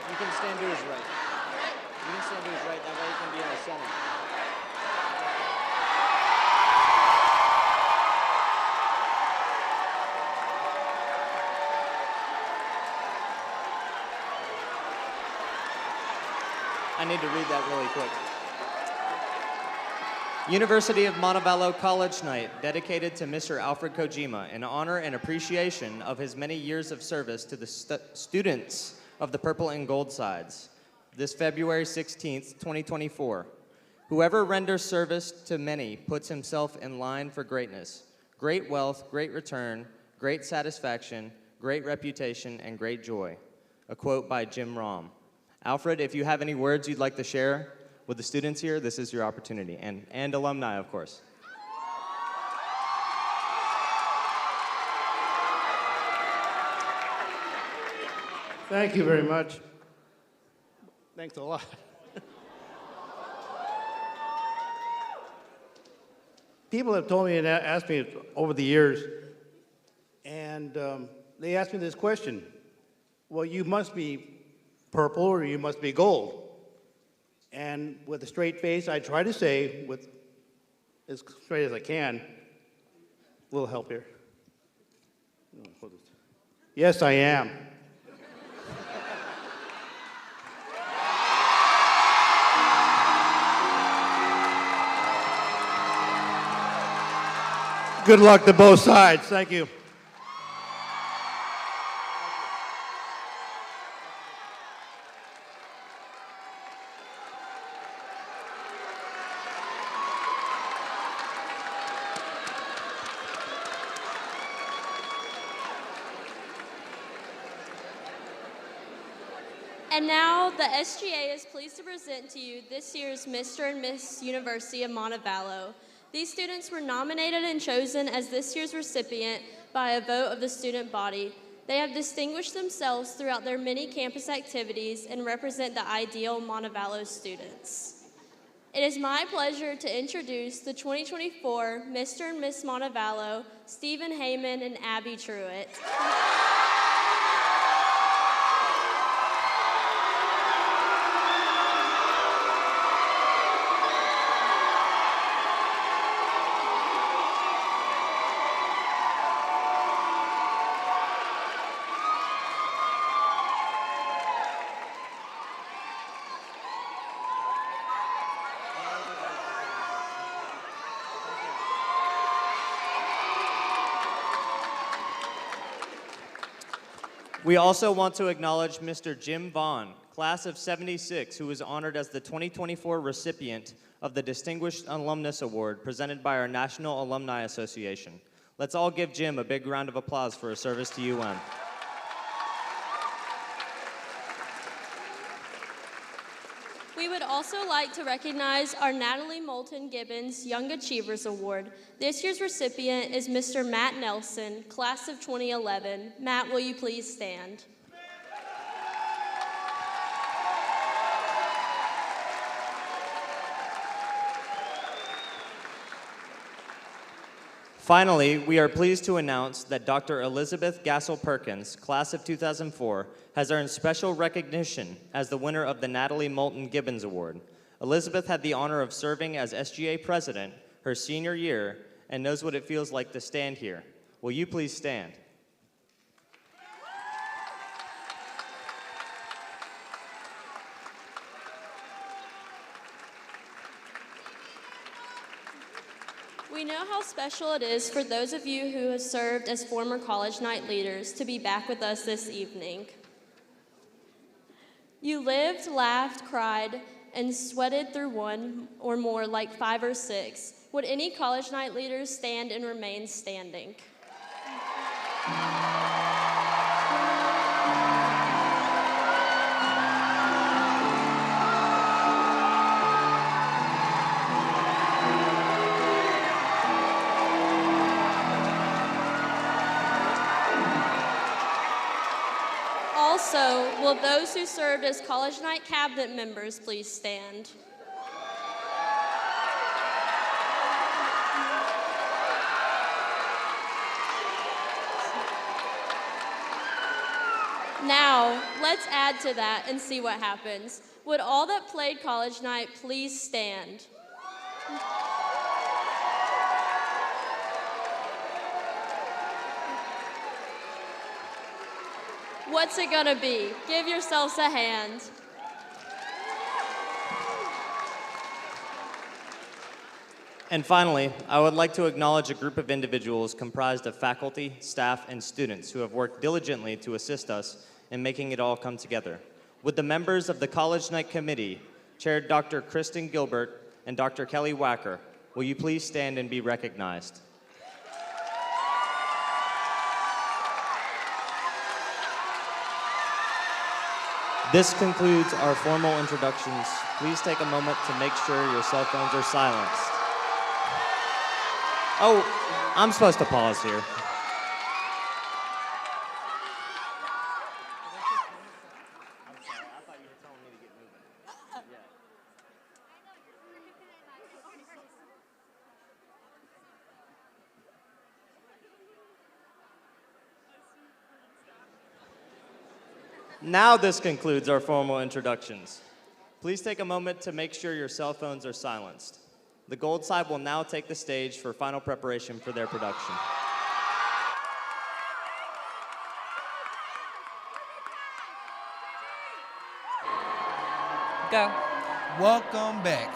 You can stand to his right. You can stand to his right, that way you can be in the center. I need to read that really quick. University of Montevallo College Night, dedicated to Mr. Alfred Kojima in honor and appreciation of his many years of service to the students of the Purple and Gold sides, this February 16th, 2024. Whoever renders service to many puts himself in line for greatness. Great wealth, great return, great satisfaction, great reputation, and great joy. A quote by Jim Romm. Alfred, if you have any words you'd like to share with the students here, this is your opportunity, and alumni, of course. Thank you very much. Thanks a lot. People have told me and asked me over the years, and they asked me this question. Well, you must be purple or you must be gold. And with a straight face, I try to say, with as straight as I can, a little help here. Yes, I am. Good luck to both sides. Thank you. And now the SGA is pleased to present to you this year's Mr. and Miss University of Montevallo. These students were nominated and chosen as this year's recipient by a vote of the student body. They have distinguished themselves throughout their many campus activities and represent the ideal Montevallo students. It is my pleasure to introduce the 2024 Mr. and Miss Montevallo, Stephen Heyman and Abby Truitt. We also want to acknowledge Mr. Jim Vaughn, class of '76, who was honored as the 2024 recipient of the Distinguished Alumnus Award presented by our National Alumni Association. Let's all give Jim a big round of applause for his service to UM. We would also like to recognize our Natalie Moulton Gibbons Young Achievers Award. This year's recipient is Mr. Matt Nelson, class of 2011. Matt, will you please stand? Finally, we are pleased to announce that Dr. Elizabeth Gassel-Perkins, class of 2004, has earned special recognition as the winner of the Natalie Moulton Gibbons Award. Elizabeth had the honor of serving as SGA president her senior year and knows what it feels like to stand here. Will you please stand? We know how special it is for those of you who have served as former college night leaders to be back with us this evening. You lived, laughed, cried, and sweated through one or more like 5 or 6. Would any college night leaders stand and remain standing? Also, will those who served as college night cabinet members please stand? Now, let's add to that and see what happens. Would all that played college night please stand? What's it gonna be? Give yourselves a hand. And finally, I would like to acknowledge a group of individuals comprised of faculty, staff, and students who have worked diligently to assist us in making it all come together. Would the members of the College Night Committee, chaired Dr. Kristen Gilbert and Dr. Kelly Wacker, will you please stand and be recognized? This concludes our formal introductions. Please take a moment to make sure your cell phones are silenced. Oh, I'm supposed to pause here. Now this concludes our formal introductions. Please take a moment to make sure your cell phones are silenced. The gold side will now take the stage for final preparation for their production. Go. Welcome back.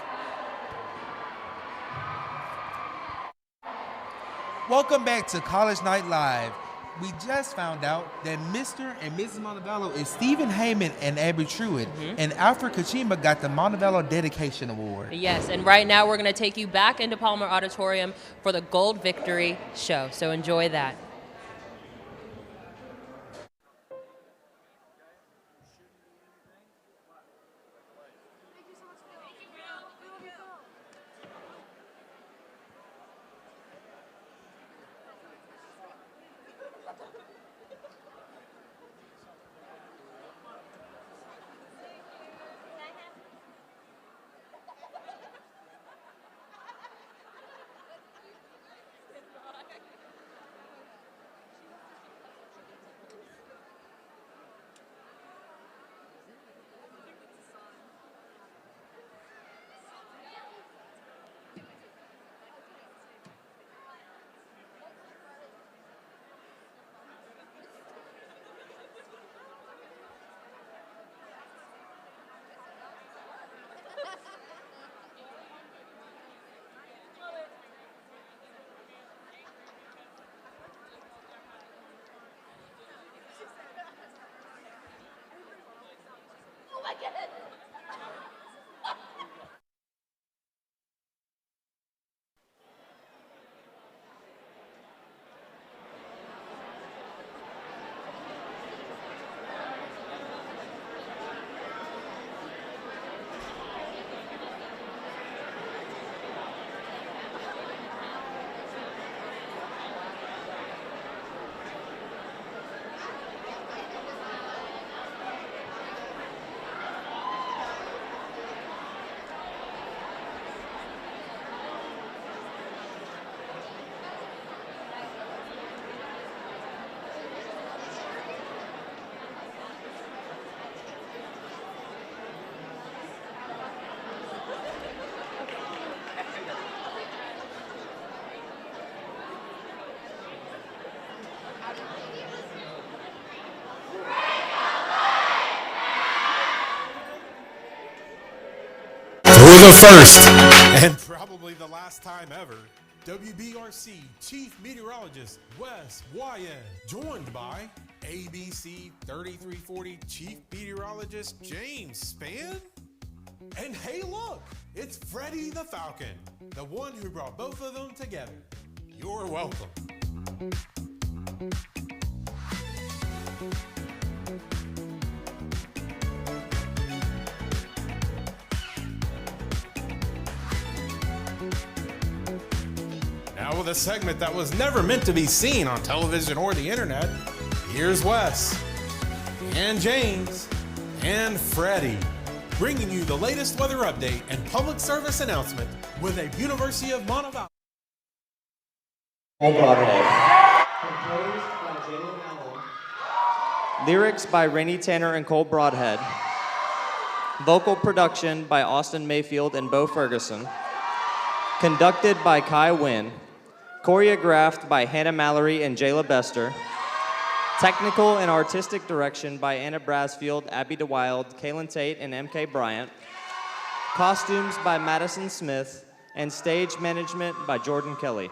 Welcome back to College Night Live. We just found out that Mr. and Mrs. Montevallo is Stephen Heyman and Abby Truitt, and Alfred Kachima got the Montevallo Dedication Award. Yes, and right now we're going to take you back into Palmer Auditorium for the Gold Victory show. So enjoy that. For the first and probably the last time ever, WBRC Chief Meteorologist Wes Wyatt, joined by ABC 3340 Chief Meteorologist James Spann. And hey look, it's Freddie the Falcon, the one who brought both of them together. You're welcome. Now with a segment that was never meant to be seen on television or the internet, here's Wes, and James, and Freddie, bringing you the latest weather update and public service announcement with a University of Montevallo. Composed by Jamie Nagle. Lyrics by Rainey Tanner and Cole Broadhead. Vocal production by Austin Mayfield and Bo Ferguson. Conducted by Kai Wynn. Choreographed by Hannah Mallory and Jayla Bester. Technical and artistic direction by Anna Brasfield, Abby DeWild, Kaylin Tate, and MK Bryant. Costumes by Madison Smith. And stage management by Jordan Kelly.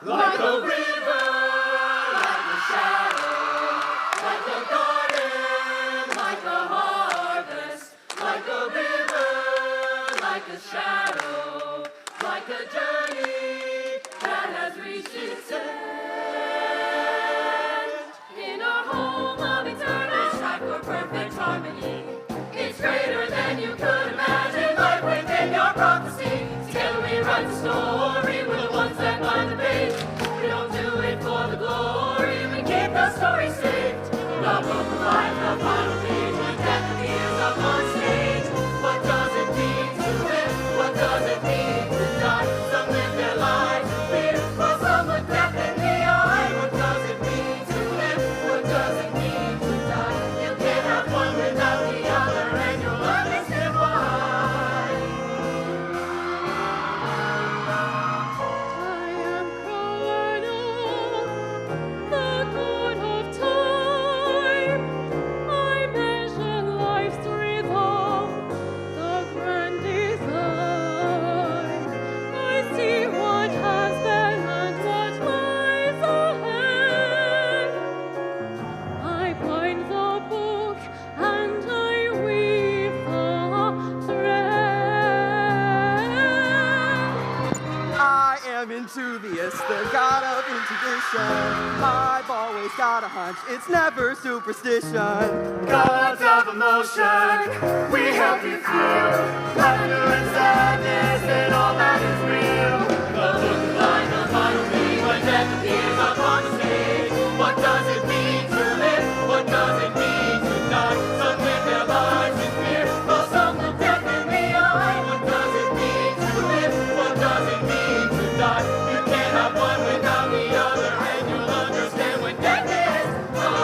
Like a river, like a shadow, like a garden, like a harvest, like a river, like a shadow, like a journey that has reached its end. In our home of eternal strife for perfect harmony, it's greater than you could imagine, life within your prophecy. Together we write the story, we're the ones that bind the page. We don't do it for the glory, we keep the story saved. The book of life, the final page, when death appears up on stage. What does it mean to live? What does it mean to die? Some live their lives in fear, while some look death in the eye. What does it mean to live? What does it mean to die? You can't have one without the other, and you'll understand why. Enthusiast, the god of intuition. I've always got a hunch, it's never superstition. Gods of emotion, we help you feel laughter and sadness and all that is real. The book of life, the final thing, when death appears upon the stage. What does it mean to live? What does it mean to die? Some live their lives in fear, while some look death in the eye. What does it mean to live? What does it mean to die? You can't have one without the other, and you'll understand when death is gone.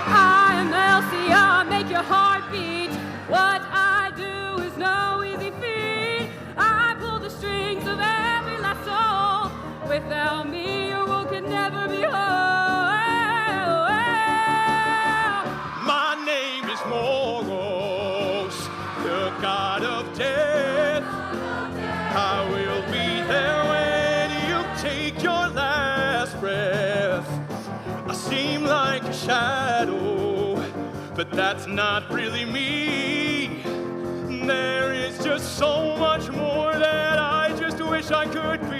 I am Elsie, I'll make your heart beat. What I do is no easy feat. shadow, but that's not really me. There is just so much more that I just wish I could be.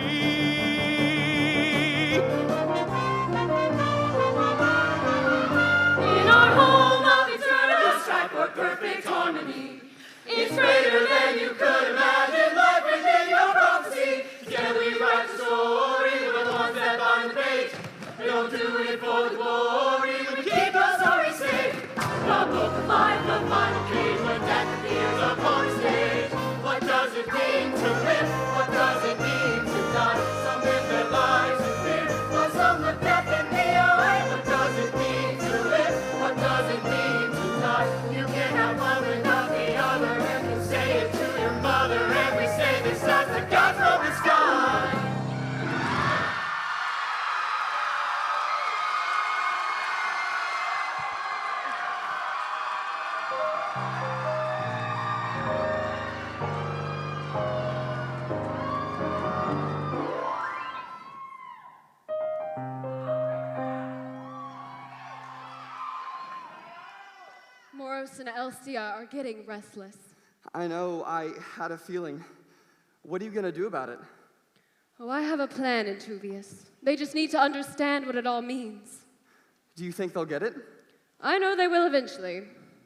In our home of eternal strife for perfect harmony, it's greater than you could imagine, life within your prophecy. Together we write the story, we're the ones that bind the page. We don't do it for the glory, we keep the story safe. The book of life, the final page, when death appears upon the stage. What does it mean to live? What does it mean to die? Some live their lives in fear, while some look death in the eye. What does it mean to live? What does it mean to die? You can't have one without the other, and you say it to your mother, and we say this as the God from the sky. Moros and Elsia are getting restless. I know, I had a feeling. What are you gonna do about it? Oh, I have a plan, Antruvius. They just need to understand what it all means. Do you think they'll get it? I know they will eventually.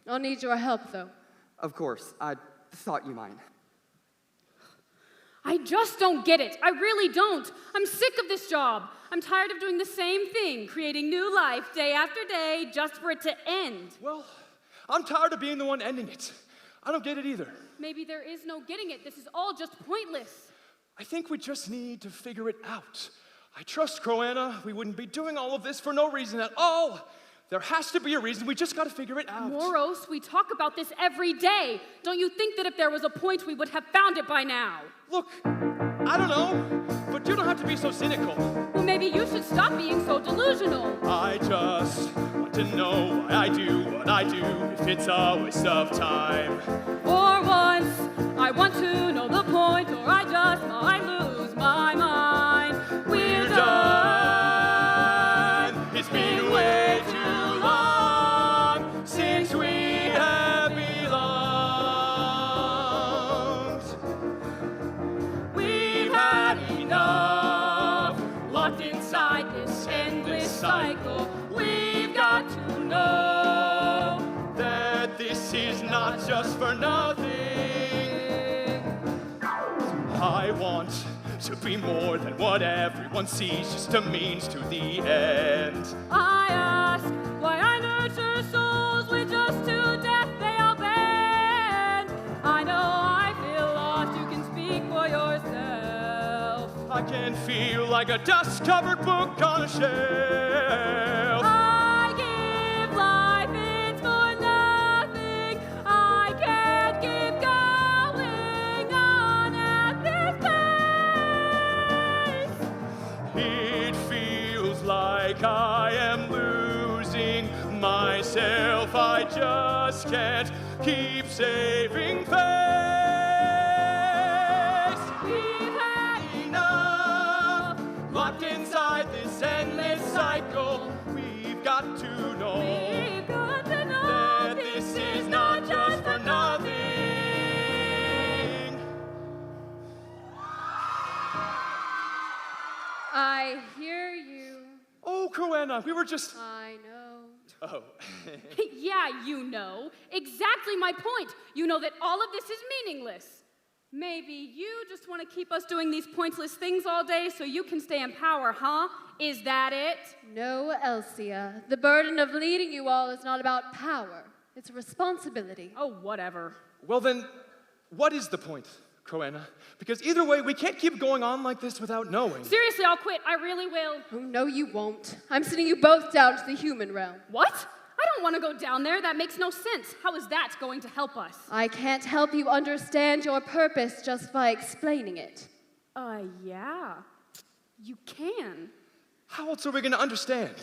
I'll need your help, though. Of course, I thought you might. I just don't get it. I really don't. I'm sick of this job. I'm tired of doing the same thing, creating new life day after day just for it to end. Well, I'm tired of being the one ending it. I don't get it either. Maybe there is no getting it. This is all just pointless. I think we just need to figure it out. I trust Croanna. We wouldn't be doing all of this for no reason at all. There has to be a reason. We just got to figure it out. Moros, we talk about this every day. Don't you think that if there was a point, we would have found it by now? Look, I don't know, but you don't have to be so cynical. Well, maybe you should stop being so delusional. I just want to know why I do what I do, if it's a waste of time. For once, I want to know the point, or I just might lose my mind. We're done. It's been way too long since we have belonged. We've had enough, locked inside this endless cycle. We've got to know that this is not just for nothing. I want to be more than what everyone sees, just a means to the end. I ask why I nurture souls with just to death they all bend. I know I feel lost, you can speak for yourself. I can feel like a dust-covered book on a shelf. I give life, it's for nothing. I can't keep going on at this pace. It feels like I am losing myself. I just can't keep saving face. We've had enough, locked inside this endless cycle. We've got to know that this is not just for nothing. I hear you. Oh, Croanna, we were just... I know. Oh. Yeah, you know. Exactly my point. You know that all of this is meaningless. Maybe you just want to keep us doing these pointless things all day so you can stay in power, huh? Is that it? No, Elsia. The burden of leading you all is not about power. It's a responsibility. Oh, whatever. Well then, what is the point, Croanna? Because either way, we can't keep going on like this without knowing. Seriously, I'll quit. I really will. Oh, no, you won't. I'm sending you both down to the human realm. What? I don't want to go down there. That makes no sense. How is that going to help us? I can't help you understand your purpose just by explaining it. Yeah. You can. How else are we going to understand?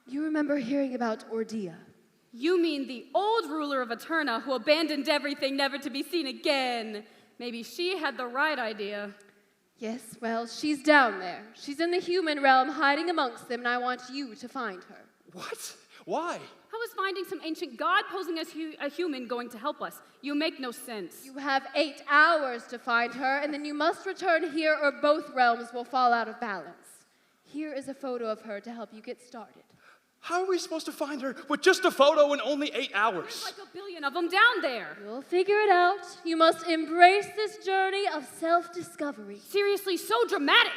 You remember hearing about Ordia? You mean the old ruler of Eterna who abandoned everything never to be seen again. Maybe she had the right idea. Yes, well, she's down there. She's in the human realm hiding amongst them, and I want you to find her. What? Why? How is finding some ancient god posing as a human going to help us? You make no sense. You have 8 hours to find her, and then you must return here or both realms will fall out of balance. Here is a photo of her to help you get started. How are we supposed to find her with just a photo in only 8 hours? There's like a billion of them down there. You'll figure it out. You must embrace this journey of self-discovery. Seriously, so dramatic.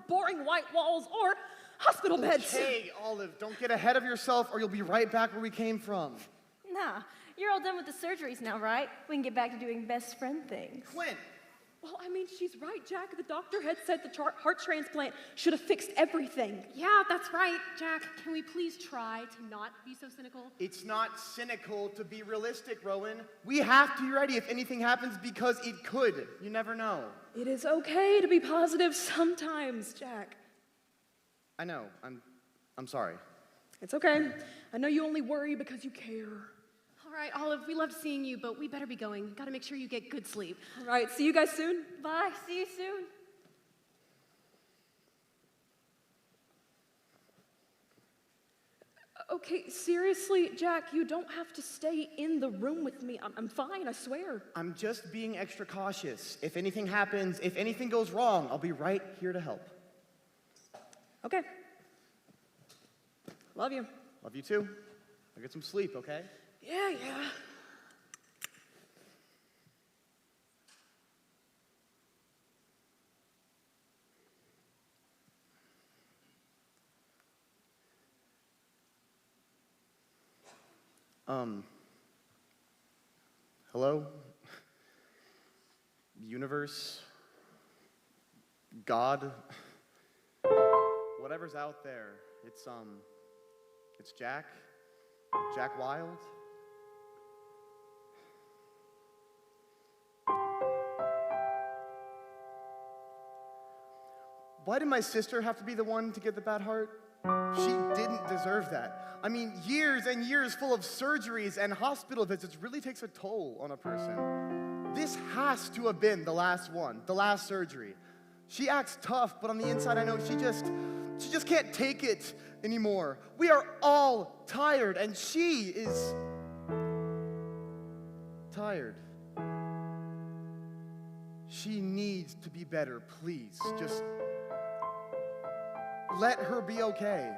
Boring white walls or hospital beds. Hey, Olive, don't get ahead of yourself or you'll be right back where we came from. Nah, you're all done with the surgeries now, right? We can get back to doing best friend things. When? Well, I mean, she's right, Jack. The doctor had said the heart transplant should have fixed everything. Yeah, that's right, Jack. Can we please try to not be so cynical? It's not cynical to be realistic, Rowan. We have to be ready if anything happens because it could. You never know. It is okay to be positive sometimes, Jack. I know. I'm sorry. It's okay. I know you only worry because you care. All right, Olive, we loved seeing you, but we better be going. Gotta make sure you get good sleep. All right, see you guys soon. Bye, see you soon. Okay, seriously, Jack, you don't have to stay in the room with me. I'm fine, I swear. I'm just being extra cautious. If anything happens, if anything goes wrong, I'll be right here to help. Okay. Love you. Love you too. I'll get some sleep, okay? Yeah. Hello? Universe? God? Whatever's out there, it's Jack. Jack Wild. Why did my sister have to be the one to get the bad heart? She didn't deserve that. I mean, years and years full of surgeries and hospital visits really takes a toll on a person. This has to have been the last one, the last surgery. She acts tough, but on the inside I know she just can't take it anymore. We are all tired, and she is tired. She needs to be better, please. Just let her be okay.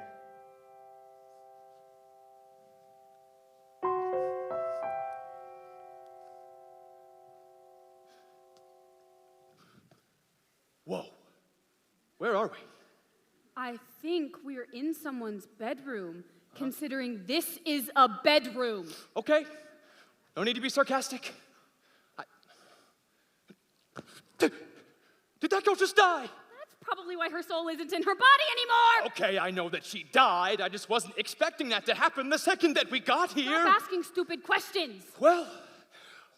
Whoa. Where are we? I think we're in someone's bedroom, considering this is a bedroom. Okay. No need to be sarcastic. Did that girl just die? That's probably why her soul isn't in her body anymore. Okay, I know that she died. I just wasn't expecting that to happen the second that we got here. Stop asking stupid questions. Well,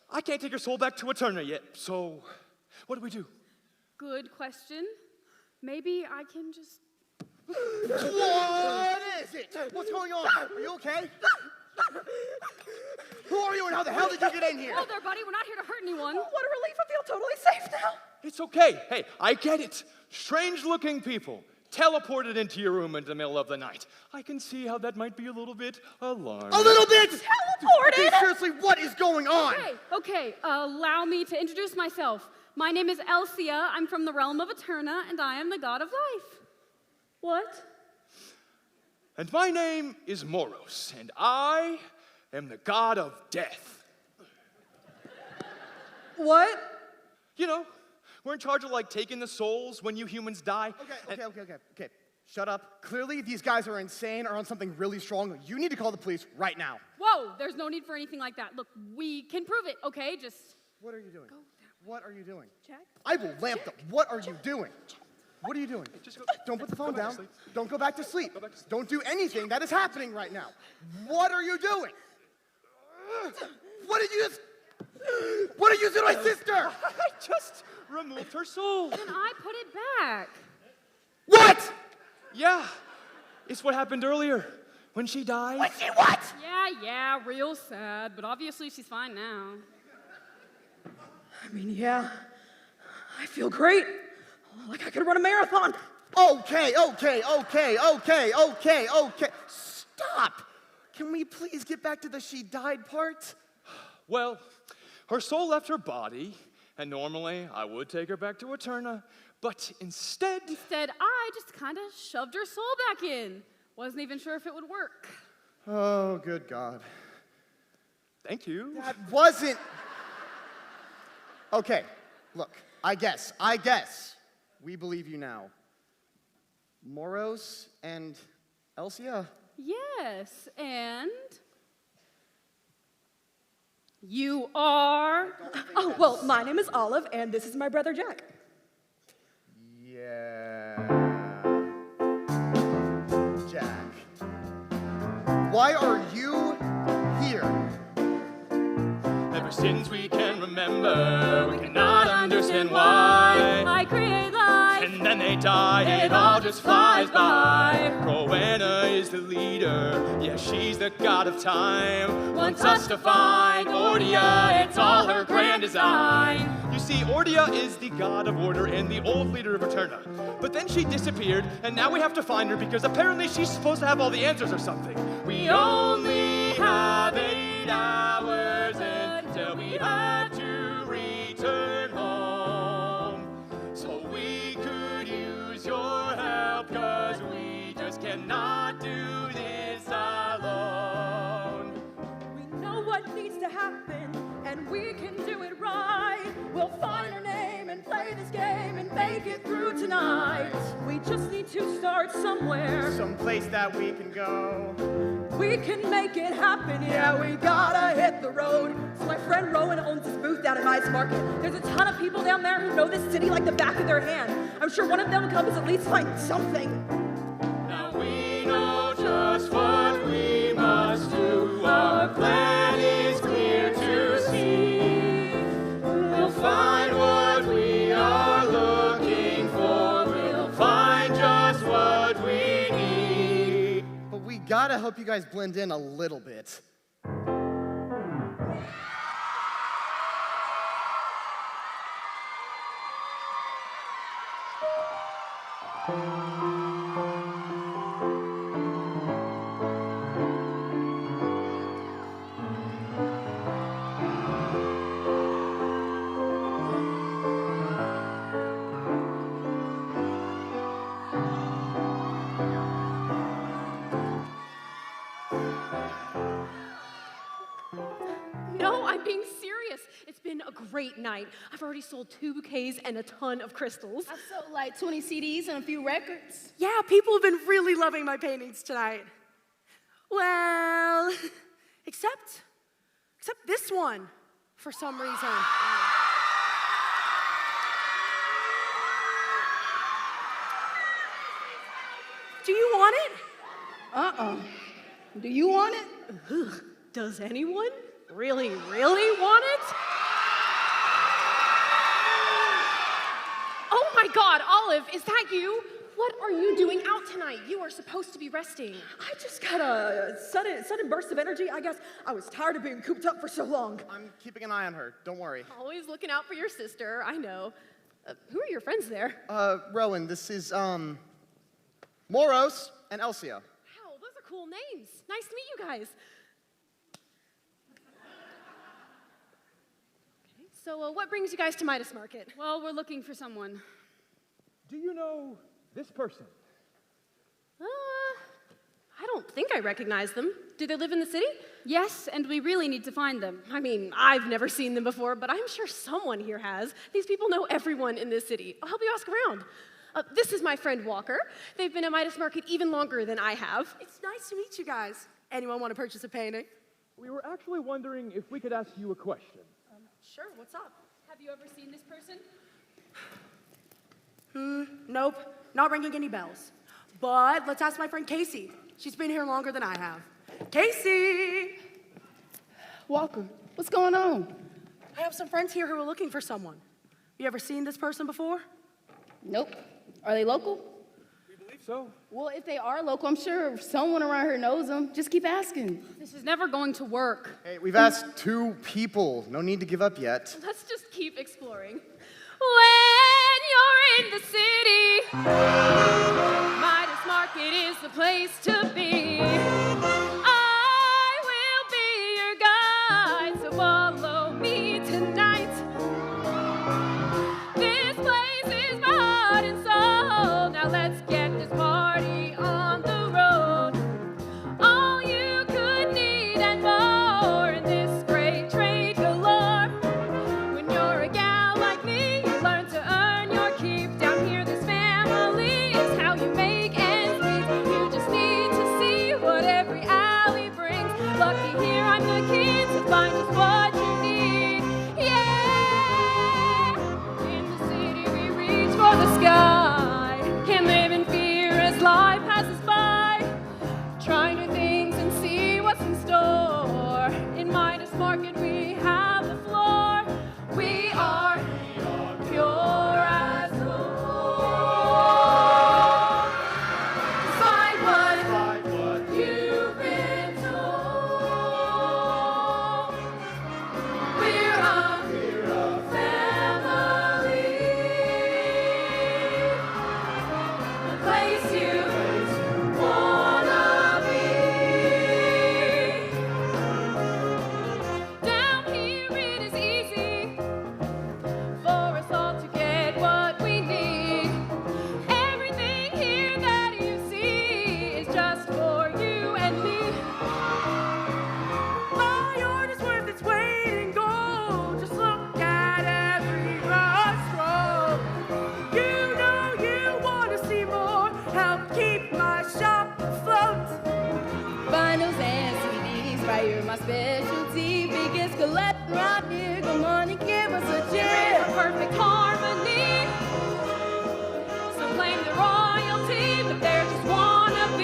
I can't take her soul back to Eterna yet, so what do we do? Good question. Maybe I can just... What is it? What's going on? Are you okay? Who are you and how the hell did you get in here? Oh, there, buddy. We're not here to hurt anyone. Oh, what a relief. I feel totally safe now. It's okay. Hey, I get it. Strange-looking people teleported into your room in the middle of the night. I can see how that might be a little bit alarming. A little bit? Teleported? Okay, seriously, what is going on? Okay. Allow me to introduce myself. My name is Elsia. I'm from the realm of Eterna, and I am the god of life. What? And my name is Moros, and I am the god of death. What? You know, we're in charge of, taking the souls when you humans die. Okay. Shut up. Clearly, these guys are insane or on something really strong. You need to call the police right now. Whoa, there's no need for anything like that. Look, we can prove it, okay? Just... What are you doing? What are you doing? Jack? I will lamp them. What are you doing? What are you doing? Don't put the phone down. Don't go back to sleep. Don't do anything that is happening right now. What are you doing? What did you do to my sister? I just removed her soul. And I put it back. What? Yeah, it's what happened earlier when she died. When she what? Yeah, real sad, but obviously she's fine now. I mean, yeah, I feel great. Like I could run a marathon. Okay. Stop. Can we please get back to the she died part? Well, her soul left her body, and normally I would take her back to Eterna, but instead, I just kind of shoved her soul back in. Wasn't even sure if it would work. Oh, good God. Thank you. That wasn't... Okay, look, I guess. We believe you now. Moros and Elsia? Yes, and you are... Oh, well, my name is Olive, and this is my brother Jack. Yeah. Jack. Why are you here? Ever since we can remember, we cannot understand why. I create life, And then they die, it all just flies by. Rowena is the leader, yeah, she's the god of time. Wants us to find Ordia, it's all her grand design. You see, Ordia is the god of order and the old leader of Eterna. But then she disappeared, and now we have to find her because apparently she's supposed to have all the answers or something. We only have 8 hours until we have to return home. So we could use your help, cause we just cannot do this alone. We know what needs to happen, and we can do it right. We'll find her name and play this game and make it through tonight. We just need to start somewhere. Someplace that we can go. We can make it happen, yeah, we gotta hit the road. So my friend Rowan owns this booth down at Mice Market. There's a ton of people down there who know this city like the back of their hand. I'm sure one of them will help us at least find something. Now we know just what we must do. Our plan is clear to see. We'll find what we are looking for. We'll find just what we need. But we gotta help you guys blend in a little bit. No, I'm being serious. It's been a great night. I've already sold 2 bouquets and a ton of crystals. I sold like 20 CDs and a few records. Yeah, people have been really loving my paintings tonight. Well, except this one, for some reason. Do you want it? Do you want it? Ugh, does anyone really want it? Oh my God, Olive, is that you? What are you doing out tonight? You are supposed to be resting. I just got a sudden burst of energy. I guess I was tired of being cooped up for so long. I'm keeping an eye on her, don't worry. Always looking out for your sister, I know. Who are your friends there? Rowan, this is, Moros and Elsia. Wow, those are cool names. Nice to meet you guys. Okay, so what brings you guys to Midas Market? Well, we're looking for someone. Do you know this person? I don't think I recognize them. Do they live in the city? Yes, and we really need to find them. I mean, I've never seen them before, but I'm sure someone here has. These people know everyone in this city. I'll help you ask around. This is my friend Walker. They've been at Midas Market even longer than I have. It's nice to meet you guys. Anyone want to purchase a painting? We were actually wondering if we could ask you a question. Sure, what's up? Have you ever seen this person? Nope, not ringing any bells. But let's ask my friend Casey. She's been here longer than I have. Casey! Walker, what's going on? I have some friends here who are looking for someone. You ever seen this person before? Nope. Are they local? We believe so. Well, if they are local, I'm sure someone around here knows them. Just keep asking. This is never going to work. Hey, we've asked 2 people. No need to give up yet. Let's just keep exploring. When you're in the city, Midas Market is the place to be. I will be your guide, so follow me tonight. This place is my heart and soul. Now let's get this party on the road. All you could need and more in this great trade galore. When you're a gal like me, you learn to earn your keep. Down here, this family is how you make ends meet. You just need to see what every alley brings. Lucky here, I'm the key to find just what you need. Yeah, in the city we reach for the sky. Can't live in fear as life passes by. Try new things and see what's in store. In Midas Market we have the floor. We are pure as gold. Despite what you've been told, we're a family. The place you wanna be. Down here it is easy for us all to get what we need. Everything here that you see is just for you and me. My art is worth its weight in gold. Just look at every brush stroke. You know you want to see more. Help keep my shop afloat. Vinyls and CDs, right here my specialty. Biggest collector out here, come on and give us a We're in cheer. a perfect harmony. Some claim the royalty, but they're just wannabes.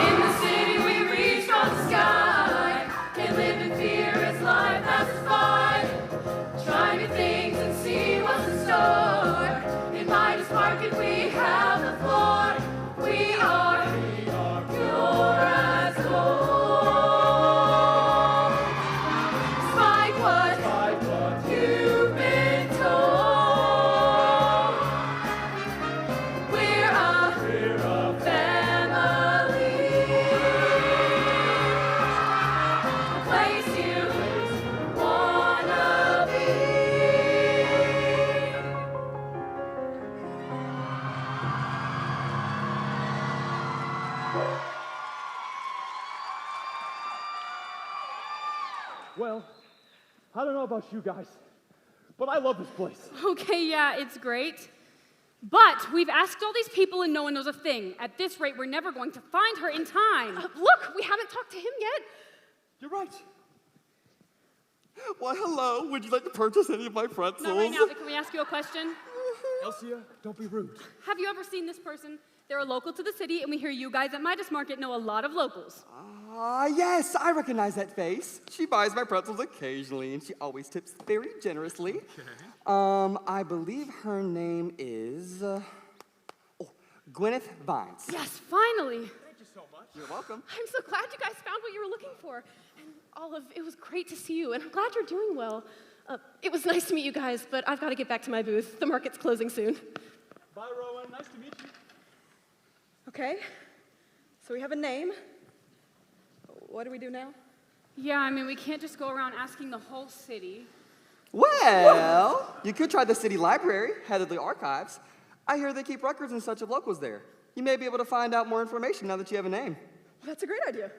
In the city we reach for the sky. Can't live in fear as life passes by. Try new things and see what's in store. In Midas Market we have the floor. We are pure as gold. Despite what you've been told, we're a family. The place you wanna be. Well, I don't know about you guys, but I love this place. Okay, yeah, it's great. But we've asked all these people and no one knows a thing. At this rate, we're never going to find her in time. Look, we haven't talked to him yet. You're right. Why, hello. Would you like to purchase any of my pretzels? Not right now, but can we ask you a question? Elsia, don't be rude. Have you ever seen this person? They're a local to the city, and we hear you guys at Midas Market know a lot of locals. Yes, I recognize that face. She buys my pretzels occasionally, and she always tips very generously. I believe her name is Gwyneth Vines. Yes, finally. Thank you so much. You're welcome. I'm so glad you guys found what you were looking for. And Olive, it was great to see you, and I'm glad you're doing well. It was nice to meet you guys, but I've got to get back to my booth. The market's closing soon. Bye, Rowan. Nice to meet you. Okay, so we have a name. What do we do now? Yeah, I mean, we can't just go around asking the whole city. Well, you could try the city library, head of the archives. I hear they keep records and such of locals there. You may be able to find out more information now that you have a name. Well, that's a great idea.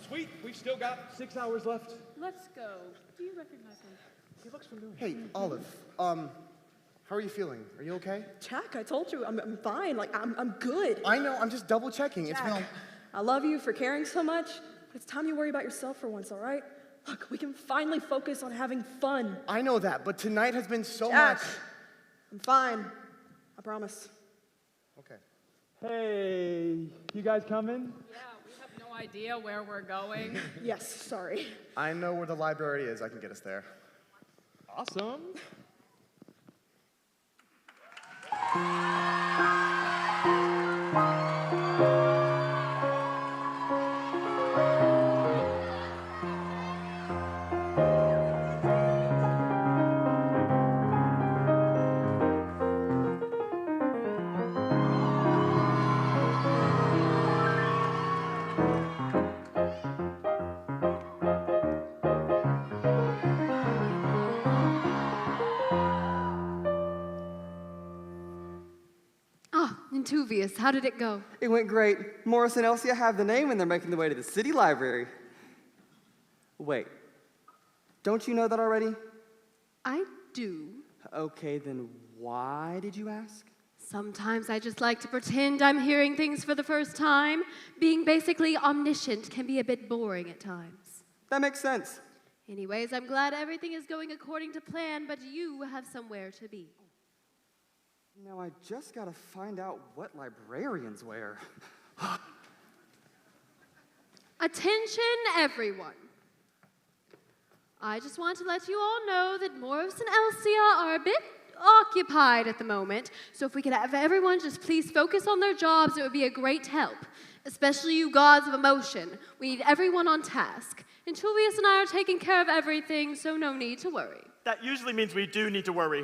Sweet, we've still got 6 hours left. Let's go. Do you recognize him? He looks familiar. Hey, Olive, how are you feeling? Are you okay? Jack, I told you, I'm fine. Like, I'm good. I know, I'm just double checking. Jack, It's been I love you for caring so much. It's time you worry about yourself for once, all right? Look, we can finally focus on having fun. I know that, but tonight has been so Jack, much. I'm fine. I promise. Okay. Hey, you guys coming? Yeah, we have no idea where we're going. Yes, sorry. I know where the library is. I can get us there. Awesome. Entuvius, how did it go? It went great. Morris and Elsie have the name and they're making their way to the city library. Wait, don't you know that already? I do. Okay, then why did you ask? Sometimes I just like to pretend I'm hearing things for the first time. Being basically omniscient can be a bit boring at times. That makes sense. Anyways, I'm glad everything is going according to plan, but you have somewhere to be. Now I just gotta find out what librarians wear. Attention, everyone. I just want to let you all know that Morris and Elsia are a bit occupied at the moment, so if we could have everyone just please focus on their jobs, it would be a great help. Especially you gods of emotion. We need everyone on task. And Tullius and I are taking care of everything, so no need to worry. That usually means we do need to worry.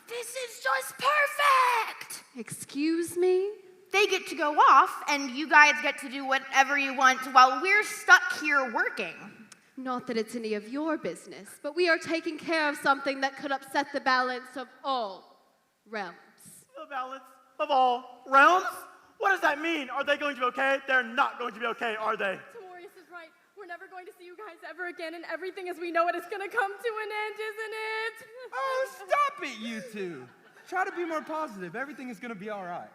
This is just perfect! Excuse me? They get to go off, and you guys get to do whatever you want while we're stuck here working. Not that it's any of your business, but we are taking care of something that could upset the balance of all realms. The balance of all realms? What does that mean? Are they going to be okay? They're not going to be okay, are they? Tamorius is right. We're never going to see you guys ever again, and everything as we know it is going to come to an end, isn't it? Oh, stop it, you two. Try to be more positive. Everything is going to be all right.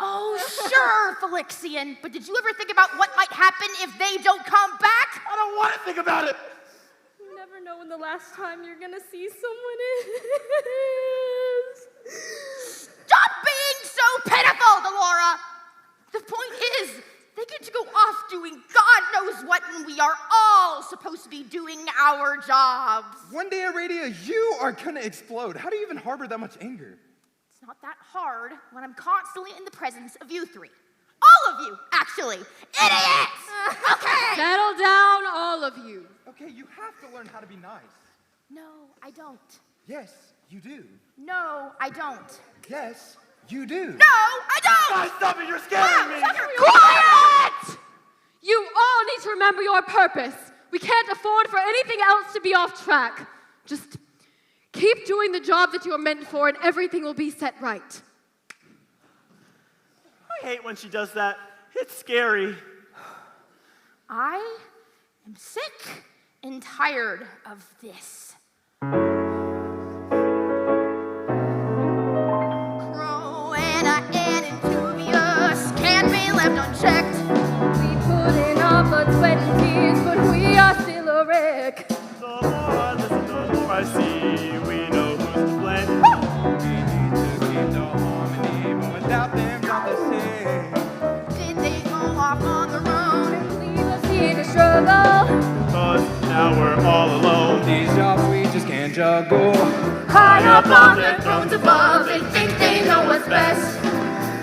Oh, sure, Felixian, but did you ever think about what might happen if they don't come back? I don't want to think about it. You never know when the last time you're going to see someone is. Stop being so pitiful, Delora! The point is, they get to go off doing God knows what, and we are all supposed to be doing our jobs. One day, Aradia, you are going to explode. How do you even harbor that much anger? It's not that hard when I'm constantly in the presence of you three. All of you, actually. Idiots! Okay! Settle down, all of you. Okay, you have to learn how to be nice. No, I don't. Yes, you do. No, I don't. Yes, you do. No, I don't! Guys, stop it! You're scaring me! Quiet! You all need to remember your purpose. We can't afford for anything else to be off track. Just keep doing the job that you are meant for and everything will be set right. I hate when she does that. It's scary. I am sick and tired of this. Croana and Entuvius can't be left unchecked. We put in our blood, sweat, and tears, but we are still a wreck. The more I listen, the more I see. We know who's to blame. We need to keep the harmony, but without them, not the same. Did they go off on their own and leave us here to struggle? Cause now we're all alone. These jobs we just can't juggle. high up on their thrones above? They think they know what's best.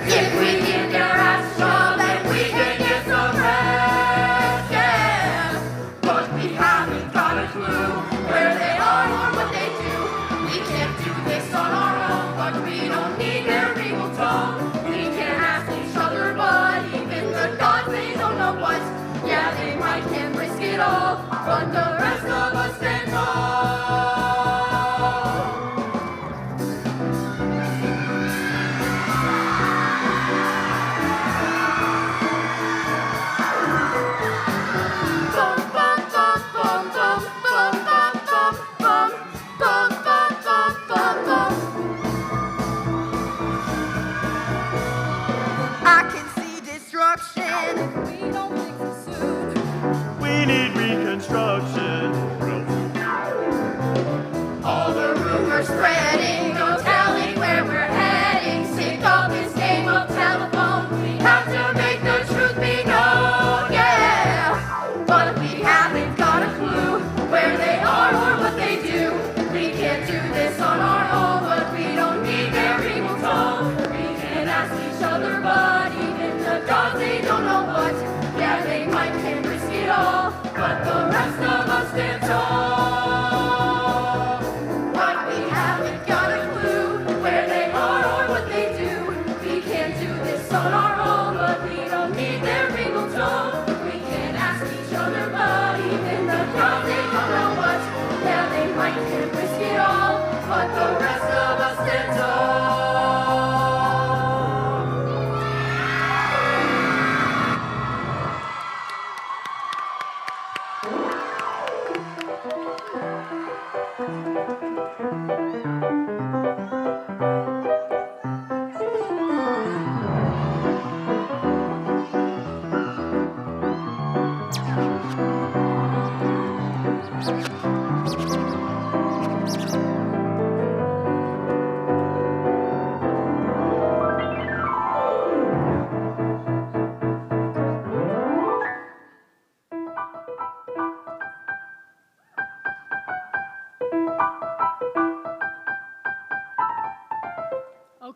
If we give their ass a job, then we can get some rest, yeah. But we haven't got a clue where they are or what they do. We can't do this on our own, but we don't need their regal tone. We can't ask each other, but even the gods, they don't know what. Yeah, they might can risk it all, but the rest of us stand tall.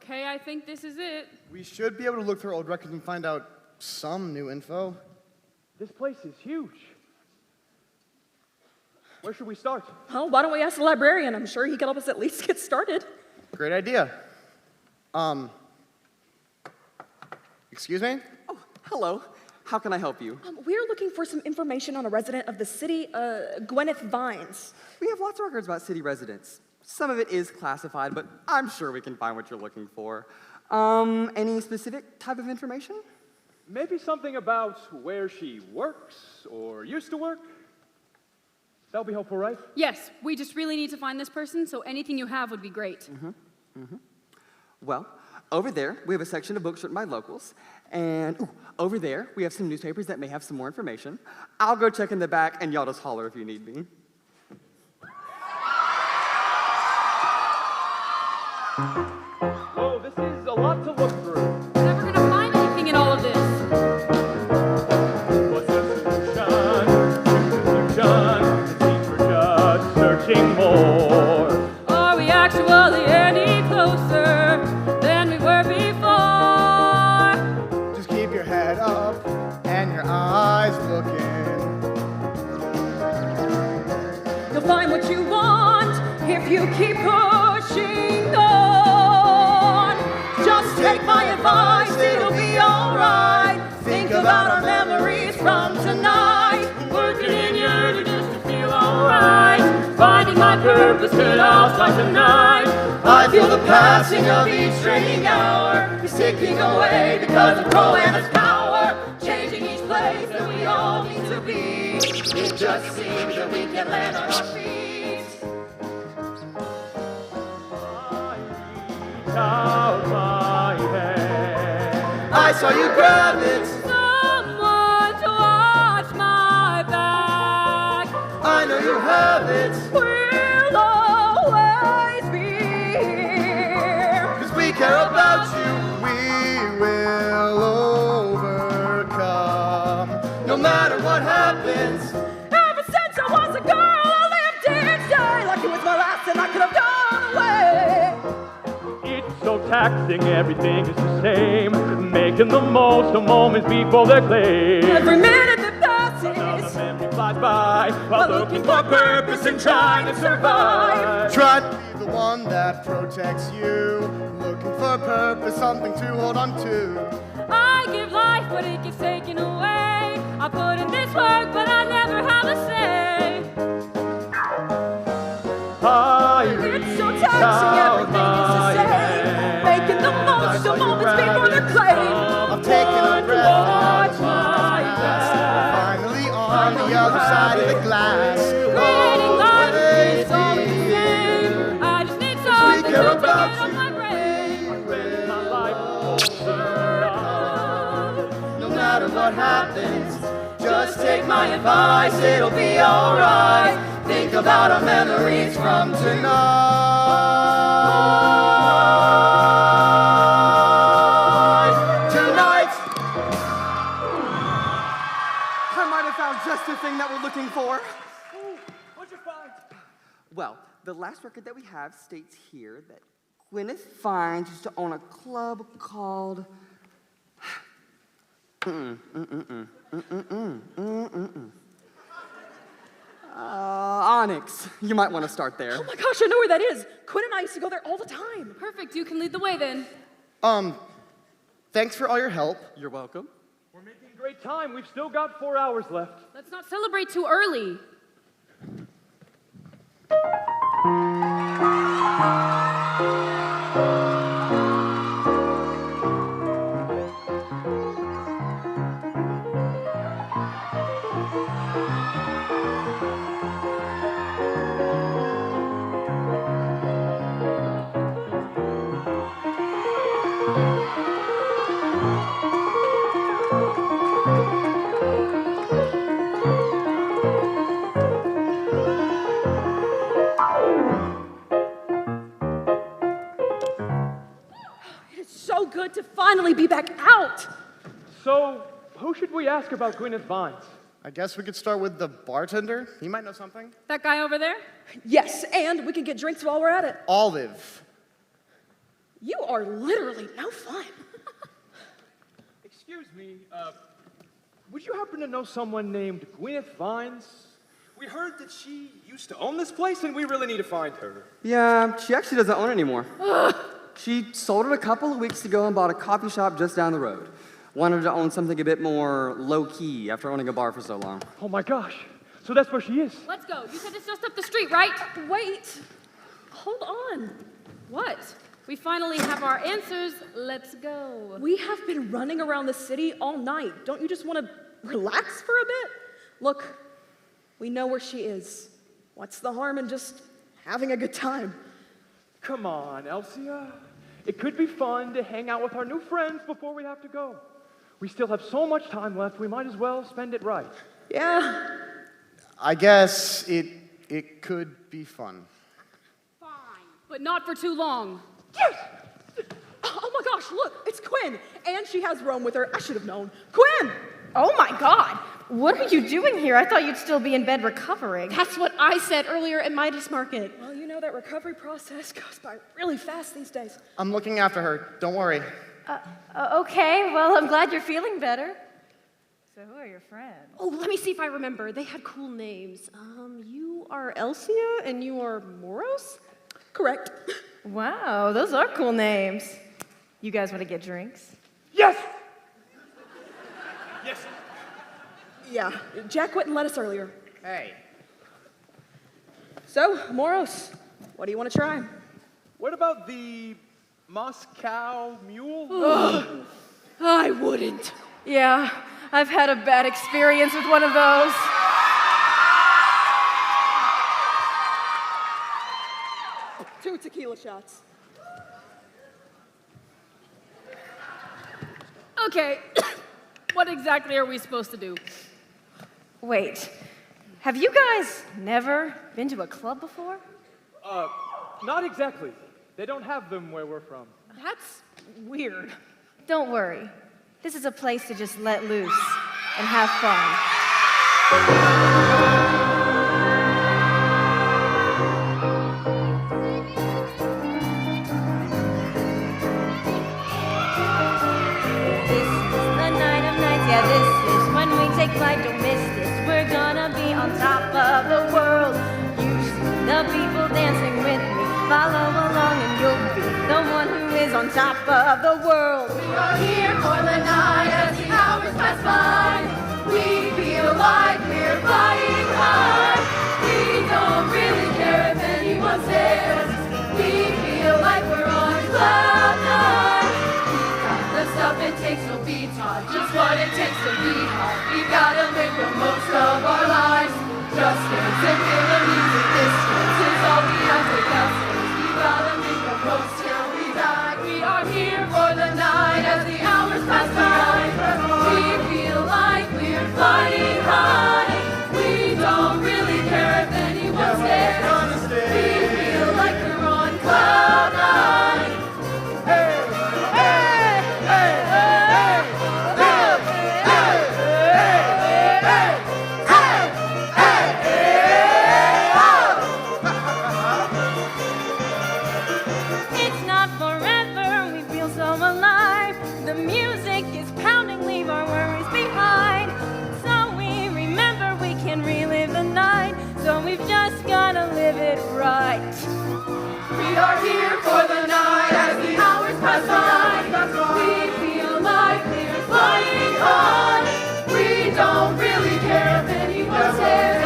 Okay, I think this is it. We should be able to look through old records and find out some new info. This place is huge. Where should we start? Well, why don't we ask the librarian? I'm sure he can help us at least get started. Great idea. Excuse me? Oh, hello. How can I help you? We're looking for some information on a resident of the city, Gwyneth Vines. We have lots of records about city residents. Some of it is classified, but I'm sure we can find what you're looking for. Any specific type of information? Maybe something about where she works or used to work. That'll be helpful, right? Yes, we just really need to find this person, so anything you have would be great. Well, over there, we have a section of books written by locals. And over there, we have some newspapers that may have some more information. I'll go check in the back, and y'all just holler if you need me. Oh, this is a lot to look through. We're never gonna find anything in all of this. What's the solution? It seems we're just searching more. Are we actually any closer than we were before? Just keep your head up and your eyes looking. You'll find what you want if you keep pushing on. Just take my advice, it'll be alright. Think about our memories from tonight. Working in yearly just to feel alright. Finding my purpose could all start tonight. I feel the passing of each draining hour. It's ticking away because of Rowan's power. Changing each place that we all need to be. It just seems that we can land on our feet. Out my hand. I saw you grab it. Someone to watch my back. I know you have it. We'll always be here. 'Cause we care about you. We will overcome. No matter what happens. Ever since I was a girl, I lived each day like it was my last and I could have gone away. It's so taxing, everything is the same. Making the most of moments before they're claimed. Every minute that passes, another memory flies by while looking for purpose and trying to survive. Try to be the one that protects you. Looking for purpose, something to hold on to. I give life, but it gets taken away. I put in this work, but I never have a say. It's so taxing, everything is the same. Making the most of moments before they're claimed. I'm taking a breath and watch my back. Finally on the other side of the glass. Creating life is always the same. I just need something to get off my brain. No matter what happens, just take my advice, it'll be alright. Think about our memories from tonight. I might have found just the thing that we're looking for. What'd you find? Well, the last record that we have states here that Gwyneth Vines used to own a club called... Onyx. You might want to start there. Oh my gosh, I know where that is. Quinn and I used to go there all the time. Perfect, you can lead the way then. Thanks for all your help. You're welcome. We're making great time. We've still got 4 hours left. Let's not celebrate too early. So good to finally be back out. So, who should we ask about Gwyneth Vines? I guess we could start with the bartender. He might know something. That guy over there? Yes, and we can get drinks while we're at it. Olive. You are literally no fun. Excuse me, would you happen to know someone named Gwyneth Vines? We heard that she used to own this place, and we really need to find her. Yeah, she actually doesn't own it anymore. She sold it a couple of weeks ago and bought a coffee shop just down the road. Wanted to own something a bit more low-key after owning a bar for so long. Oh my gosh, so that's where she is. Let's go. You said it's just up the street, right? Wait. Hold on. What? We finally have our answers. Let's go. We have been running around the city all night. Don't you just want to relax for a bit? Look, we know where she is. What's the harm in just having a good time? Come on, Elsia. It could be fun to hang out with our new friends before we have to go. We still have so much time left, we might as well spend it right. Yeah. I guess it could be fun. But not for too long. Yes! Oh my gosh, look, it's Quinn. And she has Rome with her. I should have known. Quinn! Oh my God! What are you doing here? I thought you'd still be in bed recovering. That's what I said earlier at Midas Market. Well, you know that recovery process goes by really fast these days. I'm looking after her. Don't worry. Okay, well, I'm glad you're feeling better. So who are your friends? Oh, let me see if I remember. They had cool names. You are Elsia and you are Moros? Correct. Wow, those are cool names. You guys want to get drinks? Yes! Yes. Yeah, Jack wouldn't let us earlier. Hey. So, Moros, what do you want to try? What about the Moscow Mule? I wouldn't. Yeah, I've had a bad experience with one of those. 2 tequila shots. Okay, what exactly are we supposed to do? Wait, have you guys never been to a club before? Not exactly. They don't have them where we're from. That's weird. Don't worry. This is a place to just let loose and have fun. Yeah, this is when we take flight, don't miss this. We're gonna be on top of the world. You see the people dancing with me. Follow along and you'll be the one who is on top of the world. We are here for the night as the hours pass by. We feel like we're flying high. We don't really care if anyone says. We feel like we're on cloud nine. We got the stuff it takes to be taught, just what it takes to be hot. We gotta make the most of our lives. Just dance and feel the music. This dance is all we have to count. We gotta make the most till we die. We are here for the night as the hours pass by. We feel like we're flying high. We don't really care if anyone stares. We feel like we're on cloud nine. Hey, hey, hey, hey, hey, hey, hey, hey, hey, hey, oh. It's not forever, we feel so alive. The music is pounding, leave our worries behind. So we remember we can relive the night. So we've just gotta live it right. We are here for the night as the hours pass by. We feel like we're flying high. We don't really care if anyone stares.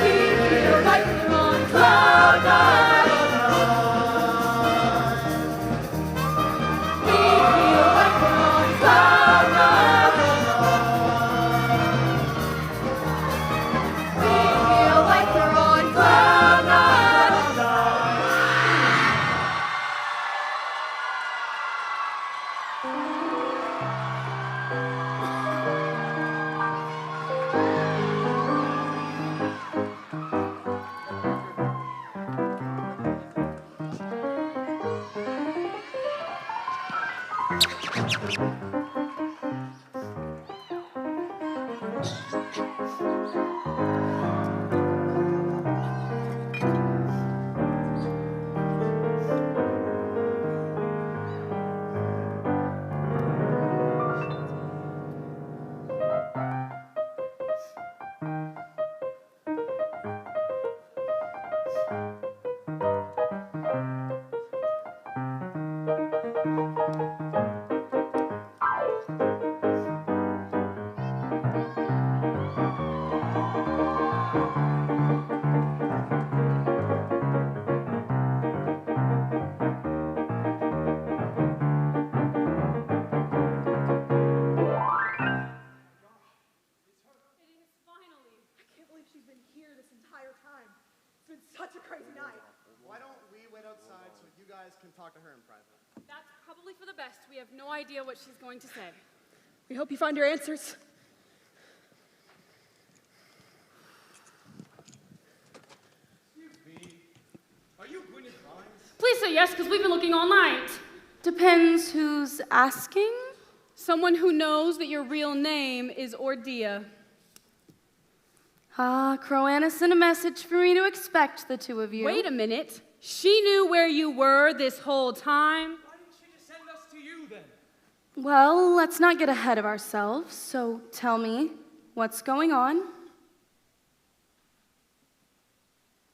We feel like we're on cloud nine. We feel like we're on cloud nine. We feel like we're on cloud nine. can talk to her in private. That's probably for the best. We have no idea what she's going to say. We hope you find your answers. Are you Gwyneth Vines? Please say yes, because we've been looking all night. Depends who's asking. Someone who knows that your real name is Ordia. Croanna sent a message for me to expect the two of you. Wait a minute. She knew where you were this whole time? Why didn't she just send us to you then? Well, let's not get ahead of ourselves, so tell me, what's going on?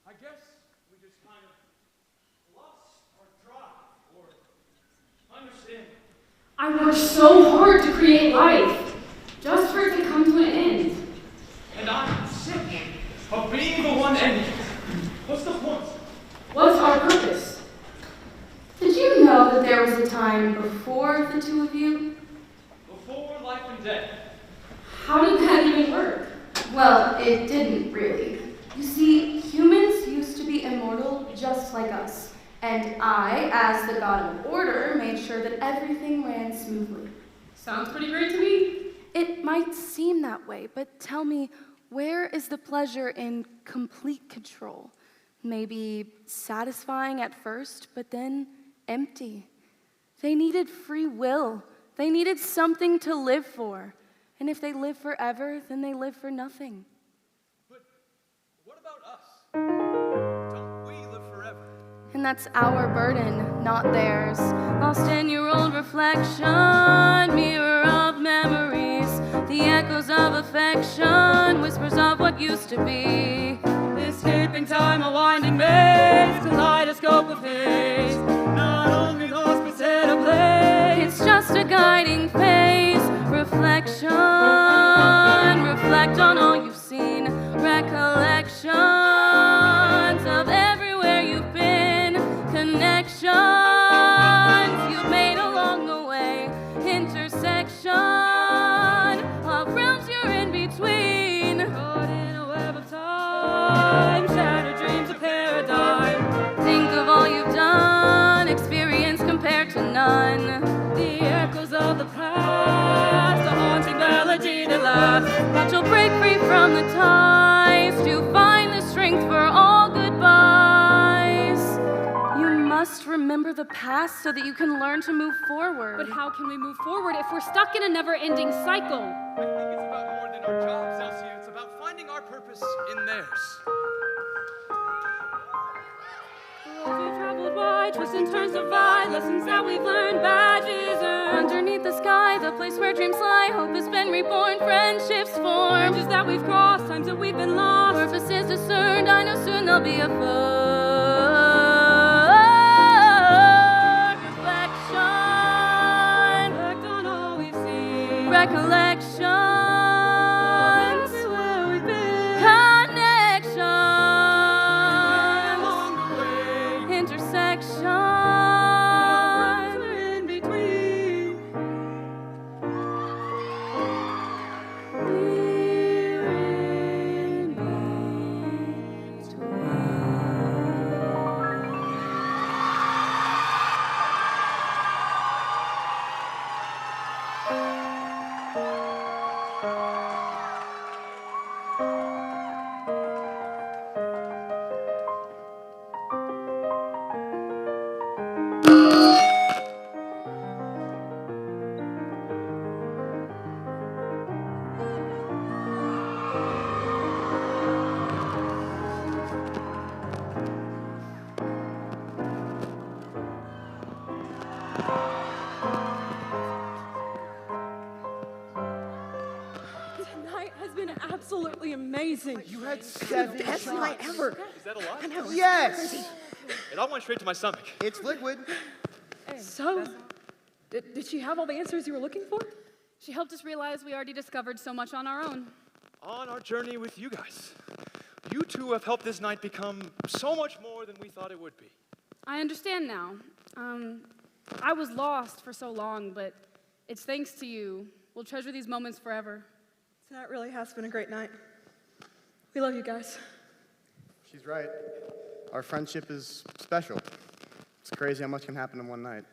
I guess we just kind of lost our drive or understanding. I worked so hard to create life, just for it to come to an end. And I'm sick of being the one ending. What's the point? What's our purpose? Did you know that there was a time before the two of you? Before life and death. How did that even work? Well, it didn't really. You see, humans used to be immortal just like us. And I, as the god of order, made sure that everything ran smoothly. Sounds pretty great to me. It might seem that way, but tell me, where is the pleasure in complete control? Maybe satisfying at first, but then empty. They needed free will. They needed something to live for. And if they live forever, then they live for nothing. But what about us? Don't we live forever? And that's our burden, not theirs. Lost in your old reflection, mirror of memories, the echoes of affection, whispers of what used to be. Escaping time, a winding maze, kaleidoscope of haze, not only lost but set ablaze. It's just a guiding phase, reflection. Reflect on all you've seen, recollections of everywhere you've been, connections you've made along the way, intersection of realms you're in between. Caught in a web of time, shattered dreams of paradigm. Think of all you've done, experience compared to none. The echoes of the past, a haunting melody that lasts. But you'll break free from the ties to find the strength for all goodbyes. You must remember the past so that you can learn to move forward. But how can we move forward if we're stuck in a never-ending cycle? I think it's about more than our jobs, Elsie. It's about finding our purpose in theirs. We've traveled wide, twists and turns divide, lessons that we've learned, badges earned. Underneath the sky, the place where dreams lie, hope has been reborn, friendships formed. Bridges that we've crossed, times that we've been lost. Purpose is discerned, I know soon there'll be a reflection. Reflect on all we've seen. Recollections. Everywhere we've been. Connections. Along the way. Intersections. We're in between. Tonight has been absolutely amazing. You had 7 Best shots. night ever. Is that a lot? I know. it's Yes! crazy. It all went straight to my stomach. It's liquid. So, did she have all the answers you were looking for? She helped us realize we already discovered so much on our own. On our journey with you guys. You two have helped this night become so much more than we thought it would be. I understand now. I was lost for so long, but it's thanks to you. We'll treasure these moments forever. Tonight really has been a great night. We love you guys. She's right. Our friendship is special. It's crazy how much can happen in one night.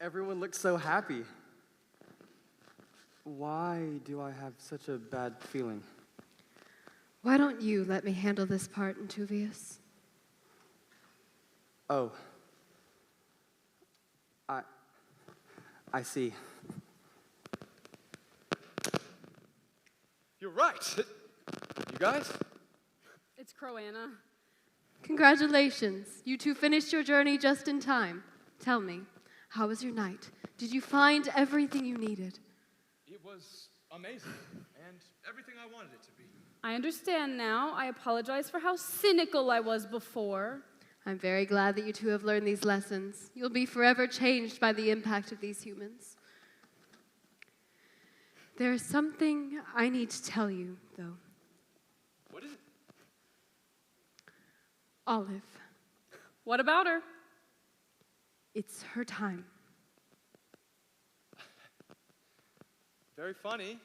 Everyone looks so happy. Why do I have such a bad feeling? Why don't you let me handle this part, Intuvius? Oh. I see. You're right. You guys? It's Croanna. Congratulations. You two finished your journey just in time. Tell me, how was your night? Did you find everything you needed? It was amazing, and everything I wanted it to be. I understand now. I apologize for how cynical I was before. I'm very glad that you two have learned these lessons. You'll be forever changed by the impact of these humans. There is something I need to tell you, though. What is it? Olive. What about her? It's her time. Very funny.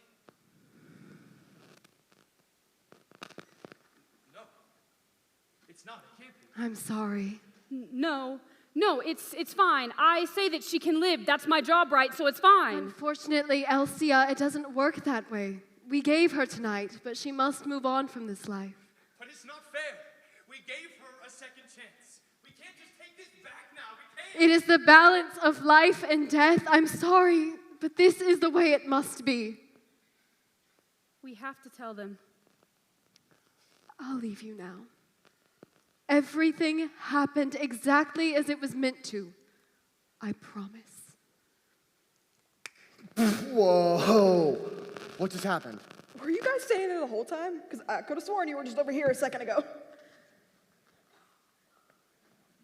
No. It's not. It can't be. I'm sorry. No, it's fine. I say that she can live. That's my job, right? So it's fine. Unfortunately, Elsia, it doesn't work that way. We gave her tonight, but she must move on from this life. But it's not fair. We gave her a second chance. We can't just take this back now. We can't. It is the balance of life and death. I'm sorry, but this is the way it must be. We have to tell them. I'll leave you now. Everything happened exactly as it was meant to. I promise. Whoa! What just happened? Were you guys staying there the whole time? Because I could have sworn you were just over here a second ago.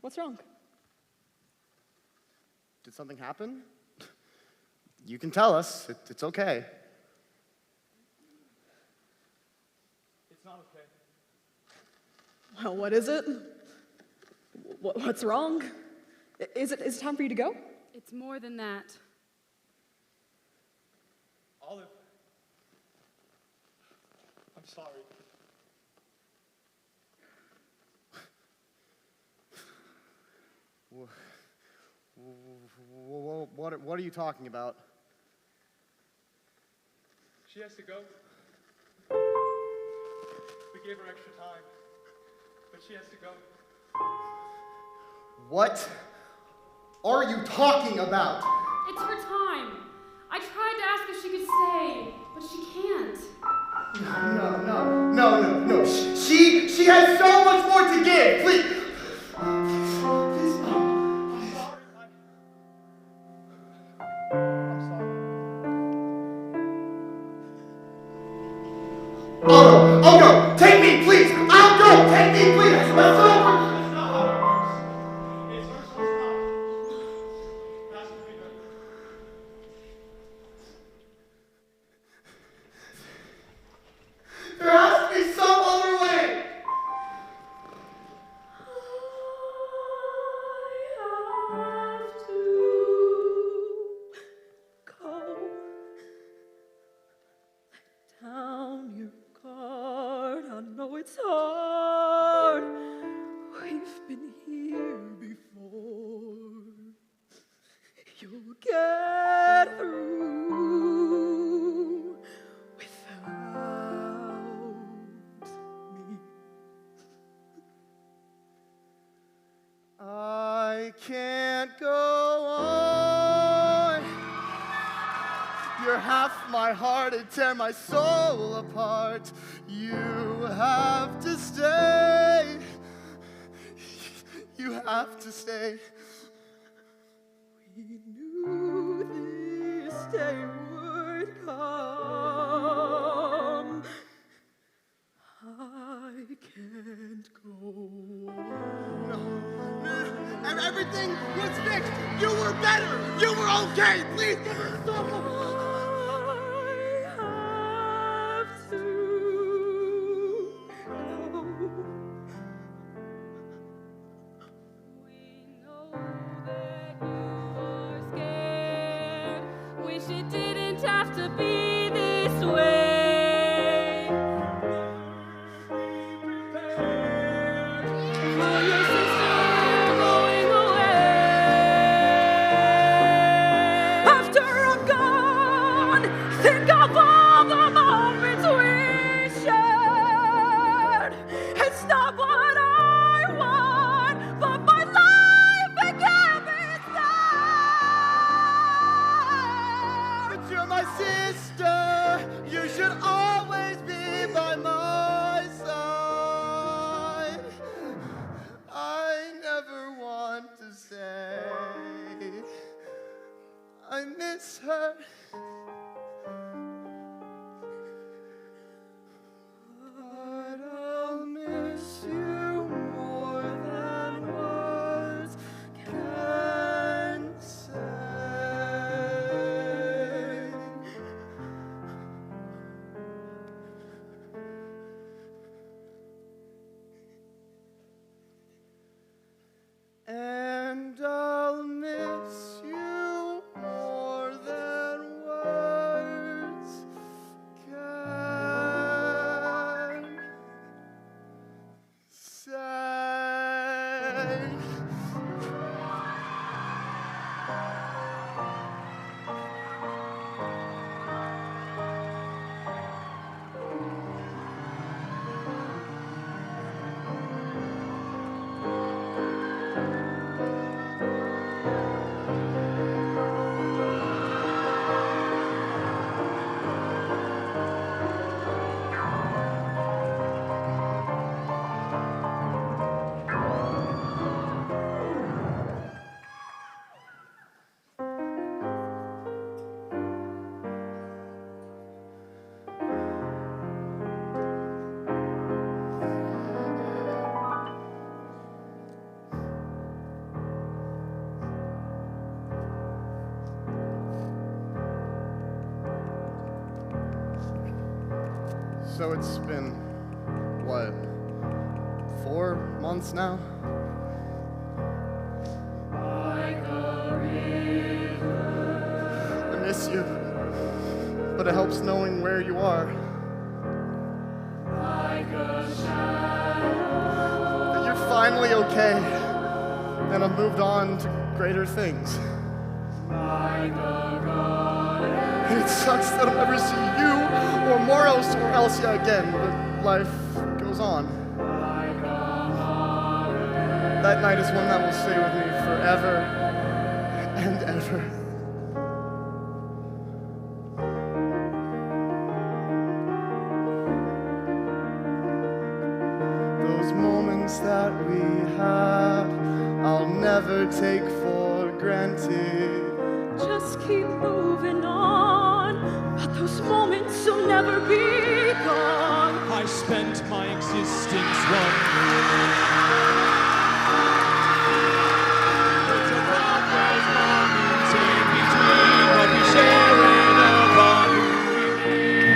What's wrong? Did something happen? You can tell us. It's okay. It's not okay. Well, what is it? What's wrong? Is it time for you to go? It's more than that. Olive. I'm sorry. What are you talking about? She has to go. We gave her extra time, but she has to go. What are you talking about? It's her time. I tried to ask if she could stay, but she can't. No. She has so much more to give. Please. I'll go. Take me, please. I'll go. Take me, please. Let's go. There has to be some other way. Down your guard, I know it's hard. We've been here before. You'll get through without me. I can't go on. You're half my heart and tear my soul apart. You have to stay. You have to stay. We knew this day would come. I can't go on. Everything was fixed. You were better. You were okay. Please give her some. Wish it didn't have to be this way. So it's been, what, 4 months now? I miss you, but it helps knowing where you are. That you're finally okay, and I've moved on to greater things. And it sucks that I'll never see you or Moros or Elsia again, but life goes on. That night is one that will stay with me forever and ever. Those moments that we had, I'll never take for granted. Just keep moving on, but those moments will never be gone. I spent my existence wondering what's about those moments in between what we share in a bond.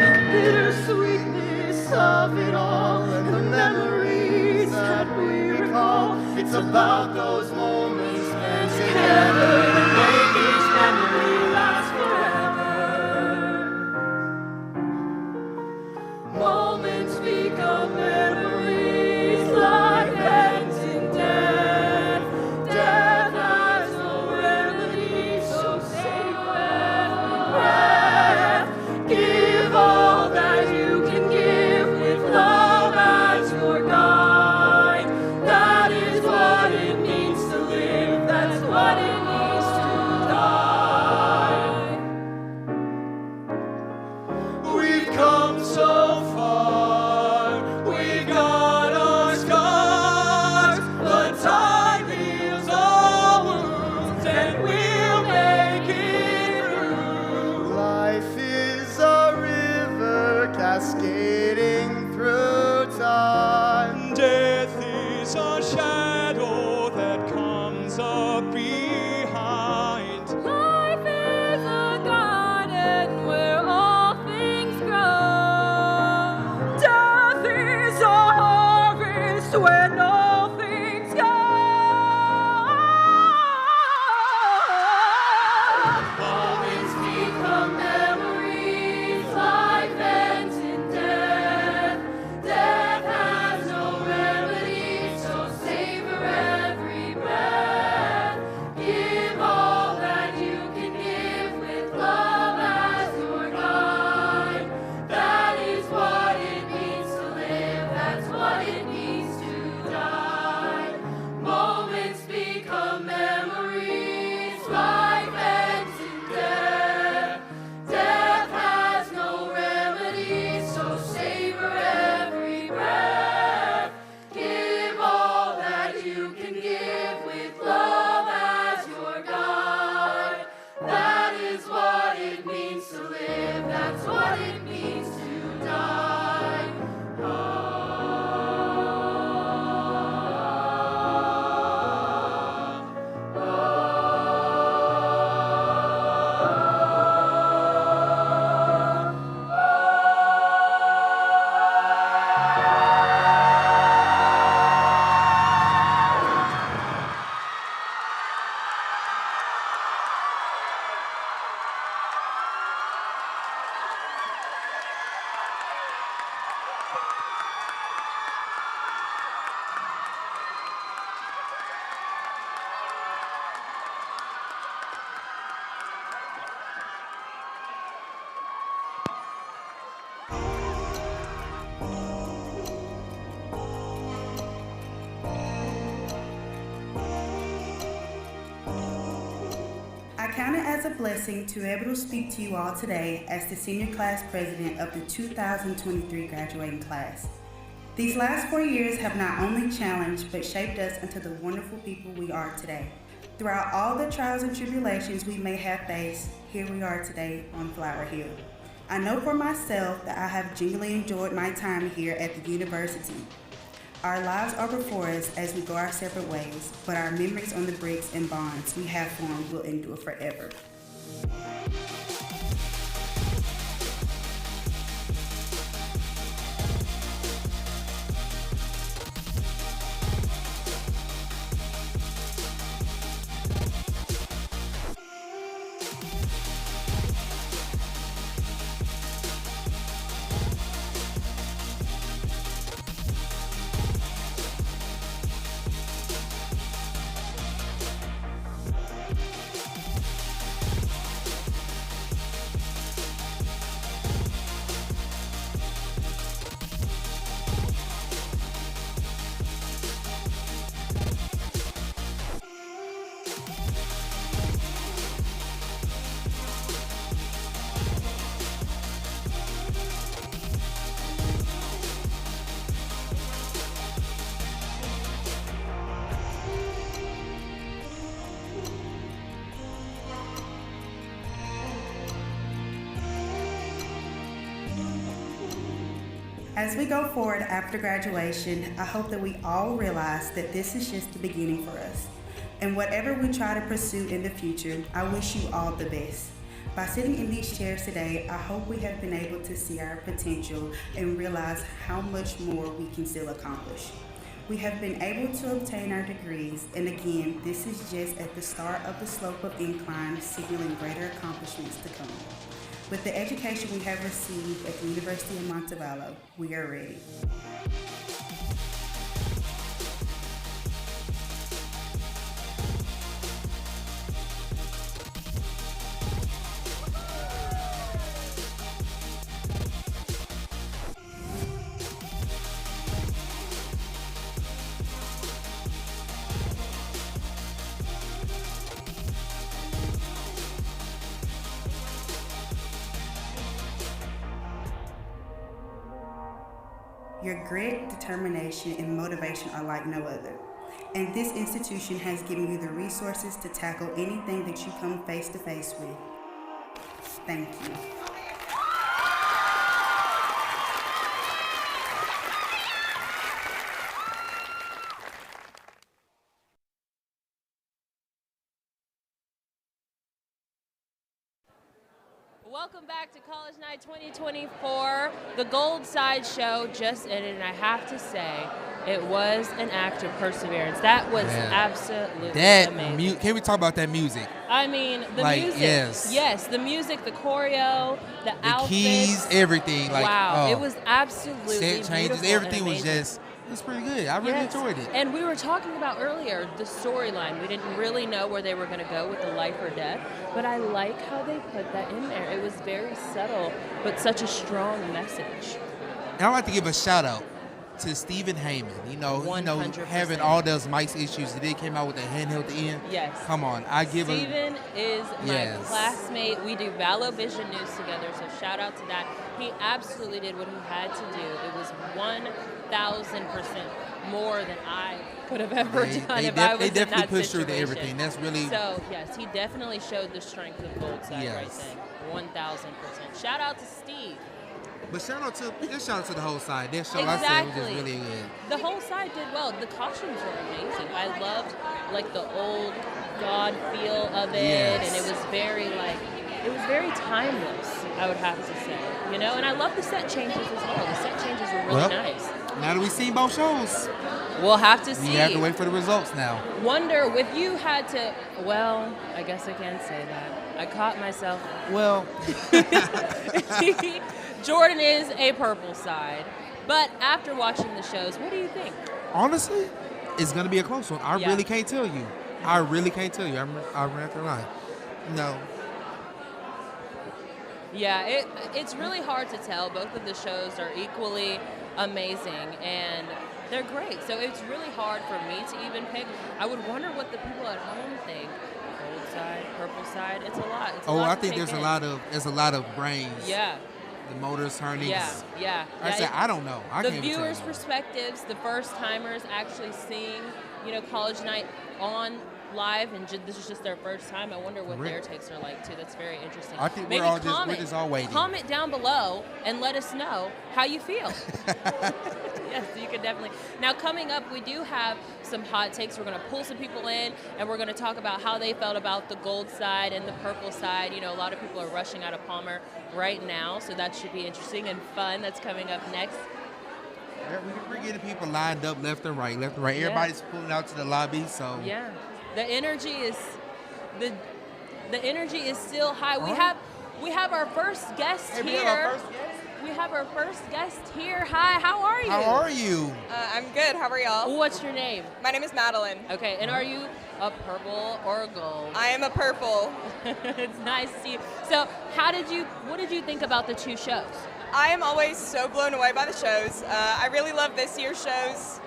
The bittersweetness of it all and the memories that we recall. It's about those moments spent together that make each memory last forever. Moments become memories, life ends in death. Death has no remedy, so save every breath. Give all that you can give with love as your guide. That is what it means to live, that's what it means to die. We've come so far, we've got our scars, but time heals all wounds and we'll make it through. Life is a river cascading through time. Death is a shadow that count it as a blessing to be able to speak to you all today as the senior class president of the 2023 graduating class. These last 4 years have not only challenged but shaped us into the wonderful people we are today. Throughout all the trials and tribulations we may have faced, here we are today on Flower Hill. I know for myself that I have genuinely enjoyed my time here at the university. Our lives are before us as we go our separate ways, but our memories on the bricks and bonds we have formed will endure forever. As we go forward after graduation, I hope that we all realize that this is just the beginning for us. And whatever we try to pursue in the future, I wish you all the best. By sitting in these chairs today, I hope we have been able to see our potential and realize how much more we can still accomplish. We have been able to obtain our degrees, and again, this is just at the start of the slope of incline, signaling greater accomplishments to come. With the education we have received at the University of Montevallo, we are ready. Your grit, determination, and motivation are like no other. And this institution has given you the resources to tackle anything that you come face to face with. Thank you. Welcome back to College Night 2024. The Gold Side Show just ended, and I have to say, it was an act of perseverance. That was absolutely amazing. Can we talk about that music? I mean, the music. Yes, the music, the choreo, the outfits. Keys, everything. Wow, it was absolutely set changes, beautiful everything and was amazing. just. It's pretty good. I really enjoyed it. And we were talking about earlier the storyline. We didn't really know where they were going to go with the life or death, but I like how they put that in there. It was very subtle, but such a strong message. And I'd like to give a shout out to Stephen Heyman. You know, having all those mic issues, they came out with the handheld at the end. Yes. Come on, I give Stephen is my classmate. We do Vallo Vision News together, so shout out to that. He absolutely did what he had to do. It was 1,000% more than I could have ever done if I was in that They definitely pushed situation. through to everything. That's really. So yes, he definitely showed the strength of Gold Side right there. 1,000%. Shout out to Steve. But shout out to the whole side. Their show, I said, was just really good. The whole side did well. The costumes were amazing. I loved the old God feel of it, and it was very timeless, I would have to say. And I love the set changes as well. The set changes were really nice. Now that we've seen both shows, we'll have to see. We have to wait for the results now. Wonder if you had to. Well, I guess I can't say that. I caught myself. Well. Jordan is a purple side, but after watching the shows, what do you think? Honestly, it's going to be a close one. I really can't tell you. I'm not going to lie. No. Yeah, it's really hard to tell. Both of the shows are equally amazing, and They're great. So it's really hard for me to even pick. I would wonder what the people at home think. Gold side, purple side. It's a lot. It's a lot I to think take there's in. a lot of brains. Yeah. The motors turning. Yeah. I said, I don't know. I the can't even tell viewers' you. perspectives, the first timers actually seeing, college night on live, and this is just their first time. I wonder what their takes are like too. That's very interesting. I think Maybe we're just all waiting. Comment down below and let us know how you feel. Yes, you can definitely. Now, coming up, we do have some hot takes. We're going to pull some people in, and we're going to talk about how they felt about the gold side and the purple side. A lot of people are rushing out of Palmer right now, so that should be interesting and fun. That's coming up next. We're getting people lined up left and right. Everybody's pulling out to the lobby, so. Yeah. The energy is still high. We have our first guest here. We have our first guest here. Hi, how are you? How are you? I'm good. How are y'all? What's your name? My name is Madeline. Okay, and are you a purple or a gold? I am a purple. It's nice to see you. So, what did you think about the two shows? I am always so blown away by the shows. I really love this year's shows.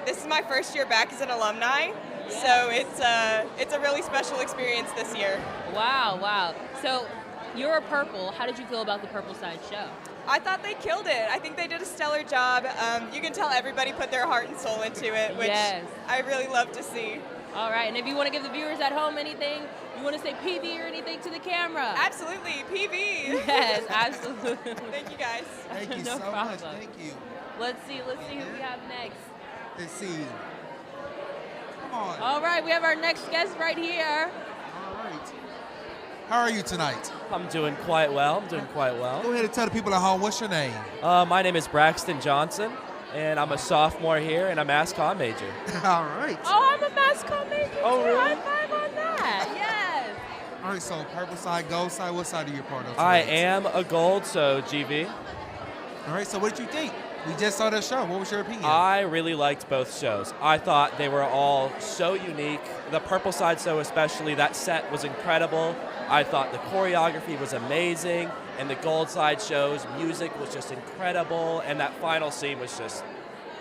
This is my first year back as an alumni, so it's a really special experience this year. Wow. So, you're a purple. How did you feel about the purple side show? I thought they killed it. I think they did a stellar job. You can tell everybody put their heart and soul into it, which I really love to see. All right, and if you want to give the viewers at home anything, you want to say PV or anything to the camera? Absolutely, PV. Yes, absolutely. Thank you guys. Thank you No so problem. much. Thank you. Let's see who we have next. Let's see. Come on. All right, we have our next guest right here. All right. How are you tonight? I'm doing quite well. Go ahead and tell the people at home, what's your name? My name is Braxton Johnson, and I'm a sophomore here, and a mass comm major. All right. Oh, I'm a mass comm major Oh, too. really? High five on that. Yes. All right, so purple side, gold side, what side are you part of? I tonight? am a gold, so GV. All right, so what did you think? We just saw that show. What was your opinion? I really liked both shows. I thought they were all so unique. The purple side show especially, that set was incredible. I thought the choreography was amazing, and the gold side show's music was just incredible, and that final scene was just...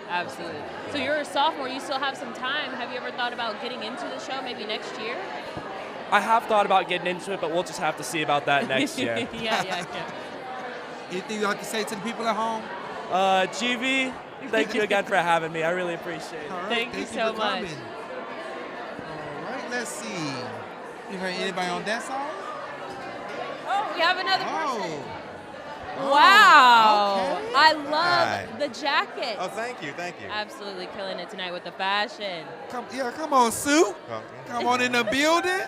Absolutely. So you're a sophomore. You still have some time. Have you ever thought about getting into the show maybe next year? I have thought about getting into it, but we'll just have to see about that next year. Yeah. Anything you'd like to say to the people at home? GV, thank you again for having me. I really appreciate it. All right, Thank you so for much. coming. All right, let's see. You heard anybody on that side? Oh, we have another person. Oh, Wow. okay. I love Hi. the jacket. Oh, thank you. Absolutely killing it tonight with the fashion. Come on, Sue. Come on in the building.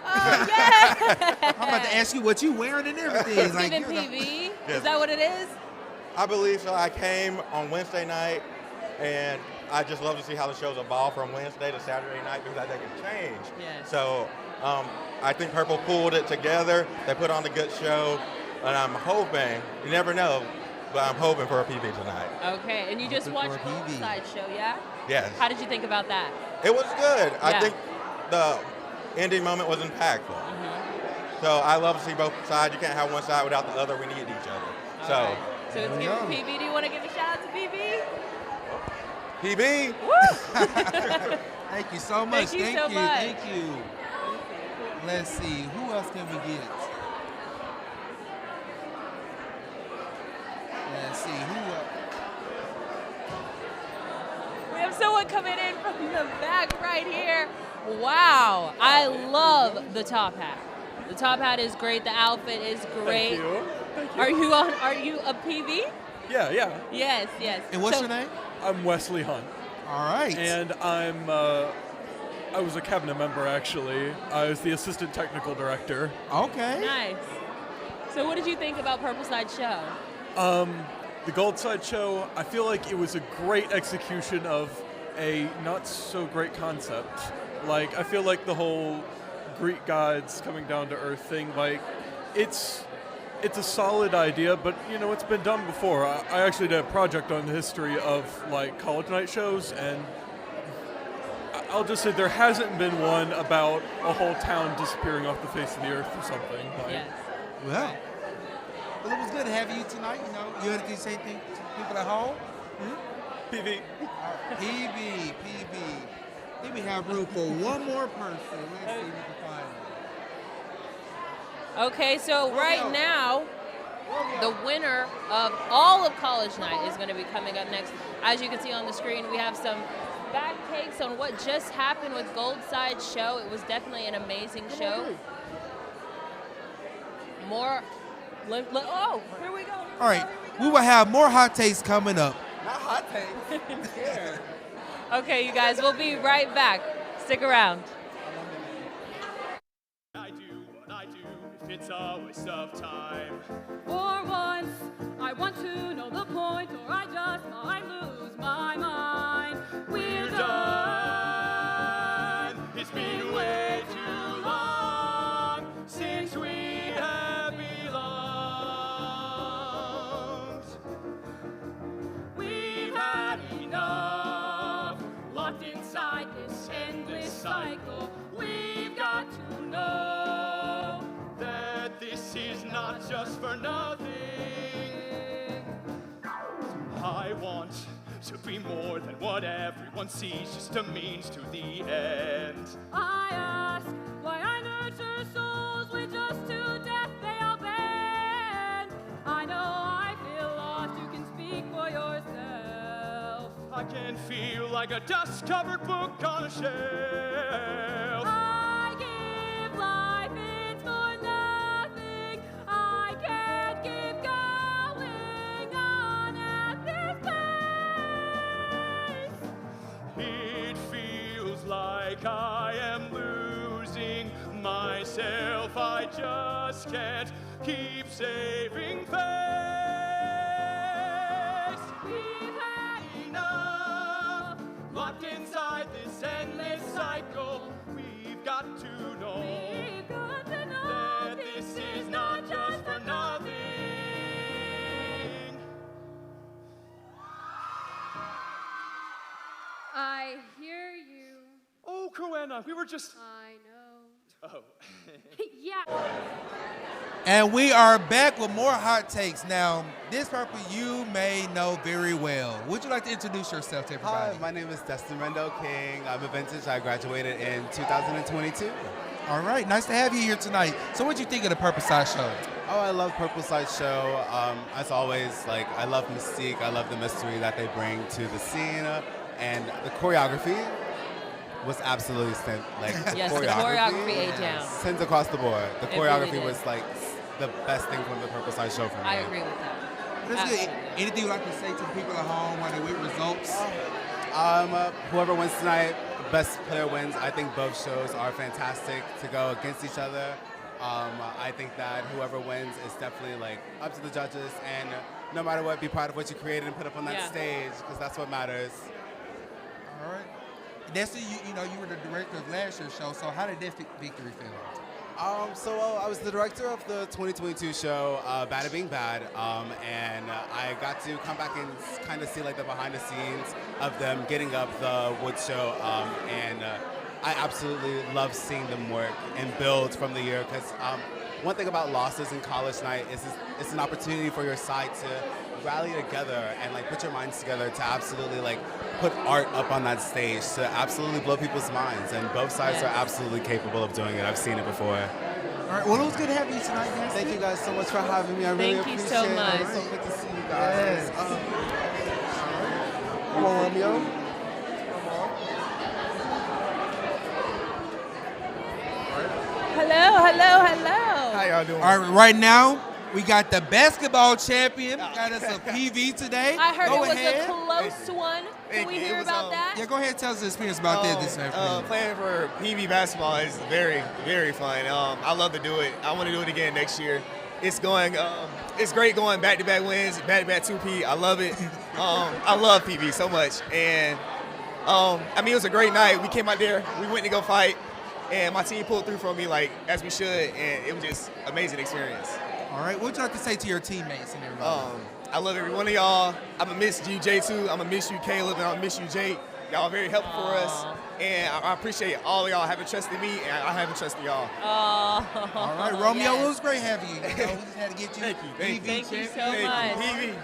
Oh, yeah. I'm about to ask you what you wearing and everything. It's giving PV. Is that what it is? I believe so. I came on Wednesday night, and I just love to see how the shows evolve from Wednesday to Saturday night because I think it changed. Yes. So I think Purple pulled it together. They put on a good show, and I'm hoping, you never know, but I'm hoping for a PV tonight. Okay, and you just watched the Gold Side show, yeah? Yes. How did you think about that? It was good. Yeah. I think the ending moment was impactful. Mm-hmm. So I love to see both sides. You can't have one side without the other. We need each other. So. So it's giving PV. Do you want to give a shout out to PV? PB. Woo! Thank you so much. Thank you so much. Thank you. Let's see. Who else can we get? Let's see. We have someone coming in from the back right here. Wow, I love the top hat. The top hat is great. The outfit is great. Thank you. Thank you. Are you a PV? Yeah. Yes. And what's your name? I'm Wesley Hunt. All right. And I was a cabinet member, actually. I was the assistant technical director. Okay. Nice. So what did you think about Purple Side Show? The Gold Side Show, I feel like it was a great execution of a not so great concept. Like, I feel like the whole Greek gods coming down to earth thing, like, it's a solid idea, but, you know, it's been done before. I actually did a project on the history of, like, college night shows, and I'll just say there hasn't been one about a whole town disappearing off the face of the earth or something. Like, Well, it was good having you tonight. You know, you had to say anything to people at home? PV. PV. Then we have room for one more person. Let's see if we can find them. Okay, so right now, the winner of all of College Night is going to be coming up next. As you can see on the screen, we have some back takes on what just happened with Gold Side Show. It was definitely an amazing show. More. Oh, here we go. All right, we will have more hot takes coming up. Not hot takes. Yeah. Okay, you guys, we'll be right back. Stick around. I do what I do if it's a waste of time. For once, I want to know the point, or I just might lose my mind. We're done. It's been way too long since we have belonged. We've had enough, locked inside this endless cycle. We've got to know that this is not just for nothing. I want to be more than what everyone sees, just a means to the end. I ask why I nurture souls with just to death they all bend. I know I feel lost, you can speak for yourself. I can feel like a dust-covered book on a shelf. I give life, it's for nothing. I can't keep going on at this pace. It feels like I am losing myself. I just can't keep saving face. We've had enough, locked inside this endless cycle. We've got to know that this is not just for nothing. I hear you. Oh, Coena, we were just... I know. Oh. Yeah. And we are back with more hot takes. Now, this purple you may know very well. Would you like to introduce yourself to everybody? Hi, my name is Destin Rendell King. I'm a vintage. I graduated in 2022. All right, nice to have you here tonight. So what did you think of the Purple Side Show? Oh, I love Purple Side Show. As always, like, I love mystique. I love the mystery that they bring to the scene. And the choreography was absolutely Yes, the choreography ate down. Sends across the board. The It choreography really did. was like the best thing from the Purple Side Show for me. I agree with that. That's good. Anything you'd like to say to the people at home while they wait results? Whoever wins tonight, best player wins. I think both shows are fantastic to go against each other. I think that whoever wins is definitely like up to the judges, and no matter what, be proud of what you created and put up on that stage, because that's what matters. All right. Destiny, you know, you were the director of last year's show, so how did that victory feel? I was the director of the 2022 show, Bad at Being Bad, and I got to come back and kind of see like the behind the scenes of them getting up the wood show, and I absolutely love seeing them work and build from the year, because one thing about losses in College Night is it's an opportunity for your side to rally together and like put your minds together to absolutely like put art up on that stage to absolutely blow people's minds, and both sides are absolutely capable of doing it. I've seen it before. All right, well, it was good to have you tonight, guys. Thank you guys so much for having me. I really Thank you appreciate so much. it. It's so good to see you guys. Come on, Romeo. Hello. How y'all doing? All right, right now, we got the basketball champion. Got us a PV today. I heard Go it was ahead. a close one. Can we hear about that? Yeah, go ahead and tell us the experience about this afternoon. Playing for PV basketball is very, very fun. I love to do it. I want to do it again next year. It's great going back-to-back wins, back-to-back 2P. I love it. I love PV so much. And, it was a great night. We came out there. We went to go fight. And my team pulled through for me like as we should. And it was just an amazing experience. All right, what would you like to say to your teammates and everybody? I love every one of y'all. I'm going to miss you, Jay, too. I'm going to miss you, Caleb, and I'm going to miss you, Jake. Y'all are very helpful for us. And I appreciate all of y'all having trusted me, and I haven't trusted y'all. All right, Romeo, it was great having you. We just had to get you. Thank you so much. PV.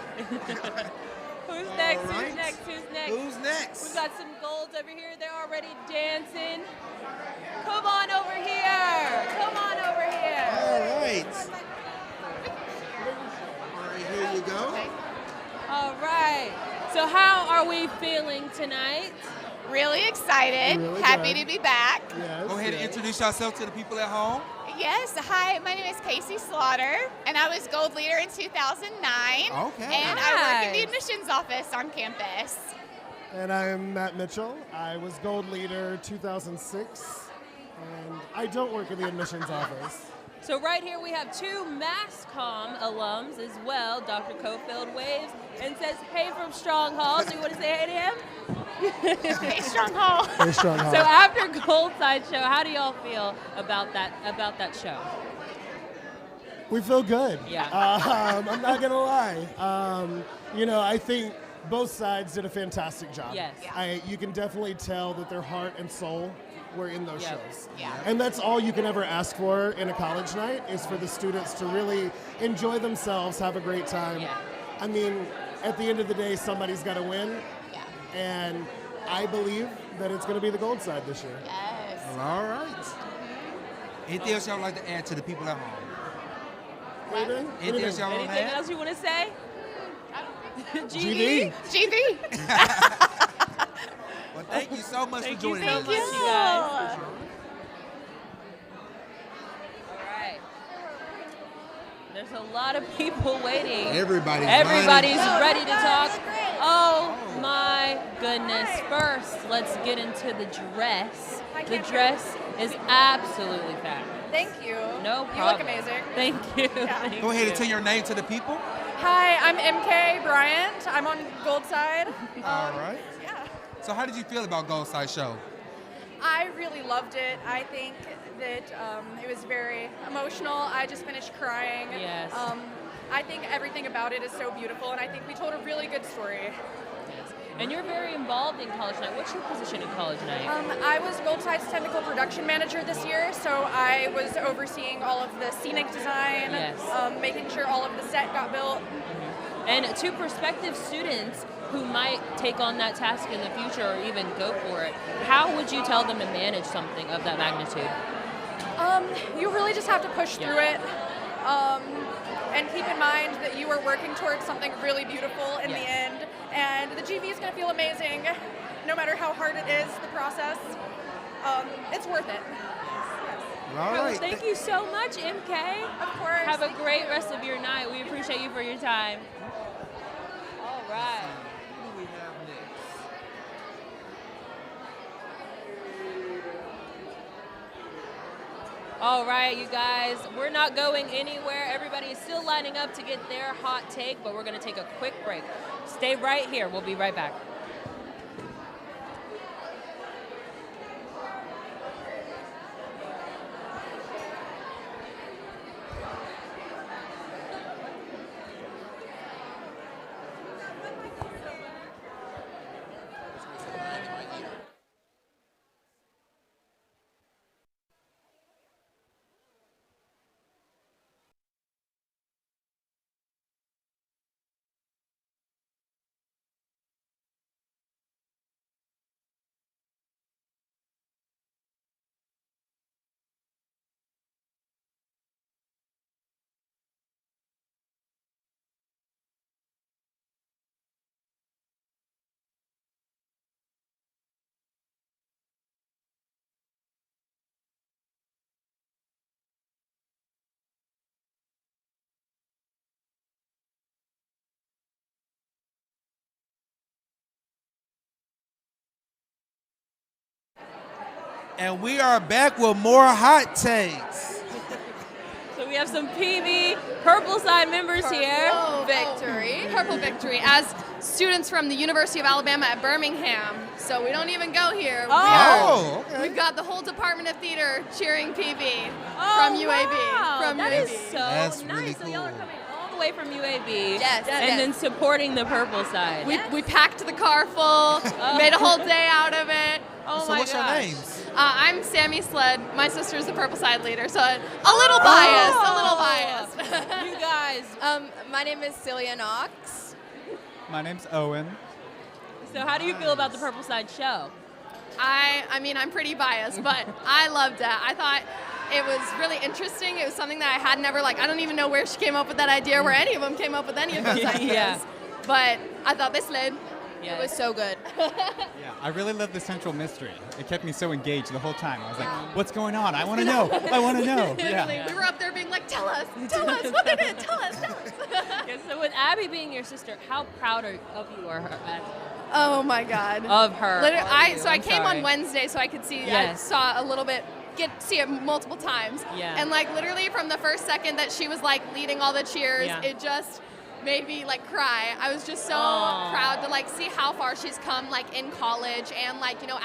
Who's Who's next? All right. Who's next? Who's next? Who's next? We've got some golds over here. They're already dancing. Come on over here. Come on over here. All right. All right, here you go. All right. So how are we feeling tonight? Really excited. Really Happy good. to be back. Go ahead and introduce yourself to the people at home. Yes. Hi, my name is Kaitie Slaughter, and I was gold leader in 2009. Okay. And I work in the admissions office on campus. And I'm Matt Mitchell. I was gold leader 2006, and I don't work in the admissions office. So right here we have two MassCom alums as well. Dr. Cofield waves and says, "Hey from Strong Hall." So you want to say hey to him? Hey, Strong Hall. Hey, Strong Hall. So after Gold Side Show, how do y'all feel about that show? We feel good. Yeah. I'm not gonna lie. I think both sides did a fantastic job. Yes. You can definitely tell that their heart and soul were in those Yep. shows. Yeah. And that's all you can ever ask for in a college night, is for the students to really enjoy themselves, have a great time. Yeah. I mean, at the end of the day, somebody's got to win. Yeah. And I believe that it's going to be the gold side this year. Yes. Well, all right. Anything else y'all would like to add to the people at home? Anything? Anything else y'all want to Anything add? else you want to say? GV. GV. Well, thank you so much for joining so us. much, you guys. All right. There's a lot of people waiting. Everybody's ready to talk. Oh my goodness. First, let's get into the dress. The dress is absolutely fabulous. Thank you. No problem. You look amazing. Thank you. Yeah. Thank Go ahead you. and tell your name to the people. Hi, I'm MK Bryant. I'm on Gold Side. All right. Yeah. So how did you feel about Gold Side Show? I really loved it. I think that it was very emotional. I just finished crying. Yes. I think everything about it is so beautiful, and I think we told a really good story. And you're very involved in College Night. What's your position in College Night? I was Gold Side's technical production manager this year, so I was overseeing all of the scenic design, Yes. making sure all of the set got built. And to prospective students who might take on that task in the future or even go for it, how would you tell them to manage something of that magnitude? You really just have to push through it, and keep in mind that you are working towards something really beautiful in the end, and the GV is going to feel amazing no matter how hard it is, the process. It's worth it. All Well, right. thank you so much, MK. Of course. Have a great rest of your night. We appreciate you for your time. All right. Who do we have next? All right, you guys, we're not going anywhere. Everybody is still lining up to get their hot take, but we're going to take a quick break. Stay right here. We'll be right back. And we are back with more hot takes. So we have some PB Purple Side members here. Purple victory, as students from the University of Alabama at Birmingham. So we don't even go here. Oh, okay. We've got the whole Department of Theater cheering PB Oh, from UAB. wow. From That UAB. is so That's nice. really So y'all are cool. coming all the way from UAB. Yes. And then supporting the Purple Side. We packed the car full, made a whole day out of it. Oh So my what's your gosh. names? I'm Sammy Sled. My sister's the Purple Side leader, so a little biased, a little biased. You guys. My name is Celia Knox. My name's Owen. So how do you feel about the Purple Side show? I mean, I'm pretty biased, but I loved it. I thought it was really interesting. It was something that I had never, I don't even know where she came up with that idea, where any of them came up with any of those ideas. Yeah. But I thought this lid, Yeah. it was so good. Yeah, I really love the central mystery. It kept me so engaged the whole time. I was like, what's going on? I want to know. I want to know. Literally, Yeah. we were up there being like, tell us what they did, tell us. Yeah, so with Abby being your sister, how proud of you are her? Oh my God. Of her. Literally, I I'm came sorry. on Wednesday so I could see. Yes. I saw a little bit. See it multiple times. Yeah. And literally from the first second that she was leading all the cheers, Yeah. it just made me cry. I was just so Aw. proud to see how far she's come in college and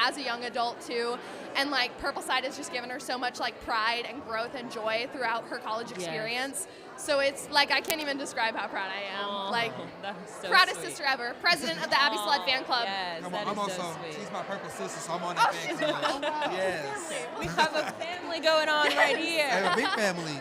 as a young adult too. And Purple Side has just given her so much pride and growth and joy throughout her college Yes. experience. So it's I can't even describe how proud I am. Aw, that's so proudest sweet. sister ever, president of the Abby Sled fan club. Yes, Come that on, I'm is so also, sweet. she's my purple sister, so I'm on that fan club. Yes. We have a family going on right here. I have a big family.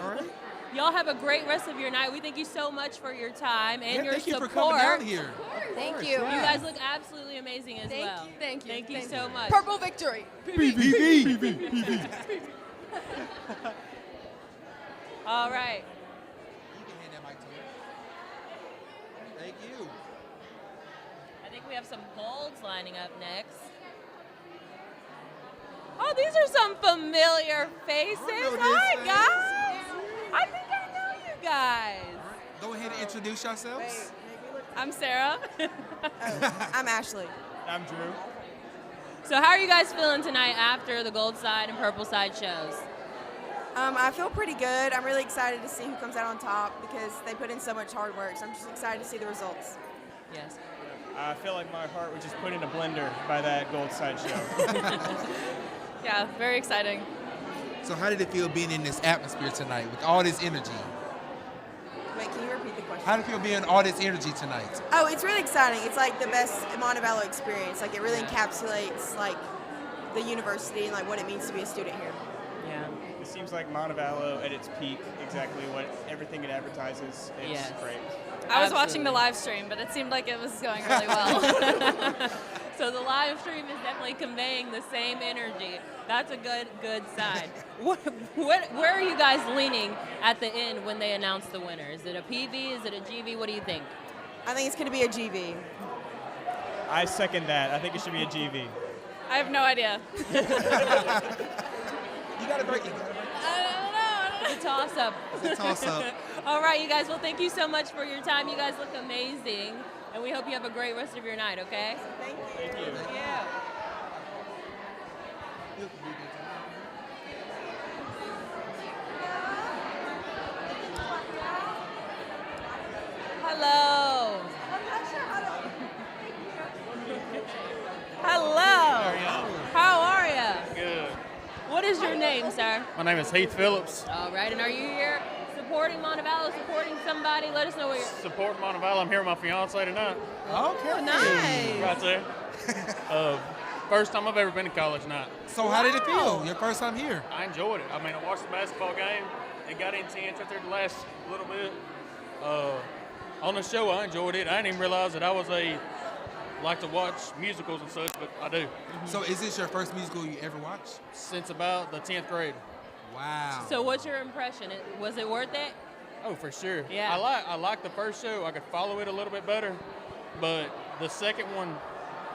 All right. Y'all have a great rest of your night. We thank you so much for your time and Yeah, your thank you support. for coming down here. Thank you. You guys look absolutely amazing as well. Thank you. Thank you so much. Purple victory. PV. All right. You can hand that mic to her. Thank you. I think we have some golds lining up next. Oh, these are some familiar faces. Hi, guys. I think I know you guys. Go ahead and introduce yourselves. I'm Sarah. I'm Ashley. I'm Drew. So how are you guys feeling tonight after the Gold Side and Purple Side shows? I feel pretty good. I'm really excited to see who comes out on top because they put in so much hard work. So I'm just excited to see the results. Yes. I feel like my heart was just put in a blender by that Gold Side show. Yeah, very exciting. So how did it feel being in this atmosphere tonight with all this energy? Wait, can you repeat the question? How did it feel being all this energy tonight? Oh, it's really exciting. It's the best Montevallo experience. It really encapsulates the university and what it means to be a student here. Yeah. It seems like Montevallo at its peak, exactly what everything it advertises. It's Yes. great. I was watching the live stream, but it seemed like it was going really well. So the live stream is definitely conveying the same energy. That's a good sign. Where are you guys leaning at the end when they announce the winner? Is it a PV? Is it a GV? What do you think? I think it's going to be a GV. I second that. I think it should be a GV. I have no idea. You got to break it. It's a toss-up. It's a toss-up. All right, you guys. Well, thank you so much for your time. You guys look amazing. And we hope you have a great rest of your night, okay? Thank you. Thank you. Yeah. Hello. Hello. How are you? Good. What is your name, sir? My name is Heath Phillips. All right, and are you here supporting Montevallo, supporting somebody? Let us know where you're... Support Montevallo. I'm here with my fiance tonight. Oh, nice. Right there. First time I've ever been to college night. So how did it feel? Your first time here? I enjoyed it. I mean, I watched the basketball game. It got intense right there the last little bit. On the show, I enjoyed it. I didn't even realize that I was like to watch musicals and such, but I do. So is this your first musical you ever watched? Since about the 10th grade. Wow. So what's your impression? Was it worth it? Oh, for sure. Yeah. I like the first show. I could follow it a little bit better, but the second one,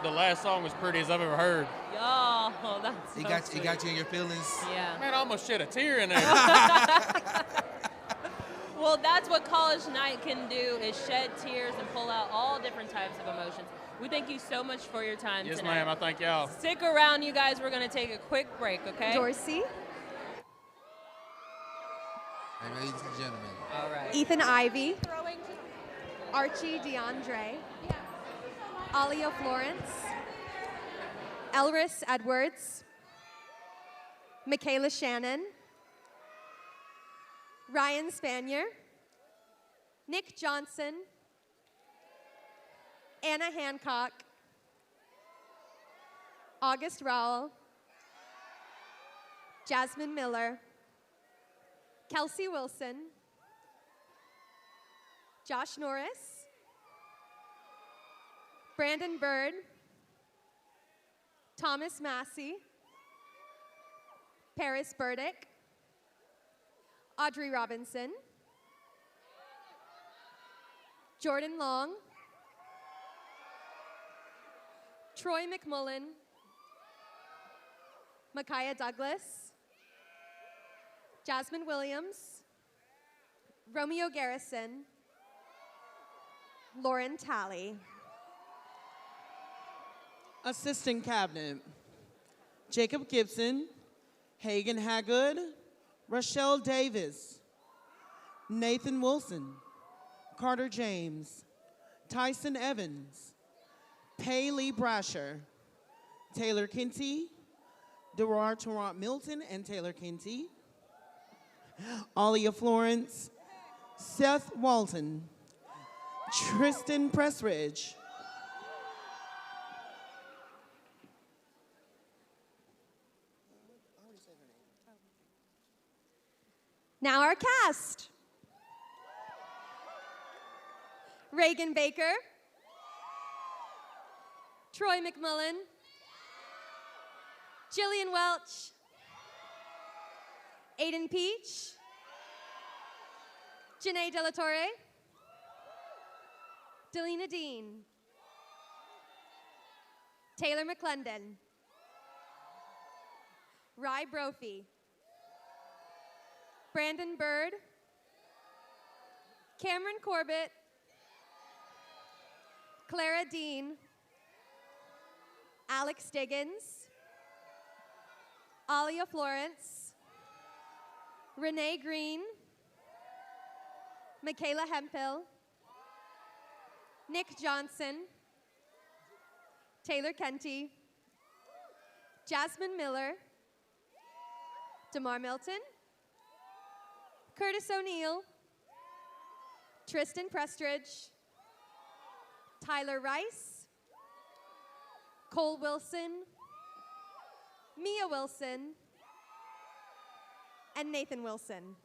the last song was pretty as I've ever heard. Oh, that's so It got you in your feelings? Yeah. Man, I almost shed a tear in there. Well, that's what college night can do, is shed tears and pull out all different types of emotions. We thank you so much for your time Yes, tonight. ma'am. I thank y'all. Stick around, you guys. We're going to take a quick break, okay? Dorsey. Hey, ladies and gentlemen. All right. Ethan Ivy. Archie DeAndre. Alia Florence. Elris Edwards. Michaela Shannon. Ryan Spanier. Nick Johnson. Anna Hancock. August Rowell. Jasmine Miller. Kelsey Wilson. Josh Norris. Brandon Bird, Thomas Massey, Paris Burdick, Audrey Robinson, Jordan Long, Troy McMullen, Micaiah Douglas, Jasmine Williams, Romeo Garrison, Lauren Talley. Assistant Cabinet, Jacob Gibson, Hagan Hagood, Rochelle Davis, Nathan Wilson, Carter James, Tyson Evans, Paylee Brasher, Taylor Kinsey, Derar Torrant Milton and Taylor Kinsey, Alia Florence, Seth Walton, Tristan Pressridge, Now our cast. Reagan Baker, Troy McMullen, Jillian Welch, Aiden Peach, Janae De La Torre, Delina Dean, Taylor McClendon, Rye Brophy, Brandon Bird, Cameron Corbett, Clara Dean, Alex Diggins, Alia Florence, Renee Green, Michaela Hemphill, Nick Johnson, Taylor Kenty, Jasmine Miller, DeMar Milton, Curtis O'Neill, Tristan Prestridge, Tyler Rice, Cole Wilson, Mia Wilson, and Nathan Wilson.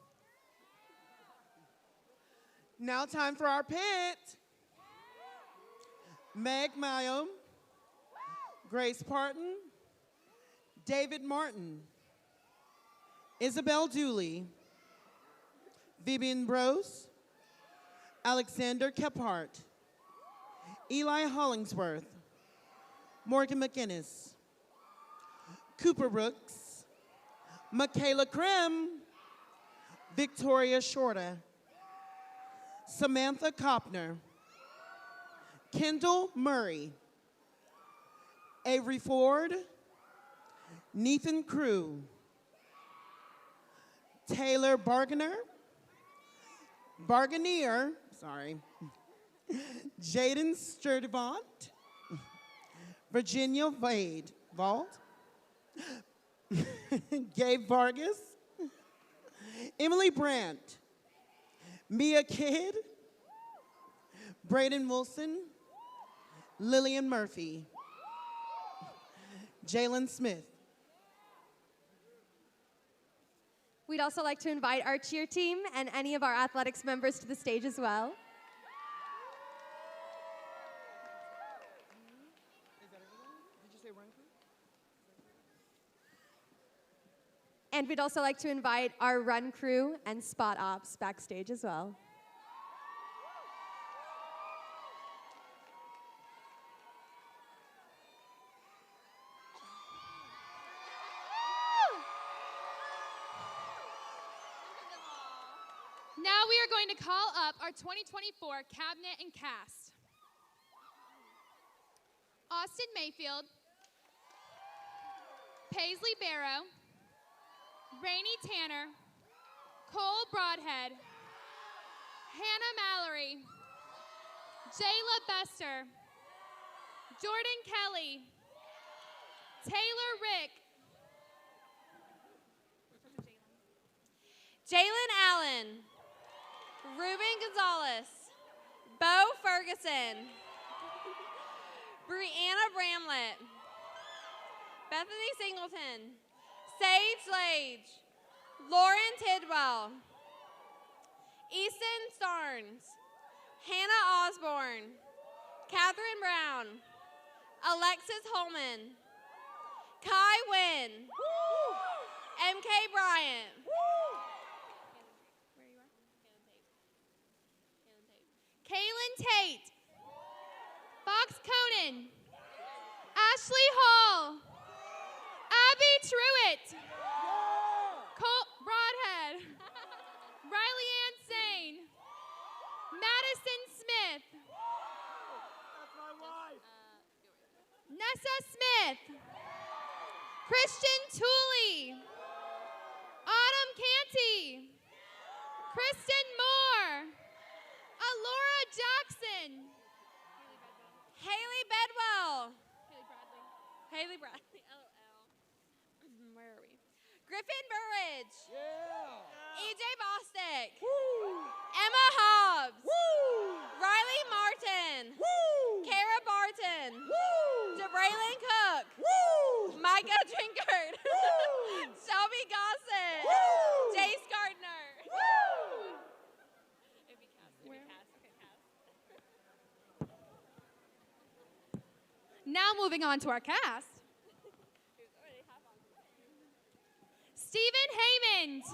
Now time for our pit. Meg Mayom, Grace Parton, David Martin, Isabel Dooley, Vivian Brose, Alexander Kephart, Eli Hollingsworth, Morgan McInnes, Cooper Brooks, Michaela Krim, Victoria Shorta, Samantha Kopner, Kendall Murray, Avery Ford, Nathan Crew, Taylor Barganier, Jaden Sturdivant, Virginia Vault, Gabe Vargas, Emily Brandt, Mia Kidd, Braden Wilson, Lillian Murphy, Jalen Smith. We'd also like to invite our cheer team and any of our athletics members to the stage as well. And we'd also like to invite our run crew and spot ops backstage as well. Now we are going to call up our 2024 cabinet and cast. Austin Mayfield, Paisley Barrow, Rainey Tanner, Cole Broadhead, Hannah Mallory, Jayla Bester, Jordan Kelly, Taylor Rick, Jalen Allen, Ruben Gonzalez, Bo Ferguson, Brianna Bramlett, Bethany Singleton, Sage Lage, Lauren Tidwell, Easton Starnes, Hannah Osborne, Catherine Brown, Alexis Holman, Kai Wynn, MK Bryant, Kaylin Tate, Fox Conan, Ashley Hall, Abby Truitt, Colt Broadhead, Riley Ann Sane, Madison Smith, Nessa Smith, Christian Tooley, Autumn Canty, Kristen Moore, Alora Jackson, Haley Bedwell, Haley Bradley, LOL. Where are we? Griffin Burridge, EJ Bostic, Emma Hobbs, Riley Martin, Kara Barton, DeBraylon Cook, Micah Drinkard, Shelby Gossett, Jace Gardner. Now moving on to our cast. Stephen Haymond,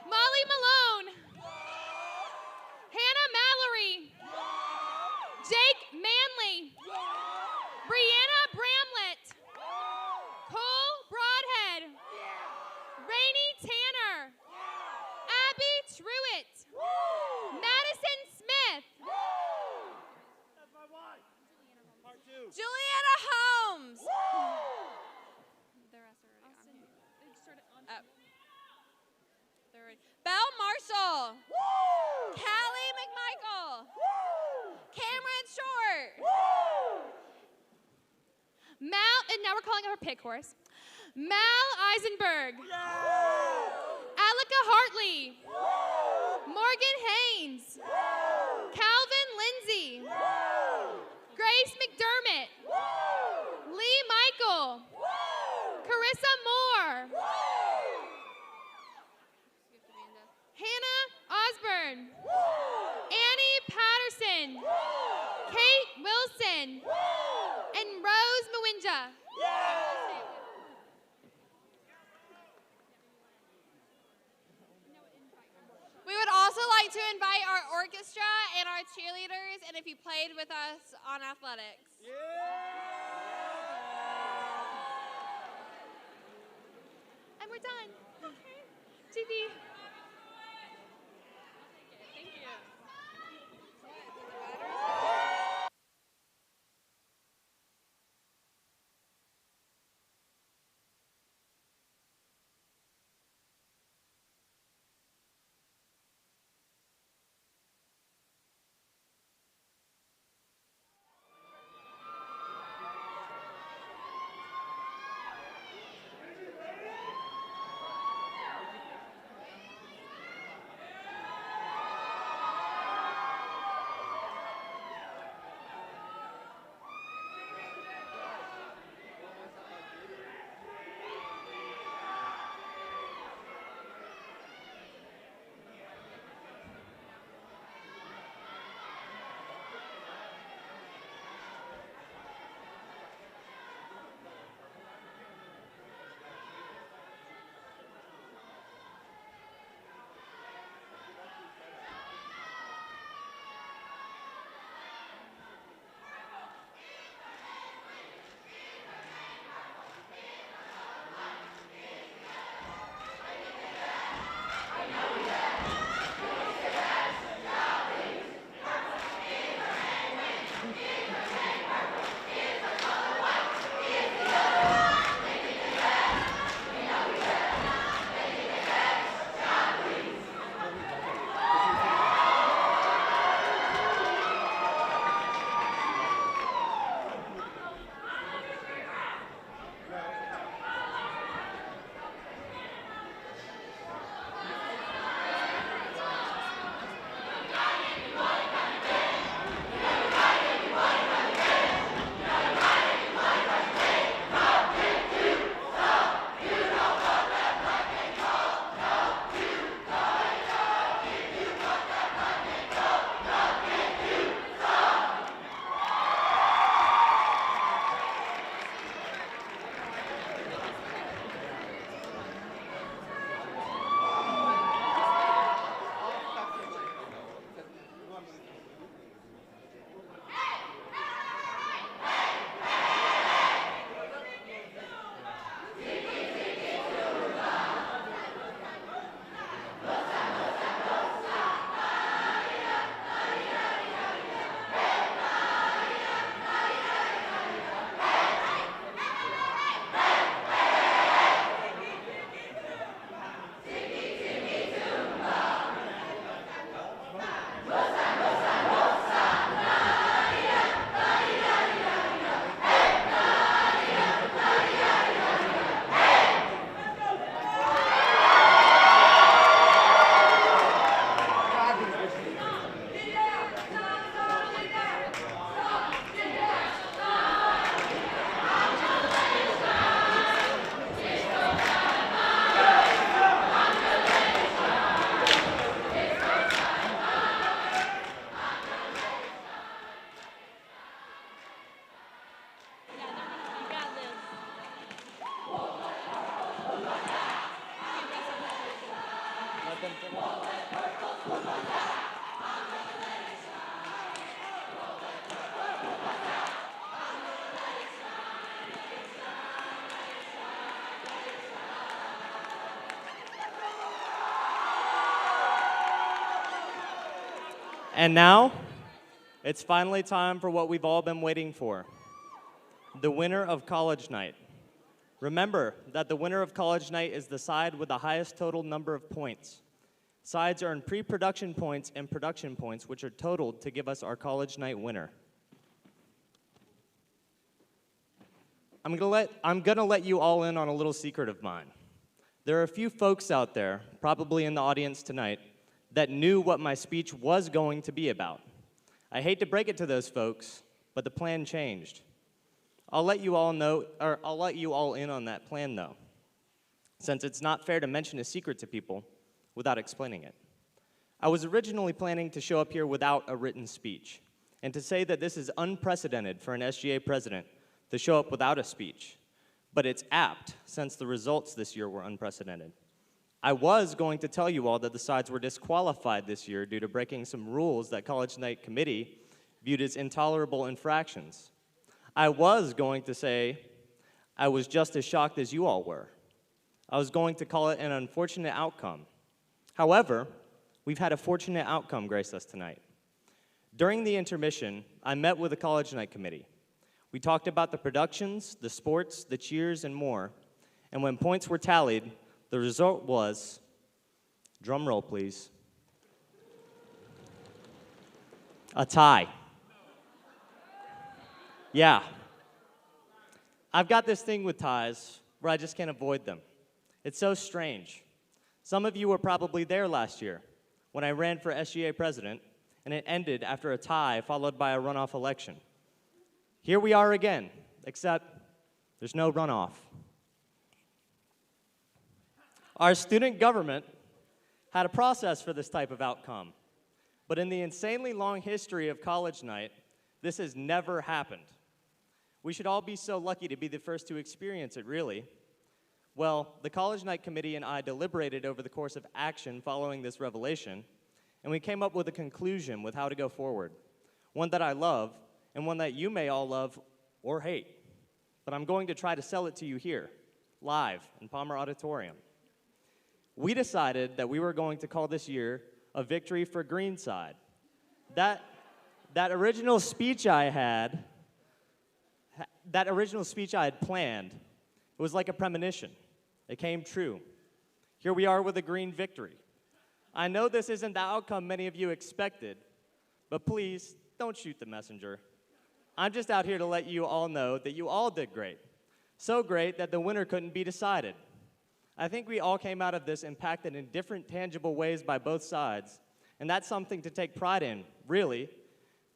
Molly Malone, Hannah Mallory, Jake Manley, Brianna Bramlett, Cole Broadhead, Rainey Tanner, Abby Truitt, Madison Smith, Juliana Holmes. The rest are already on here. They're ready. Belle Marshall. Callie McMichael. Cameron Short. and now we're calling up our pit horse. Mal Eisenberg. Alika Hartley. Morgan Haynes. Calvin Lindsay. Grace McDermott. Lee Michael. Carissa Moore. Hannah Osborne. Annie Patterson. Kate Wilson. And Rose Mwinja. We would also like to invite our orchestra and our cheerleaders, and if you played with us on athletics. And we're done. Okay. TV. Thank you. And now, it's finally time for what we've all been waiting for. The winner of College Night. Remember that the winner of College Night is the side with the highest total number of points. Sides earn pre-production points and production points, which are totaled to give us our College Night winner. I'm gonna let you all in on a little secret of mine. There are a few folks out there, probably in the audience tonight, that knew what my speech was going to be about. I hate to break it to those folks, but the plan changed. I'll let you all in on that plan though, since it's not fair to mention a secret to people without explaining it. I was originally planning to show up here without a written speech, and to say that this is unprecedented for an SGA president to show up without a speech, but it's apt since the results this year were unprecedented. I was going to tell you all that the sides were disqualified this year due to breaking some rules that College Night Committee viewed as intolerable infractions. I was going to say I was just as shocked as you all were. I was going to call it an unfortunate outcome. However, we've had a fortunate outcome grace us tonight. During the intermission, I met with the College Night Committee. We talked about the productions, the sports, the cheers, and more. And when points were tallied, the result was, drum roll please, a tie. Yeah. I've got this thing with ties where I just can't avoid them. It's so strange. Some of you were probably there last year when I ran for SGA president, and it ended after a tie followed by a runoff election. Here we are again, except there's no runoff. Our student government had a process for this type of outcome, but in the insanely long history of College Night, this has never happened. We should all be so lucky to be the first to experience it, really. Well, the College Night Committee and I deliberated over the course of action following this revelation, and we came up with a conclusion with how to go forward, one that I love, and one that you may all love or hate. But I'm going to try to sell it to you here, live in Palmer Auditorium. We decided that we were going to call this year a victory for Greenside. That original speech I had planned, it was like a premonition. It came true. Here we are with a green victory. I know this isn't the outcome many of you expected, but please don't shoot the messenger. I'm just out here to let you all know that you all did great. So great that the winner couldn't be decided. I think we all came out of this impacted in different tangible ways by both sides, and that's something to take pride in, really.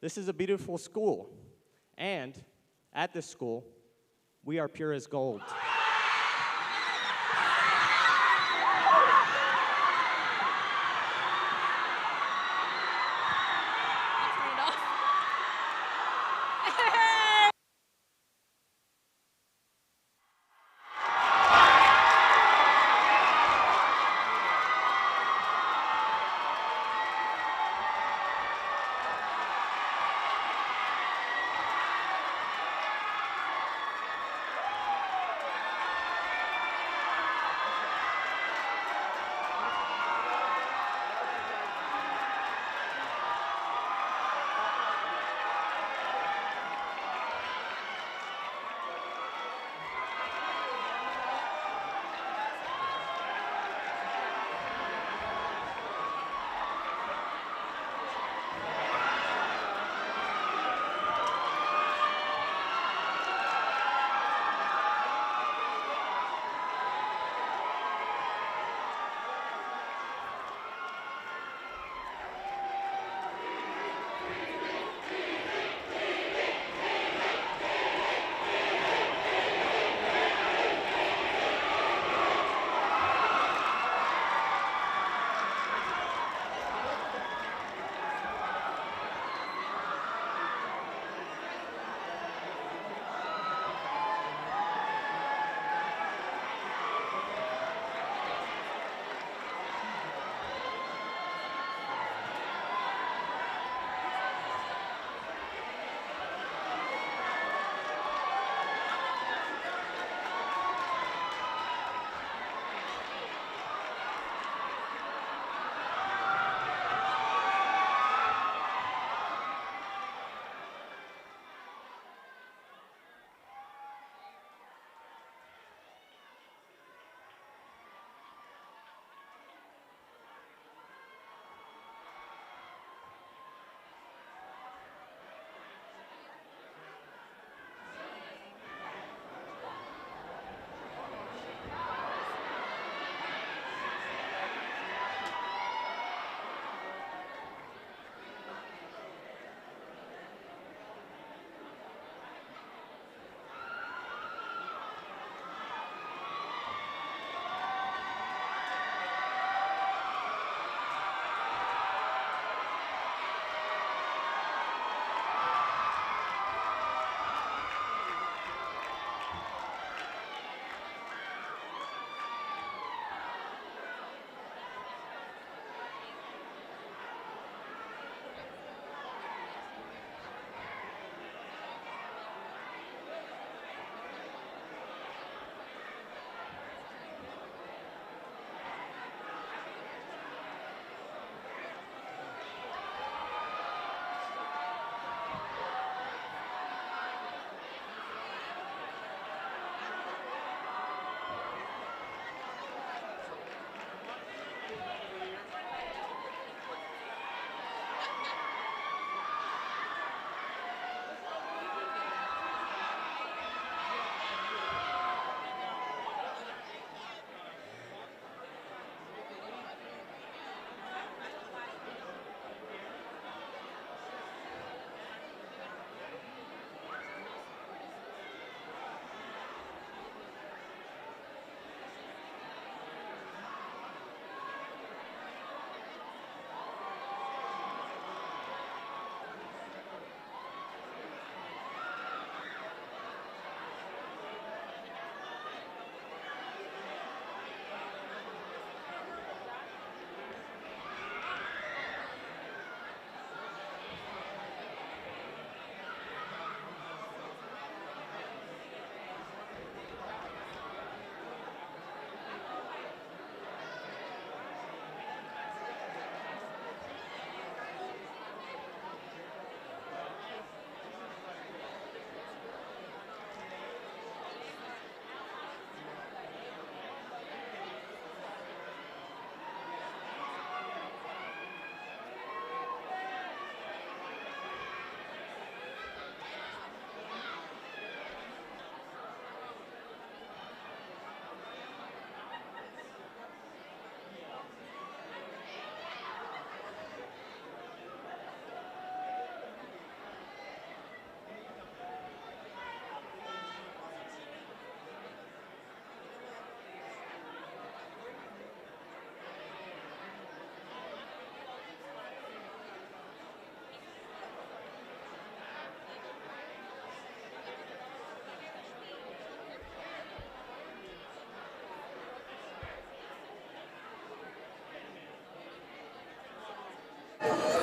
This is a beautiful school, and at this school, we are pure as gold.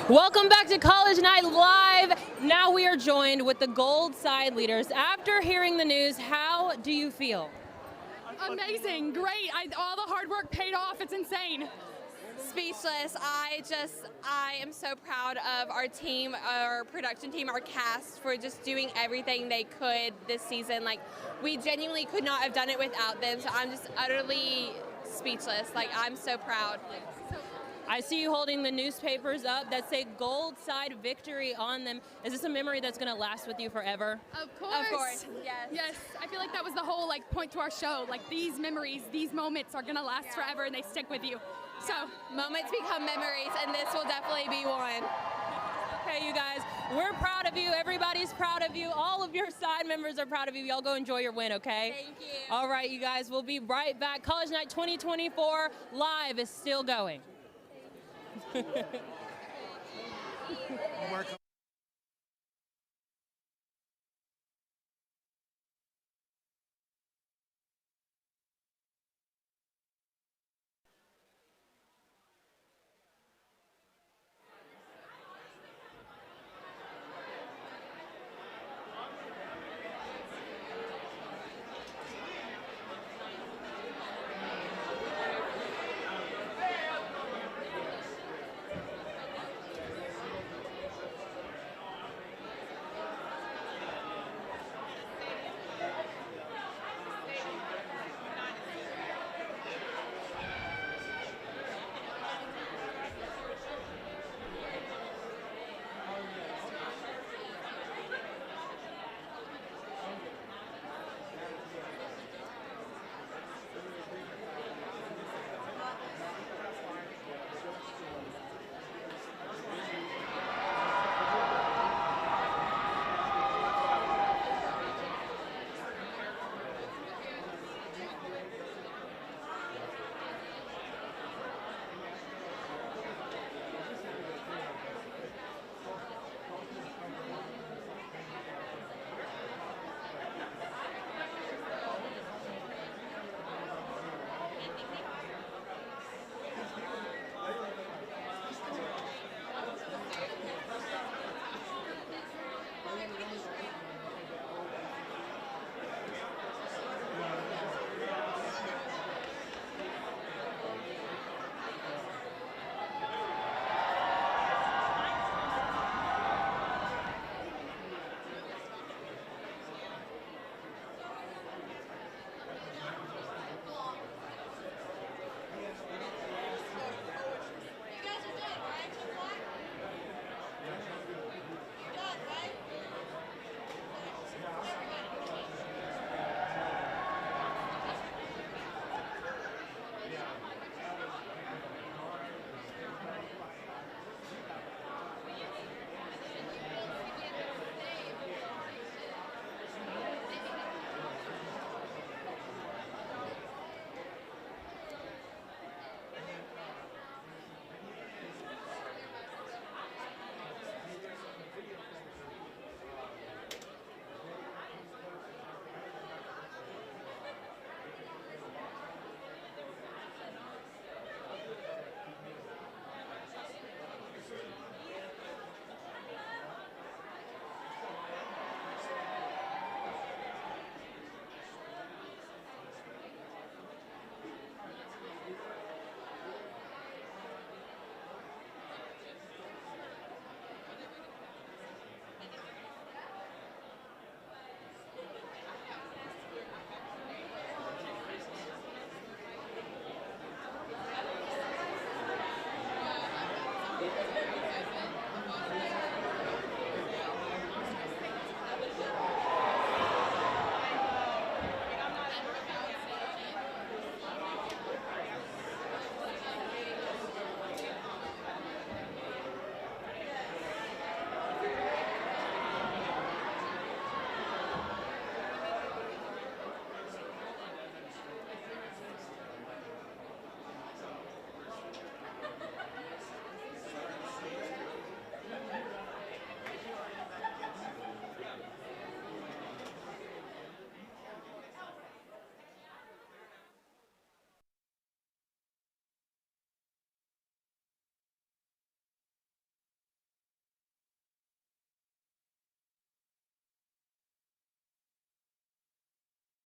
Welcome back to College Night Live. Now we are joined with the gold side leaders. After hearing the news, how do you feel? Amazing, great. All the hard work paid off. It's insane. Speechless. I am so proud of our team, our production team, our cast for just doing everything they could this season. Like, we genuinely could not have done it without them. So I'm just utterly speechless. Like, I'm so proud. I see you holding the newspapers up that say gold side victory on them. Is this a memory that's going to last with you forever? Of course. Yes. Yes. I feel like that was the whole point to our show. Like, these memories, these moments are going to last forever and they stick with you. So moments become memories, and this will definitely be one. Okay, you guys, we're proud of you. Everybody's proud of you. All of your side members are proud of you. Y'all go enjoy your win, okay? Thank you. All right, you guys, we'll be right back. College Night 2024 live is still going.